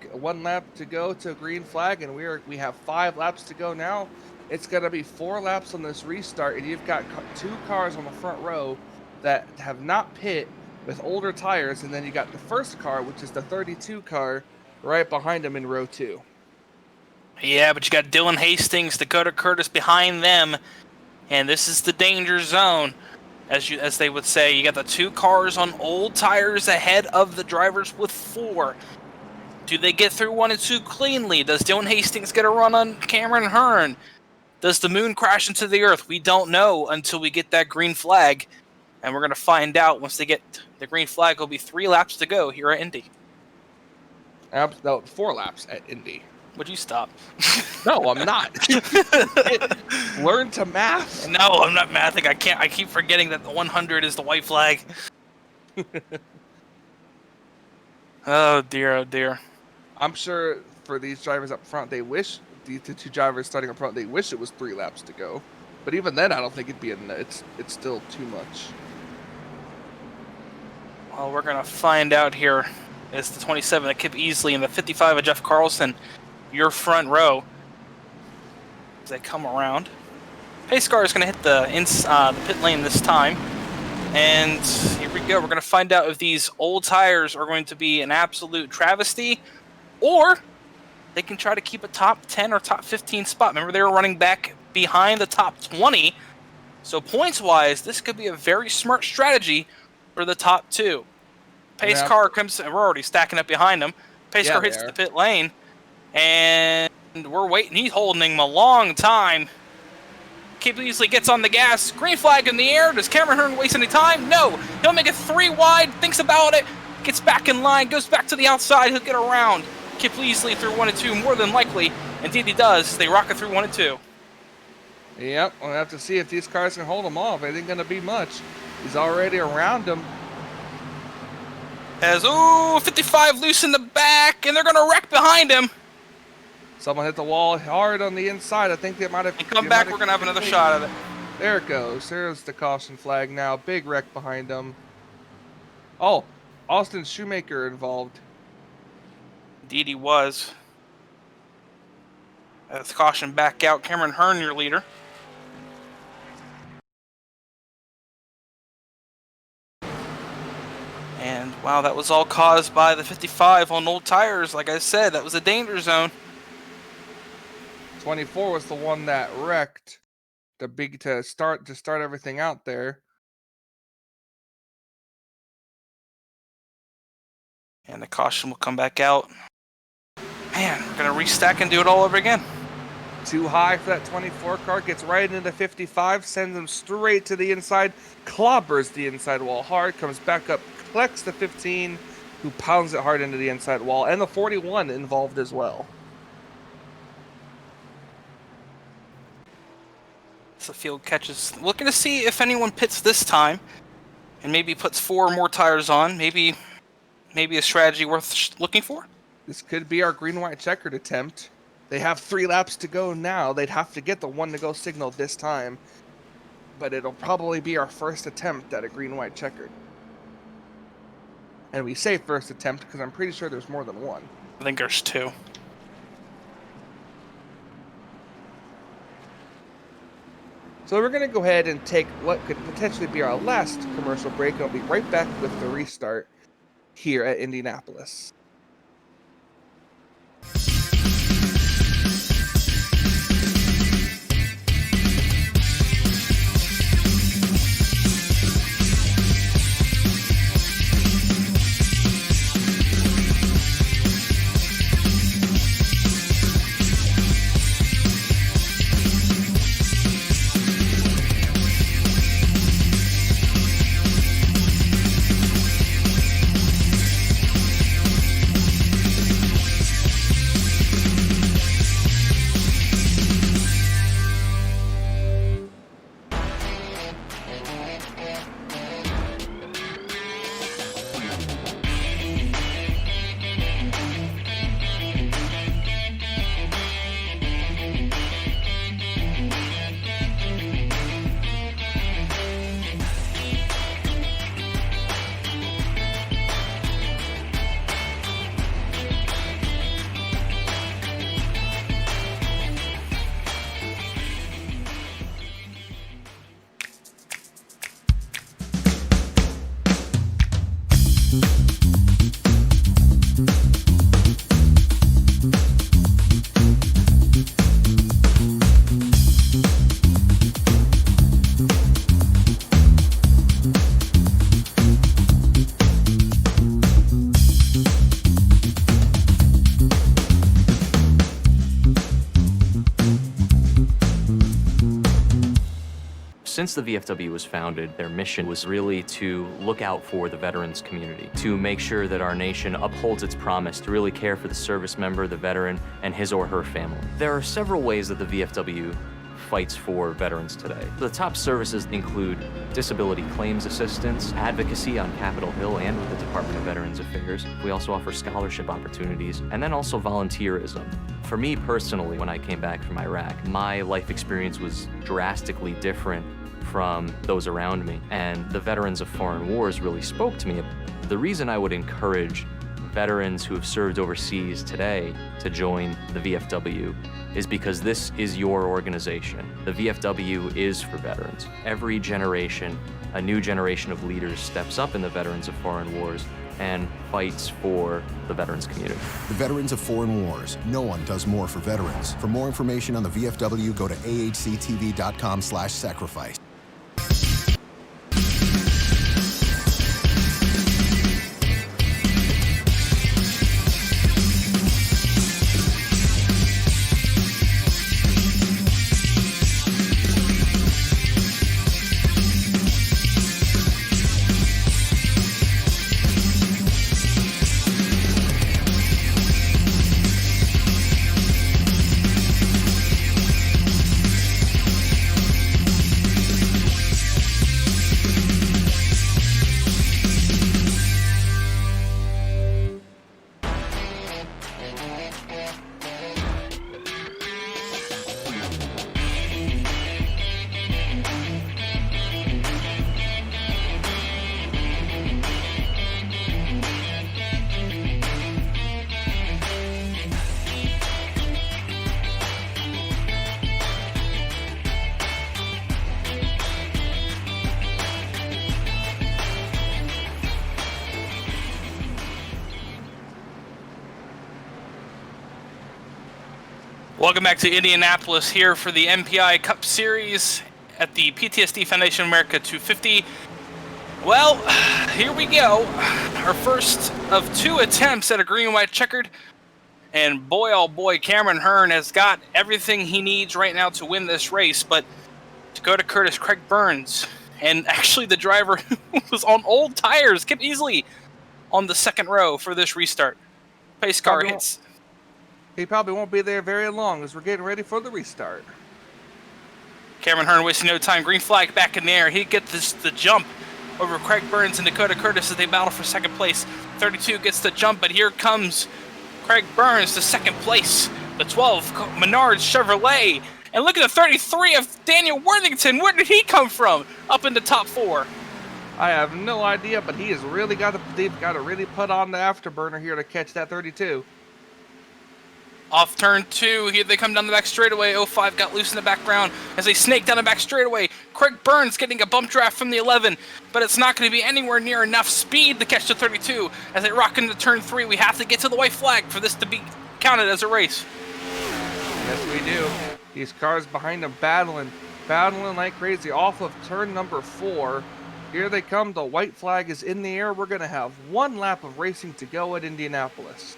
go to green flag, and we have 5 laps to go now. It's gonna be 4 laps on this restart, and you've got 2 cars on the front row that have not pit with older tires, and then you got the first car, which is the 32 car, right behind them in row 2.
Yeah, but you got Dylan Hastings, Dakota Curtis behind them, and this is the danger zone, as they would say. You got the 2 cars on old tires ahead of the drivers with 4. Do they get through 1 and 2 cleanly? Does Dylan Hastings get a run on Cameron Hearn? Does the moon crash into the earth? We don't know until we get that green flag, and we're gonna find out once they get the green flag. Will be 3 laps to go here at Indy.
No, 4 laps at Indy.
Would you stop?
No, I'm not. Learn to math.
No, I'm not mathing. I can't. I keep forgetting that the 100 is the white flag. Oh dear, oh dear.
I'm sure for these drivers up front, they wish the 2 drivers starting up front, they wish it was 3 laps to go. But even then, I don't think it'd be it's still too much.
Well, we're gonna find out here. It's the 27 of Kip Easley and the 55 of Jeff Carlson. Your front row as they come around. Pace car is going to hit the pit lane this time. And here we go. We're going to find out if these old tires are going to be an absolute travesty, or they can try to keep a top 10 or top 15 spot. Remember, they were running back behind the top 20. So points-wise, this could be a very smart strategy for the top 2. Pace car comes, and we're already stacking up behind them. Pace car hits the pit lane. And we're waiting. He's holding him a long time. Kip Easley gets on the gas. Green flag in the air. Does Cameron Hearn waste any time? No. He'll make it 3 wide. Thinks about it. Gets back in line. Goes back to the outside. He'll get around Kip Easley through 1 and 2. More than likely. Indeed he does. They rocket through 1 and 2.
Yep. We'll have to see if these cars can hold him off. It ain't going to be much. He's already around him.
As, 55 loose in the back. And they're going to wreck behind him.
Someone hit the wall hard on the inside. I think they might have...
And come back, we're going to have another shot of it.
There it goes. There's the caution flag now. Big wreck behind them. Oh, Austin Shoemaker involved.
Indeed he was. That's caution back out. Cameron Hearn, your leader. And Wow, that was all caused by the 55 on old tires. Like I said, that was a danger zone.
24 was the one that wrecked the big to start everything out there.
And the caution will come back out. Man, we're going to restack and do it all over again.
Too high for that 24 car, gets right into 55, sends him straight to the inside, clobbers the inside wall hard, comes back up, collects the 15, who pounds it hard into the inside wall, and the 41 involved as well.
So the field catches, looking to see if anyone pits this time, and maybe puts 4 more tires on. Maybe a strategy worth looking for.
This could be our green-white checkered attempt. They have 3 laps to go now. They'd have to get the 1 to go signal this time, but it'll probably be our first attempt at a green-white checkered. And we say first attempt because I'm pretty sure there's more than 1.
I think there's 2.
So we're going to go ahead and take what could potentially be our last commercial break, and we'll be right back with the restart here at Indianapolis.
Since the VFW was founded, their mission was really to look out for the veterans community, to make sure that our nation upholds its promise to really care for the service member, the veteran, and his or her family. There are several ways that the VFW fights for veterans today. The top services include disability claims assistance, advocacy on Capitol Hill and with the Department of Veterans Affairs. We also offer scholarship opportunities, and then also volunteerism. For me personally, when I came back from Iraq, my life experience was drastically different from those around me, and the veterans of foreign wars really spoke to me. The reason I would encourage veterans who have served overseas today to join the VFW is because this is your organization. The VFW is for veterans. Every generation, a new generation of leaders steps up in the veterans of foreign wars and fights for the veterans community.
The Veterans of Foreign Wars. No one does more for veterans. For more information on the VFW, go to ahctv.com/sacrifice.
Welcome back to Indianapolis here for the MPI Cup Series at the PTSD Foundation America 250. Well, here we go. Our first of 2 attempts at a green and white checkered. And boy, oh boy, Cameron Hearn has got everything he needs right now to win this race. But Dakota Curtis, Craig Burns, and actually the driver who was on old tires, Kip Easley, on the second row for this restart. Pace car hits.
He probably won't be there very long as we're getting ready for the restart.
Cameron Hearn wasting no time. Green flag back in the air. He gets the jump over Craig Burns and Dakota Curtis as they battle for second place. 32 gets the jump, but here comes Craig Burns to second place. The 12, Menards Chevrolet. And look at the 33 of Daniel Worthington. Where did he come from? Up in the top 4.
I have no idea, but he has really they've got to really put on the afterburner here to catch that 32.
Off turn 2, here they come down the back straightaway. 05 got loose in the background as they snake down the back straightaway. Craig Burns getting a bump draft from the 11, but it's not going to be anywhere near enough speed to catch the 32. As they rock into turn 3, we have to get to the white flag for this to be counted as a race.
Yes, we do. These cars behind them battling like crazy off of turn number 4. Here they come. The white flag is in the air. We're going to have 1 lap of racing to go at Indianapolis.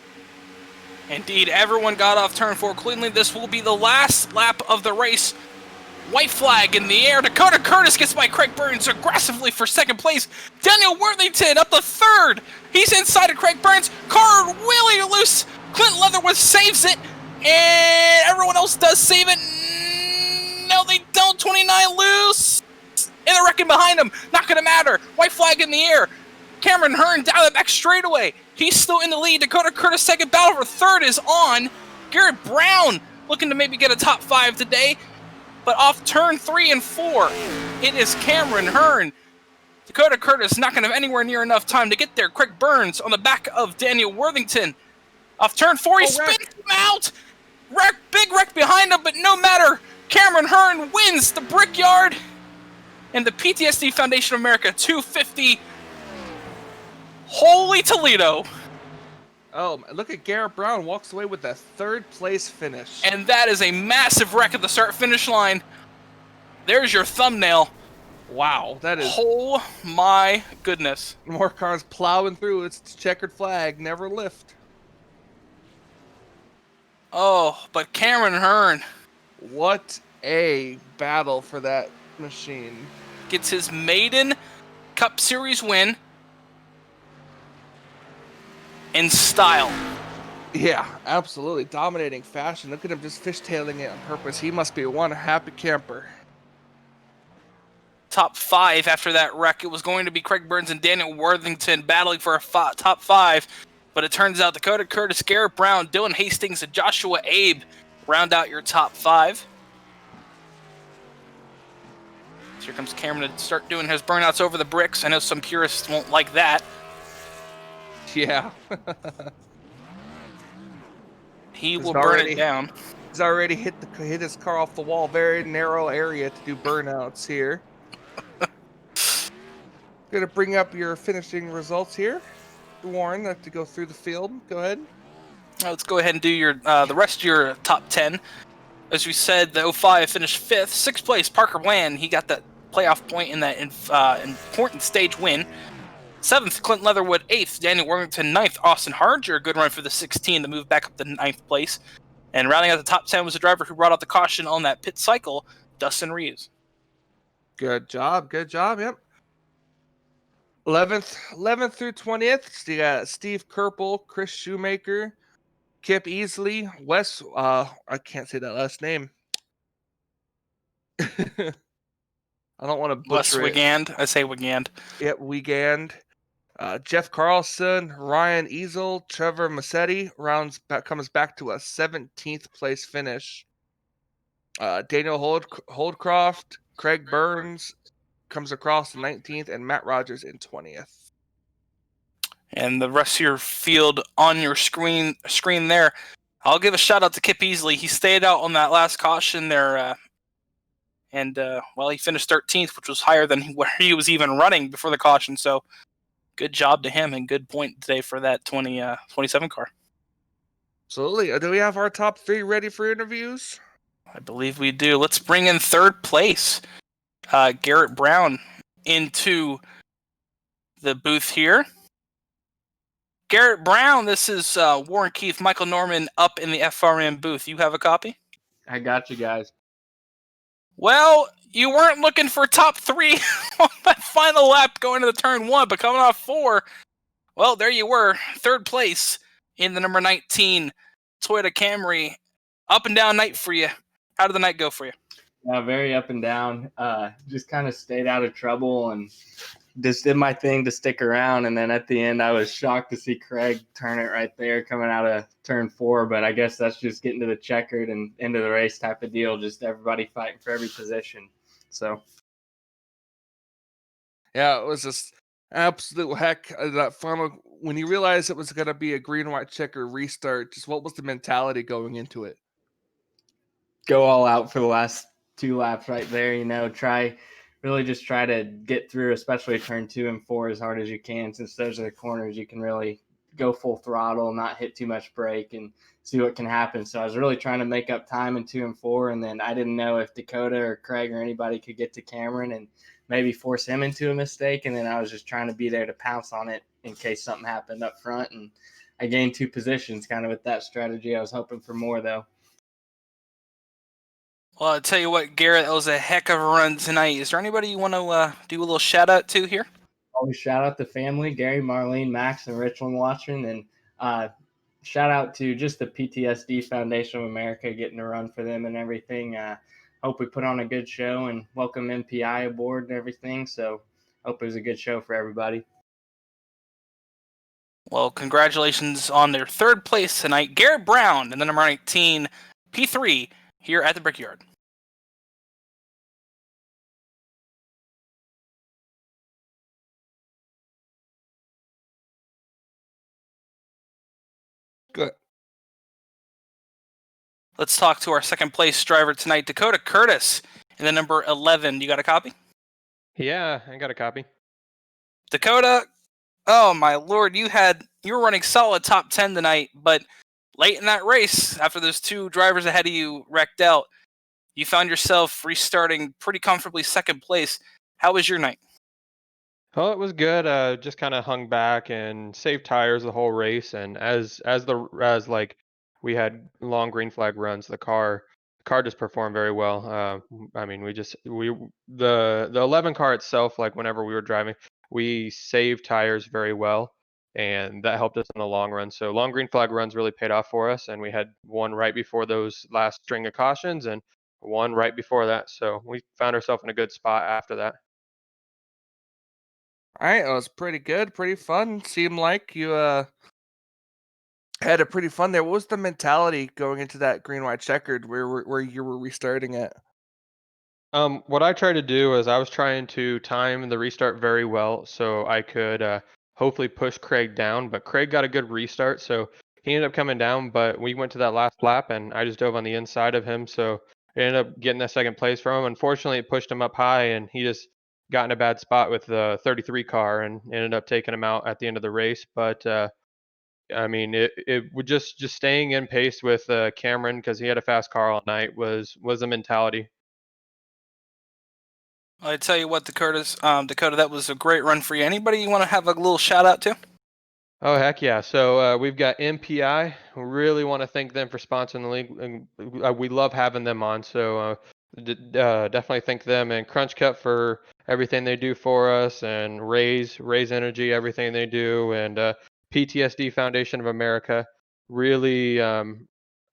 Indeed, everyone got off turn 4 cleanly. This will be the last lap of the race. White flag in the air. Dakota Curtis gets by Craig Burns aggressively for second place. Daniel Worthington up the 3rd. He's inside of Craig Burns. Car really loose. Clint Leatherwood saves it. And everyone else does save it. No, they don't. 29 loose. And they're wrecking behind him. Not going to matter. White flag in the air. Cameron Hearn down the back straightaway. He's still in the lead. Dakota Curtis second. Battle for 3rd is on. Garrett Brown looking to maybe get a top 5 today. But off turn 3 and 4, it is Cameron Hearn. Dakota Curtis not going to have anywhere near enough time to get there. Craig Burns on the back of Daniel Worthington. Off turn 4, he spins him out. Big wreck behind him, but no matter. Cameron Hearn wins the Brickyard and the PTSD Foundation of America 250. Holy Toledo.
Oh, look at Garrett Brown walks away with a 3rd place finish.
And that is a massive wreck at the start-finish line. There's your thumbnail.
Wow, that is...
Oh my goodness.
More cars plowing through. It's checkered flag, never lift.
Oh, but Cameron Hearn.
What a battle for that machine.
Gets his maiden Cup Series win. In style.
Yeah, absolutely. Dominating fashion. Look at him just fishtailing it on purpose. He must be one happy camper.
Top 5 after that wreck. It was going to be Craig Burns and Daniel Worthington battling for a top 5. But it turns out Dakota Curtis, Garrett Brown, Dylan Hastings, and Joshua Abe round out your top 5. So here comes Cameron to start doing his burnouts over the bricks. I know some purists won't like that.
Yeah.
He will burn it down.
He's already hit his car off the wall. Very narrow area to do burnouts here. Gonna bring up your finishing results here. Warren, have to go through the field. Go ahead.
Let's go ahead and do your the rest of your top 10. As we said, the 05 finished 5th. 6th place, Parker Bland. He got that playoff point in that important stage win. 7th, Clint Leatherwood. 8th, Daniel Worthington. 9th, Austin Harger. A good run for the 16 to move back up to 9th place. And rounding out the top 10 was the driver who brought out the caution on that pit cycle, Dustin Reeves.
Good job. Good job. Yep. 11th through 20th, you got Steve Kerpel, Chris Shoemaker, Kip Easley, Wes, I can't say that last name. I don't want to butcher
Wes Wigand. I say Wigand.
Yep, Wigand. Jeff Carlson, Ryan Easel, Trevor Massetti comes back to a 17th place finish. Daniel Holdcroft, Craig Burns comes across in 19th, and Matt Rogers in 20th.
And the rest of your field on your screen there. I'll give a shout out to Kip Easley. He stayed out on that last caution there, and he finished 13th, which was higher than where he was even running before the caution. So good job to him, and good point today for that 27 car.
Absolutely. Do we have our top 3 ready for interviews?
I believe we do. Let's bring in third place, Garrett Brown, into the booth here. Garrett Brown, this is Warren Keith, Michael Norman up in the FRM booth. You have a copy?
I got you guys.
Well, you weren't looking for top 3 on that final lap going to the turn 1, but coming off 4, well, there you were, third place in the number 19 Toyota Camry. Up and down night for you. How did the night go for you?
Very up and down. Just kind of stayed out of trouble and just did my thing to stick around. And then at the end, I was shocked to see Craig turn it right there coming out of turn 4. But I guess that's just getting to the checkered and into the race type of deal. Just everybody fighting for every position. So.
Yeah, it was just absolute heck. That final, when you realized it was going to be a green, white checker restart, just what was the mentality going into it?
Go all out for the last 2 laps right there, really just try to get through, especially turn 2 and 4 as hard as you can, since those are the corners you can really go full throttle, not hit too much brake, and see what can happen. So I was really trying to make up time in 2 and 4, and then I didn't know if Dakota or Craig or anybody could get to Cameron and maybe force him into a mistake, and then I was just trying to be there to pounce on it in case something happened up front, and I gained 2 positions kind of with that strategy. I was hoping for more, though.
Well, I'll tell you what, Garrett, that was a heck of a run tonight. Is there anybody you want to do a little shout-out to here?
Always shout out to family, Gary, Marlene, Max, and Richland watching, and shout out to just the PTSD Foundation of America, getting to run for them and everything. Hope we put on a good show and welcome MPI aboard and everything. So hope it was a good show for everybody.
Well, congratulations on their third place tonight. Garrett Brown in the number 19 P3 here at the Brickyard.
Good.
Let's talk to our second place driver tonight, Dakota Curtis, in the number 11. You got a copy?
Yeah, I got a copy.
Dakota, oh my lord, you were running solid top 10 tonight, but late in that race, after those 2 drivers ahead of you wrecked out, you found yourself restarting pretty comfortably second place. How was your night?
Oh, it was good. Just kind of hung back and saved tires the whole race. And as we had long green flag runs, the car just performed very well. I mean, the 11 car itself, like whenever we were driving, we saved tires very well, and that helped us in the long run. So long green flag runs really paid off for us, and we had one right before those last string of cautions and one right before that. So we found ourselves in a good spot after that.
All right, it was pretty good, pretty fun. Seemed like you had a pretty fun there. What was the mentality going into that green, white checkered where you were restarting it?
What I tried to do is I was trying to time the restart very well so I could hopefully push Craig down, but Craig got a good restart, so he ended up coming down, but we went to that last lap and I just dove on the inside of him, so I ended up getting that second place from him. Unfortunately, it pushed him up high and he just got in a bad spot with the 33 car and ended up taking him out at the end of the race, but I mean, it would just staying in pace with Cameron because he had a fast car all night was a mentality.
I tell you what, Dakota, that was a great run for you. Anybody you want to have a little shout out to?
Oh, heck yeah. So we've got MPI. We really want to thank them for sponsoring the league. And we love having them on. So definitely thank them, and Crunch Cup for everything they do for us, and Raise Energy, everything they do, and PTSD Foundation of America. Really, I mean,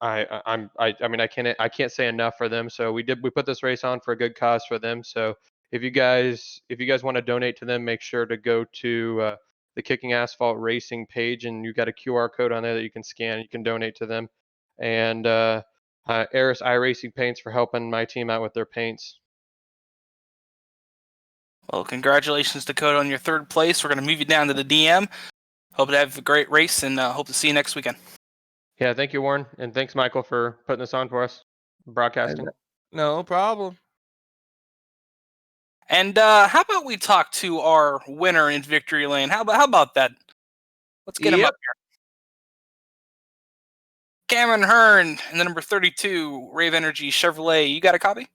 I can't say enough for them. So we put this race on for a good cause for them. So if you guys want to donate to them, make sure to go to the Kicking Asphalt Racing page, and you got a QR code on there that you can scan. You can donate to them, and Eris iRacing Paints for helping my team out with their paints.
Well, congratulations, Dakota, on your third place. We're going to move you down to the DM. Hope to have a great race, and hope to see you next weekend.
Yeah, thank you, Warren, and thanks, Michael, for putting this on for us, broadcasting.
No problem.
And how about we talk to our winner in Victory Lane? How about that? Let's get him up Cameron Hearn in the number 32 Rave Energy Chevrolet. You got a copy?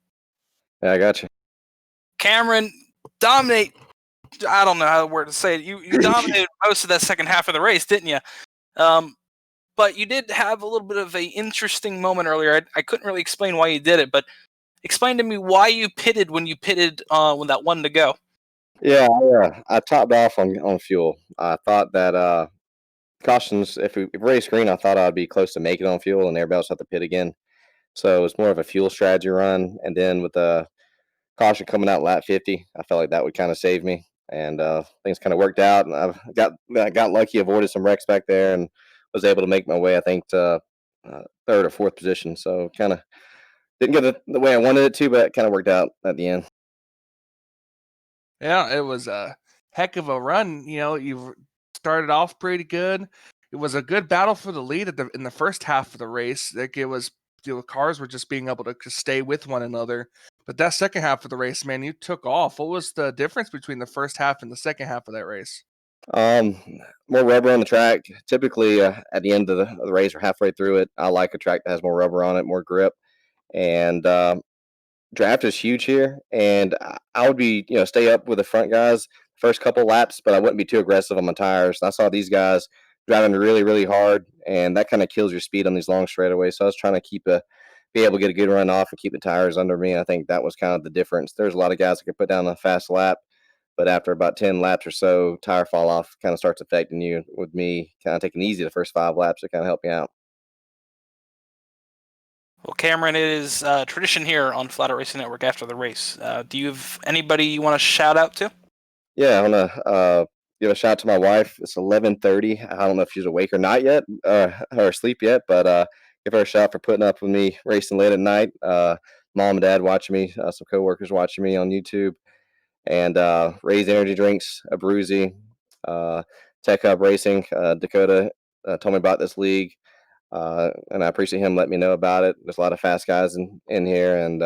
Yeah, I got you.
Cameron, dominate. I don't know how the word to say it. You dominated most of that second half of the race, didn't you? But you did have a little bit of an interesting moment earlier. I couldn't really explain why you did it, but explain to me why you pitted when you pitted when that one to go.
Yeah, I topped off on fuel. I thought that cautions, if we race green, I thought I'd be close to making it on fuel, and everybody else had to pit again. So it was more of a fuel strategy run. And then with the caution coming out lap 50, I felt like that would kind of save me. And things kind of worked out. And I got lucky, avoided some wrecks back there, and was able to make my way, I think, to third or fourth position. So kind of didn't get it the way I wanted it to, but it kind of worked out at the end.
Yeah, it was a heck of a run. You know, you started off pretty good. It was a good battle for the lead in the first half of the race. Like it was, cars were just being able to stay with one another. But that second half of the race, man, you took off. What was the difference between the first half and the second half of that race?
More rubber on the track. Typically, at the end of the race or halfway through it, I like a track that has more rubber on it, more grip. And draft is huge here, and I would be, stay up with the front guys first couple laps, but I wouldn't be too aggressive on my tires. I saw these guys driving really, really hard, and that kind of kills your speed on these long straightaways. So I was trying to be able to get a good run off and keep the tires under me. I think that was kind of the difference. There's a lot of guys that could put down a fast lap, but after about 10 laps or so, tire fall off kind of starts affecting you. With me kind of taking it easy the first 5 laps to kind of help you out.
Well, Cameron, it is tradition here on Flatout Racing Network after the race. Do you have anybody you want to shout out to?
Yeah, I want to give a shout out to my wife. It's 11:30. I don't know if she's awake or not yet, or asleep yet, but give her a shout for putting up with me racing late at night. Mom and dad watching me, some coworkers watching me on YouTube, and Raise Energy Drinks, a Bruzy, Tech Hub Racing. Dakota told me about this league, and I appreciate him letting me know about it. There's a lot of fast guys in here, and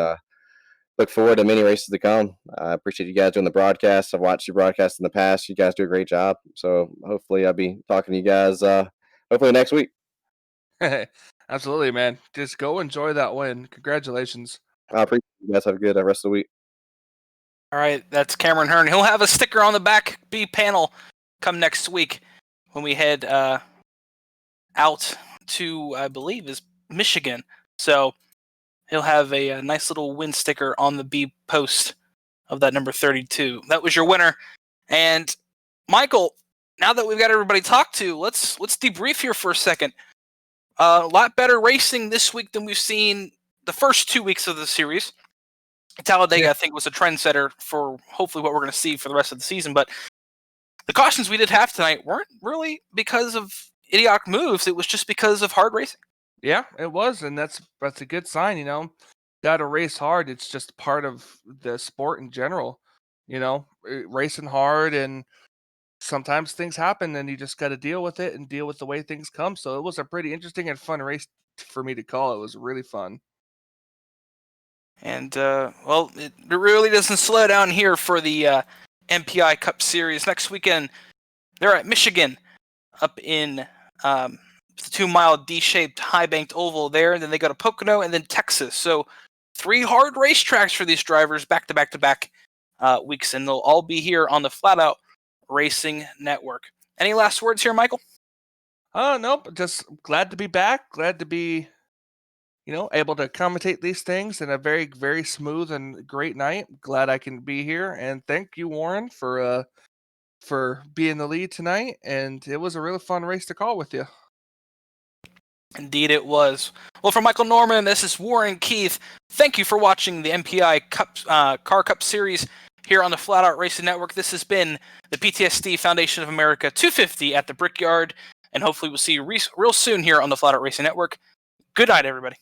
look forward to many races to come. I appreciate you guys doing the broadcast. I've watched your broadcast in the past. You guys do a great job. So hopefully I'll be talking to you guys hopefully next week.
Absolutely, man. Just go enjoy that win. Congratulations.
I appreciate you guys. Have a good rest of the week.
All right, that's Cameron Hearn. He'll have a sticker on the back B panel come next week when we head out to, I believe, is Michigan. So he'll have a nice little win sticker on the B post of that number 32. That was your winner. And Michael, now that we've got everybody talked to, let's debrief here for a second. A lot better racing this week than we've seen the first 2 weeks of the series. Talladega, I think, was a trendsetter for hopefully what we're going to see for the rest of the season. But the cautions we did have tonight weren't really because of idiotic moves. It was just because of hard racing.
Yeah, it was, and that's a good sign. Got to race hard. It's just part of the sport in general. Racing hard, and sometimes things happen, and you just got to deal with it and deal with the way things come. So it was a pretty interesting and fun race for me to call. It was really fun.
And, well, it really doesn't slow down here for the MPI Cup Series. Next weekend, they're at Michigan up in the 2-mile D-shaped high-banked oval there. And then they go to Pocono and then Texas. So 3 hard racetracks for these drivers back-to-back-to-back weeks. And they'll all be here on the Flatout Racing Network. Any last words here, Michael?
Nope. Just glad to be back. Glad to be able to commentate these things in a very, very smooth and great night. Glad I can be here, and thank you, Warren, for being the lead tonight. And it was a really fun race to call with you.
Indeed, it was. Well, for Michael Norman, this is Warren Keith. Thank you for watching the MPI Cup Car Cup Series here on the Flatout Racing Network. This has been the PTSD Foundation of America 250 at the Brickyard, and hopefully we'll see you real soon here on the Flatout Racing Network. Good night, everybody.